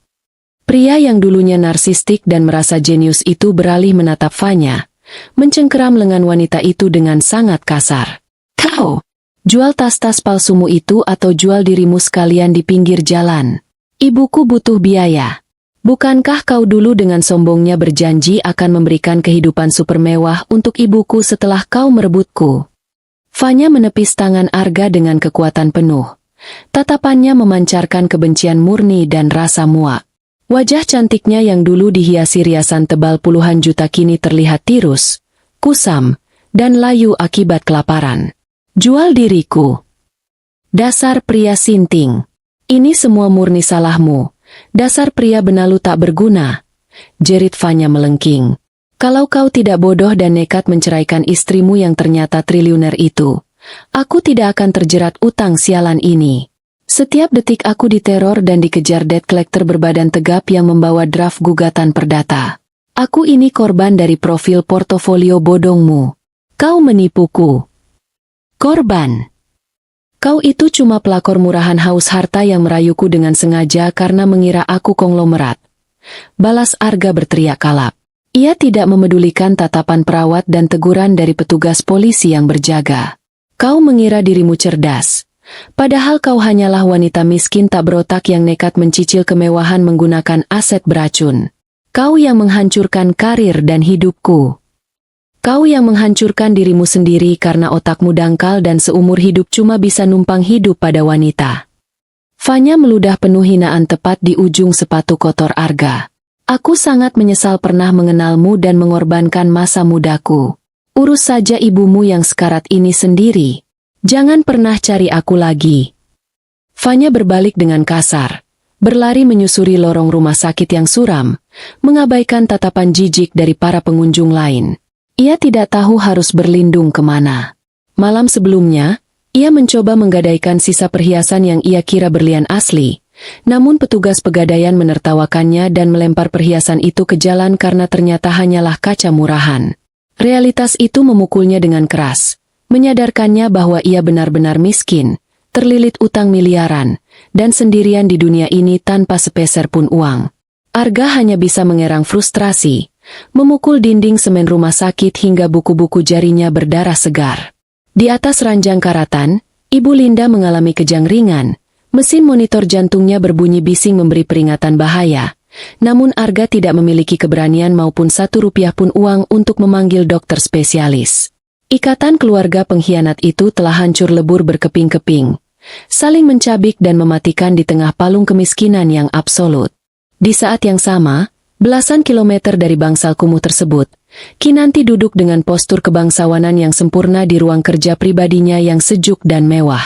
Pria yang dulunya narsistik dan merasa jenius itu beralih menatap Fanya, mencengkeram lengan wanita itu dengan sangat kasar. "Kau jual tas-tas palsumu itu atau jual dirimu sekalian di pinggir jalan. Ibuku butuh biaya. Bukankah kau dulu dengan sombongnya berjanji akan memberikan kehidupan super mewah untuk ibuku setelah kau merebutku? Fanya menepis tangan Arga dengan kekuatan penuh. Tatapannya memancarkan kebencian murni dan rasa muak. Wajah cantiknya yang dulu dihiasi riasan tebal puluhan juta kini terlihat tirus, kusam, dan layu akibat kelaparan. Jual diriku. Dasar pria sinting. Ini semua murni salahmu. Dasar pria benalu tak berguna. Jerit Fanya melengking. Kalau kau tidak bodoh dan nekat menceraikan istrimu yang ternyata triliuner itu, aku tidak akan terjerat utang sialan ini. Setiap detik aku diteror dan dikejar debt collector berbadan tegap yang membawa draft gugatan perdata. Aku ini korban dari profil portofolio bodongmu. Kau menipuku. Korban. Kau itu cuma pelakor murahan haus harta yang merayuku dengan sengaja karena mengira aku konglomerat. Balas Arga berteriak kalap. Ia tidak memedulikan tatapan perawat dan teguran dari petugas polisi yang berjaga. Kau mengira dirimu cerdas. Padahal kau hanyalah wanita miskin tak berotak yang nekat mencicil kemewahan menggunakan aset beracun. Kau yang menghancurkan karir dan hidupku. Kau yang menghancurkan dirimu sendiri karena otakmu dangkal dan seumur hidup cuma bisa numpang hidup pada wanita. Fanya meludah penuh hinaan tepat di ujung sepatu kotor Arga. Aku sangat menyesal pernah mengenalmu dan mengorbankan masa mudaku. Urus saja ibumu yang sekarat ini sendiri. Jangan pernah cari aku lagi. Fanya berbalik dengan kasar, berlari menyusuri lorong rumah sakit yang suram, mengabaikan tatapan jijik dari para pengunjung lain. Ia tidak tahu harus berlindung kemana. Malam sebelumnya, ia mencoba menggadaikan sisa perhiasan yang ia kira berlian asli, namun petugas pegadaian menertawakannya dan melempar perhiasan itu ke jalan karena ternyata hanyalah kaca murahan. Realitas itu memukulnya dengan keras, menyadarkannya bahwa ia benar-benar miskin, terlilit utang miliaran, dan sendirian di dunia ini tanpa sepeser pun uang. Arga hanya bisa mengerang frustrasi, memukul dinding semen rumah sakit hingga buku-buku jarinya berdarah segar. Di atas ranjang karatan, Ibu Linda mengalami kejang ringan, mesin monitor jantungnya berbunyi bising memberi peringatan bahaya. Namun Arga tidak memiliki keberanian maupun Rp1 pun uang untuk memanggil dokter spesialis. Ikatan keluarga pengkhianat itu telah hancur lebur berkeping-keping, saling mencabik dan mematikan di tengah palung kemiskinan yang absolut. Di saat yang sama, belasan kilometer dari bangsal kumuh tersebut, Kinanti duduk dengan postur kebangsawanan yang sempurna di ruang kerja pribadinya yang sejuk dan mewah.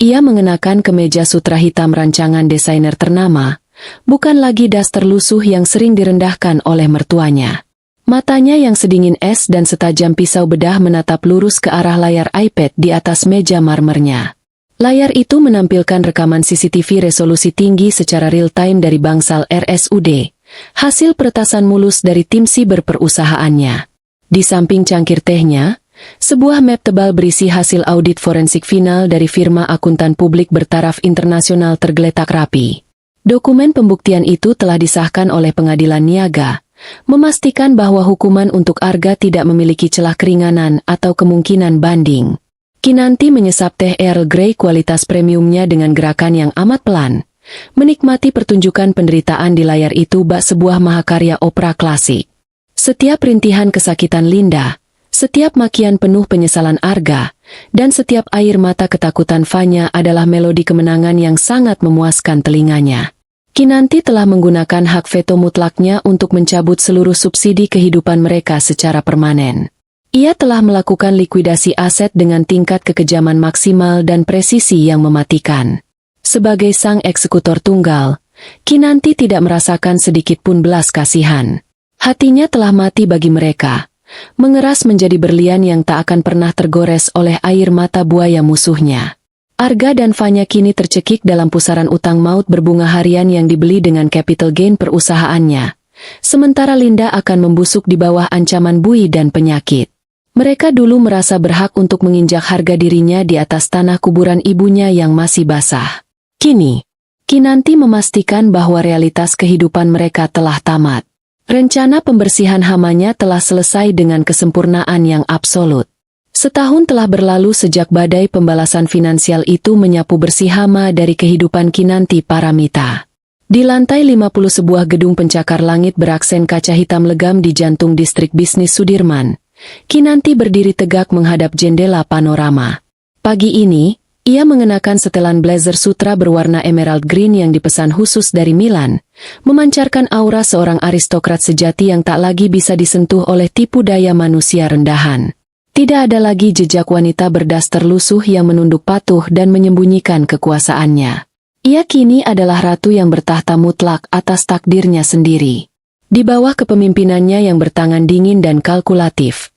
Ia mengenakan kemeja sutra hitam rancangan desainer ternama, bukan lagi daster lusuh yang sering direndahkan oleh mertuanya. Matanya yang sedingin es dan setajam pisau bedah menatap lurus ke arah layar iPad di atas meja marmernya. Layar itu menampilkan rekaman CCTV resolusi tinggi secara real-time dari bangsal RSUD, hasil peretasan mulus dari tim siber perusahaannya. Di samping cangkir tehnya, sebuah map tebal berisi hasil audit forensik final dari firma akuntan publik bertaraf internasional tergeletak rapi. Dokumen pembuktian itu telah disahkan oleh pengadilan niaga, memastikan bahwa hukuman untuk Arga tidak memiliki celah keringanan atau kemungkinan banding. Kinanti menyesap teh Earl Grey kualitas premiumnya dengan gerakan yang amat pelan, menikmati pertunjukan penderitaan di layar itu bak sebuah mahakarya opera klasik. Setiap rintihan kesakitan Linda, setiap makian penuh penyesalan Arga, dan setiap air mata ketakutan Fanya adalah melodi kemenangan yang sangat memuaskan telinganya. Kinanti telah menggunakan hak veto mutlaknya untuk mencabut seluruh subsidi kehidupan mereka secara permanen. Ia telah melakukan likuidasi aset dengan tingkat kekejaman maksimal dan presisi yang mematikan. Sebagai sang eksekutor tunggal, Kinanti tidak merasakan sedikit pun belas kasihan. Hatinya telah mati bagi mereka, mengeras menjadi berlian yang tak akan pernah tergores oleh air mata buaya musuhnya. Arga dan Fanya kini tercekik dalam pusaran utang maut berbunga harian yang dibeli dengan capital gain perusahaannya, sementara Linda akan membusuk di bawah ancaman bui dan penyakit. Mereka dulu merasa berhak untuk menginjak harga dirinya di atas tanah kuburan ibunya yang masih basah. Kini, Kinanti memastikan bahwa realitas kehidupan mereka telah tamat. Rencana pembersihan hamanya telah selesai dengan kesempurnaan yang absolut. Setahun telah berlalu sejak badai pembalasan finansial itu menyapu bersih hama dari kehidupan Kinanti Paramita. Di lantai 50 sebuah gedung pencakar langit beraksen kaca hitam legam di jantung distrik bisnis Sudirman, Kinanti berdiri tegak menghadap jendela panorama. Pagi ini, ia mengenakan setelan blazer sutra berwarna emerald green yang dipesan khusus dari Milan, memancarkan aura seorang aristokrat sejati yang tak lagi bisa disentuh oleh tipu daya manusia rendahan. Tidak ada lagi jejak wanita berdaster lusuh yang menunduk patuh dan menyembunyikan kekuasaannya. Ia kini adalah ratu yang bertahta mutlak atas takdirnya sendiri. Di bawah kepemimpinannya yang bertangan dingin dan kalkulatif,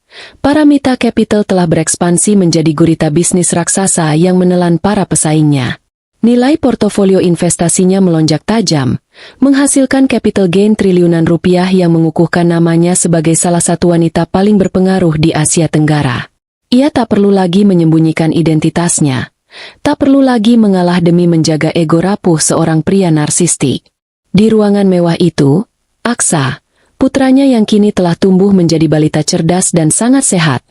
Paramita Capital telah berekspansi menjadi gurita bisnis raksasa yang menelan para pesaingnya. Nilai portofolio investasinya melonjak tajam, menghasilkan capital gain triliunan rupiah yang mengukuhkan namanya sebagai salah satu wanita paling berpengaruh di Asia Tenggara. Ia tak perlu lagi menyembunyikan identitasnya, tak perlu lagi mengalah demi menjaga ego rapuh seorang pria narsistik. Di ruangan mewah itu, Aksa, putranya yang kini telah tumbuh menjadi balita cerdas dan sangat sehat,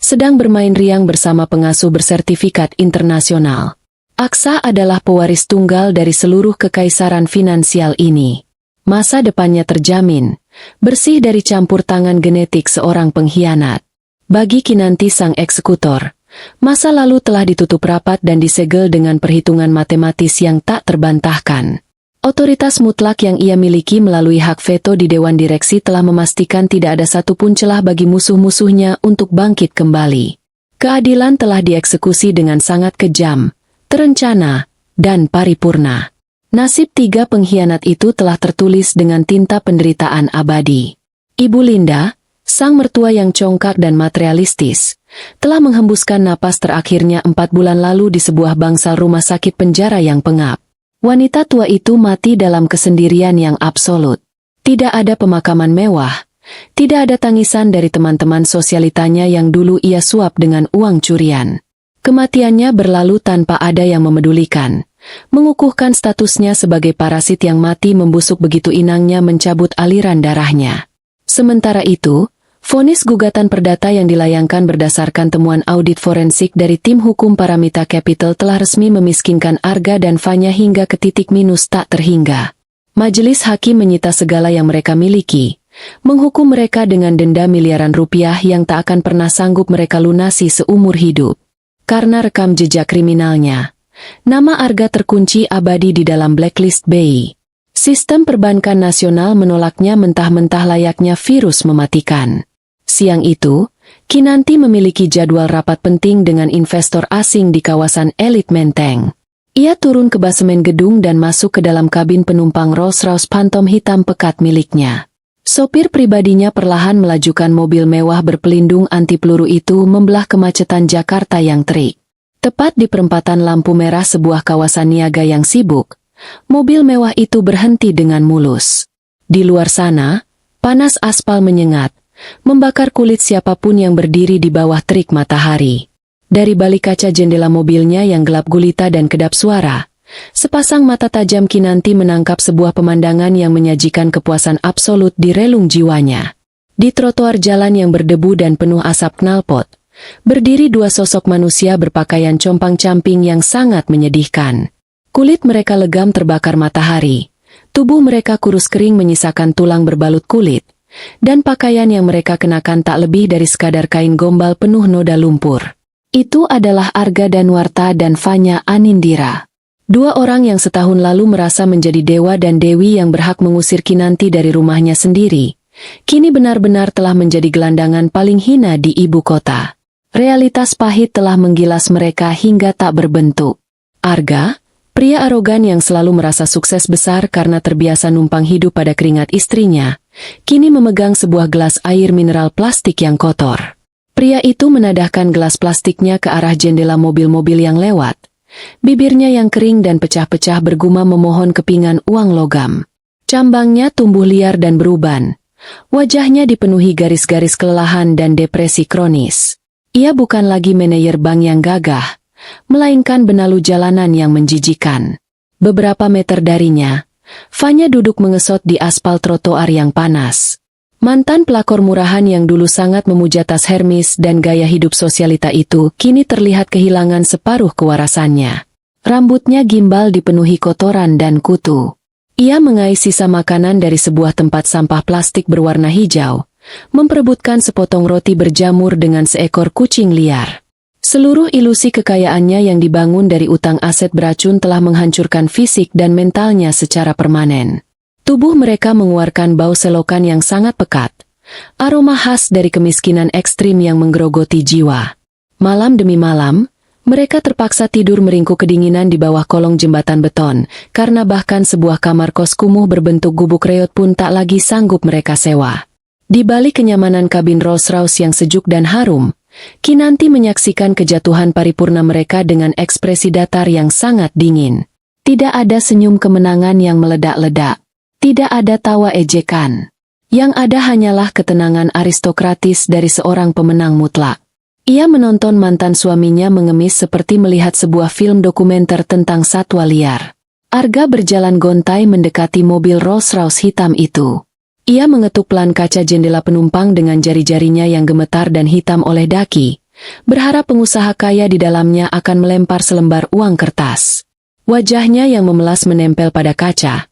sedang bermain riang bersama pengasuh bersertifikat internasional. Aksa adalah pewaris tunggal dari seluruh kekaisaran finansial ini. Masa depannya terjamin, bersih dari campur tangan genetik seorang pengkhianat. Bagi Kinanti sang eksekutor, masa lalu telah ditutup rapat dan disegel dengan perhitungan matematis yang tak terbantahkan. Otoritas mutlak yang ia miliki melalui hak veto di Dewan Direksi telah memastikan tidak ada satupun celah bagi musuh-musuhnya untuk bangkit kembali. Keadilan telah dieksekusi dengan sangat kejam, terencana, dan paripurna. Nasib tiga pengkhianat itu telah tertulis dengan tinta penderitaan abadi. Ibu Linda, sang mertua yang congkak dan materialistis, telah menghembuskan napas terakhirnya 4 bulan lalu di sebuah bangsal rumah sakit penjara yang pengap. Wanita tua itu mati dalam kesendirian yang absolut. Tidak ada pemakaman mewah, tidak ada tangisan dari teman-teman sosialitanya yang dulu ia suap dengan uang curian. Kematiannya berlalu tanpa ada yang memedulikan, mengukuhkan statusnya sebagai parasit yang mati membusuk begitu inangnya mencabut aliran darahnya. Sementara itu, vonis gugatan perdata yang dilayangkan berdasarkan temuan audit forensik dari tim hukum Paramita Capital telah resmi memiskinkan Arga dan Fanya hingga ke titik minus tak terhingga. Majelis hakim menyita segala yang mereka miliki, menghukum mereka dengan denda miliaran rupiah yang tak akan pernah sanggup mereka lunasi seumur hidup. Karena rekam jejak kriminalnya, nama Arga terkunci abadi di dalam blacklist BI. Sistem perbankan nasional menolaknya mentah-mentah layaknya virus mematikan. Siang itu, Kinanti memiliki jadwal rapat penting dengan investor asing di kawasan elit Menteng. Ia turun ke basemen gedung dan masuk ke dalam kabin penumpang Rolls-Royce Phantom hitam pekat miliknya. Sopir pribadinya perlahan melajukan mobil mewah berpelindung anti peluru itu membelah kemacetan Jakarta yang terik. Tepat di perempatan lampu merah sebuah kawasan niaga yang sibuk, mobil mewah itu berhenti dengan mulus. Di luar sana, panas aspal menyengat, membakar kulit siapapun yang berdiri di bawah terik matahari. Dari balik kaca jendela mobilnya yang gelap gulita dan kedap suara, sepasang mata tajam Kinanti menangkap sebuah pemandangan yang menyajikan kepuasan absolut di relung jiwanya. Di trotoar jalan yang berdebu dan penuh asap knalpot, berdiri dua sosok manusia berpakaian compang-camping yang sangat menyedihkan. Kulit mereka legam terbakar matahari, tubuh mereka kurus kering menyisakan tulang berbalut kulit, dan pakaian yang mereka kenakan tak lebih dari sekadar kain gombal penuh noda lumpur. Itu adalah Arga Danwarta dan Fanya Anindira. Dua orang yang setahun lalu merasa menjadi dewa dan dewi yang berhak mengusir Kinanti dari rumahnya sendiri, kini benar-benar telah menjadi gelandangan paling hina di ibu kota. Realitas pahit telah menggilas mereka hingga tak berbentuk. Arga, pria arogan yang selalu merasa sukses besar karena terbiasa numpang hidup pada keringat istrinya, kini memegang sebuah gelas air mineral plastik yang kotor. Pria itu menadahkan gelas plastiknya ke arah jendela mobil-mobil yang lewat. Bibirnya yang kering dan pecah-pecah bergumam memohon kepingan uang logam. Cambangnya tumbuh liar dan beruban. Wajahnya dipenuhi garis-garis kelelahan dan depresi kronis. Ia bukan lagi manajer bank yang gagah, melainkan benalu jalanan yang menjijikan. Beberapa meter darinya, Fanya duduk mengesot di aspal trotoar yang panas. Mantan pelakor murahan yang dulu sangat memuja tas Hermes dan gaya hidup sosialita itu kini terlihat kehilangan separuh kewarasannya. Rambutnya gimbal dipenuhi kotoran dan kutu. Ia mengais sisa makanan dari sebuah tempat sampah plastik berwarna hijau, memperebutkan sepotong roti berjamur dengan seekor kucing liar. Seluruh ilusi kekayaannya yang dibangun dari utang aset beracun telah menghancurkan fisik dan mentalnya secara permanen. Tubuh mereka mengeluarkan bau selokan yang sangat pekat, aroma khas dari kemiskinan ekstrim yang menggerogoti jiwa. Malam demi malam, mereka terpaksa tidur meringkuk kedinginan di bawah kolong jembatan beton, karena bahkan sebuah kamar kos kumuh berbentuk gubuk reot pun tak lagi sanggup mereka sewa. Di balik kenyamanan kabin Rolls-Royce yang sejuk dan harum, Kinanti menyaksikan kejatuhan paripurna mereka dengan ekspresi datar yang sangat dingin. Tidak ada senyum kemenangan yang meledak-ledak. Tidak ada tawa ejekan. Yang ada hanyalah ketenangan aristokratis dari seorang pemenang mutlak. Ia menonton mantan suaminya mengemis seperti melihat sebuah film dokumenter tentang satwa liar. Arga berjalan gontai mendekati mobil Rolls-Royce hitam itu. Ia mengetuk pelan kaca jendela penumpang dengan jari-jarinya yang gemetar dan hitam oleh daki, berharap pengusaha kaya di dalamnya akan melempar selembar uang kertas. Wajahnya yang memelas menempel pada kaca,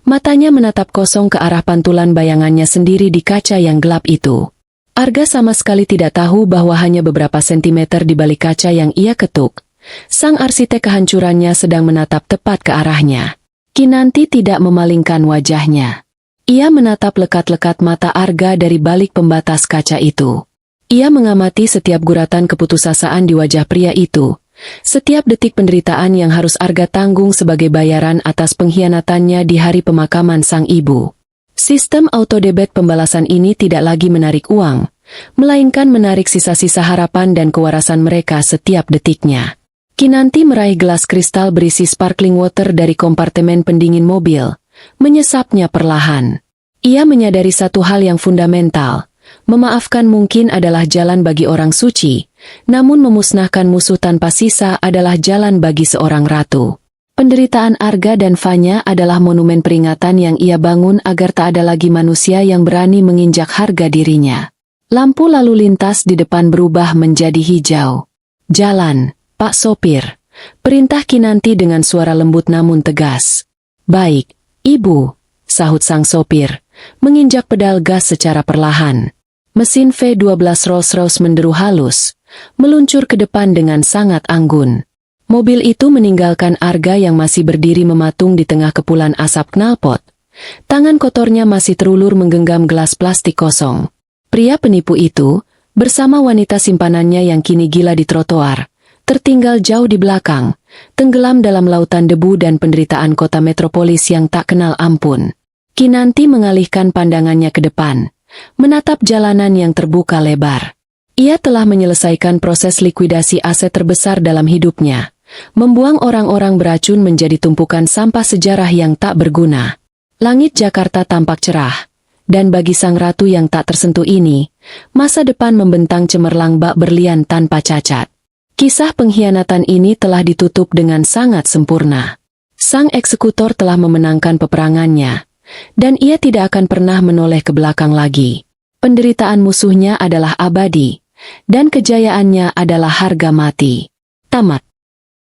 matanya menatap kosong ke arah pantulan bayangannya sendiri di kaca yang gelap itu. Arga sama sekali tidak tahu bahwa hanya beberapa sentimeter di balik kaca yang ia ketuk, sang arsitek kehancurannya sedang menatap tepat ke arahnya. Kinanti tidak memalingkan wajahnya. Ia menatap lekat-lekat mata Arga dari balik pembatas kaca itu. Ia mengamati setiap guratan keputusasaan di wajah pria itu, setiap detik penderitaan yang harus Arga tanggung sebagai bayaran atas pengkhianatannya di hari pemakaman sang ibu. Sistem autodebit pembalasan ini tidak lagi menarik uang, melainkan menarik sisa-sisa harapan dan kewarasan mereka setiap detiknya. Kinanti meraih gelas kristal berisi sparkling water dari kompartemen pendingin mobil, menyesapnya perlahan. Ia menyadari satu hal yang fundamental, memaafkan mungkin adalah jalan bagi orang suci, namun memusnahkan musuh tanpa sisa adalah jalan bagi seorang ratu. Penderitaan Arga dan Fanya adalah monumen peringatan yang ia bangun agar tak ada lagi manusia yang berani menginjak harga dirinya. Lampu lalu lintas di depan berubah menjadi hijau. Jalan, Pak Sopir, perintah Kinanti dengan suara lembut namun tegas. Baik, Ibu, sahut sang sopir, menginjak pedal gas secara perlahan. Mesin V12 Rolls-Royce menderu halus, meluncur ke depan dengan sangat anggun. Mobil itu meninggalkan Arga yang masih berdiri mematung di tengah kepulan asap knalpot. Tangan kotornya masih terulur menggenggam gelas plastik kosong. Pria penipu itu, bersama wanita simpanannya yang kini gila di trotoar, tertinggal jauh di belakang, tenggelam dalam lautan debu dan penderitaan kota metropolis yang tak kenal ampun. Kinanti mengalihkan pandangannya ke depan, menatap jalanan yang terbuka lebar. Ia telah menyelesaikan proses likuidasi aset terbesar dalam hidupnya, membuang orang-orang beracun menjadi tumpukan sampah sejarah yang tak berguna. Langit Jakarta tampak cerah, dan bagi sang ratu yang tak tersentuh ini, masa depan membentang cemerlang bak berlian tanpa cacat. Kisah pengkhianatan ini telah ditutup dengan sangat sempurna. Sang eksekutor telah memenangkan peperangannya, dan ia tidak akan pernah menoleh ke belakang lagi. Penderitaan musuhnya adalah abadi, dan kejayaannya adalah harga mati. Tamat.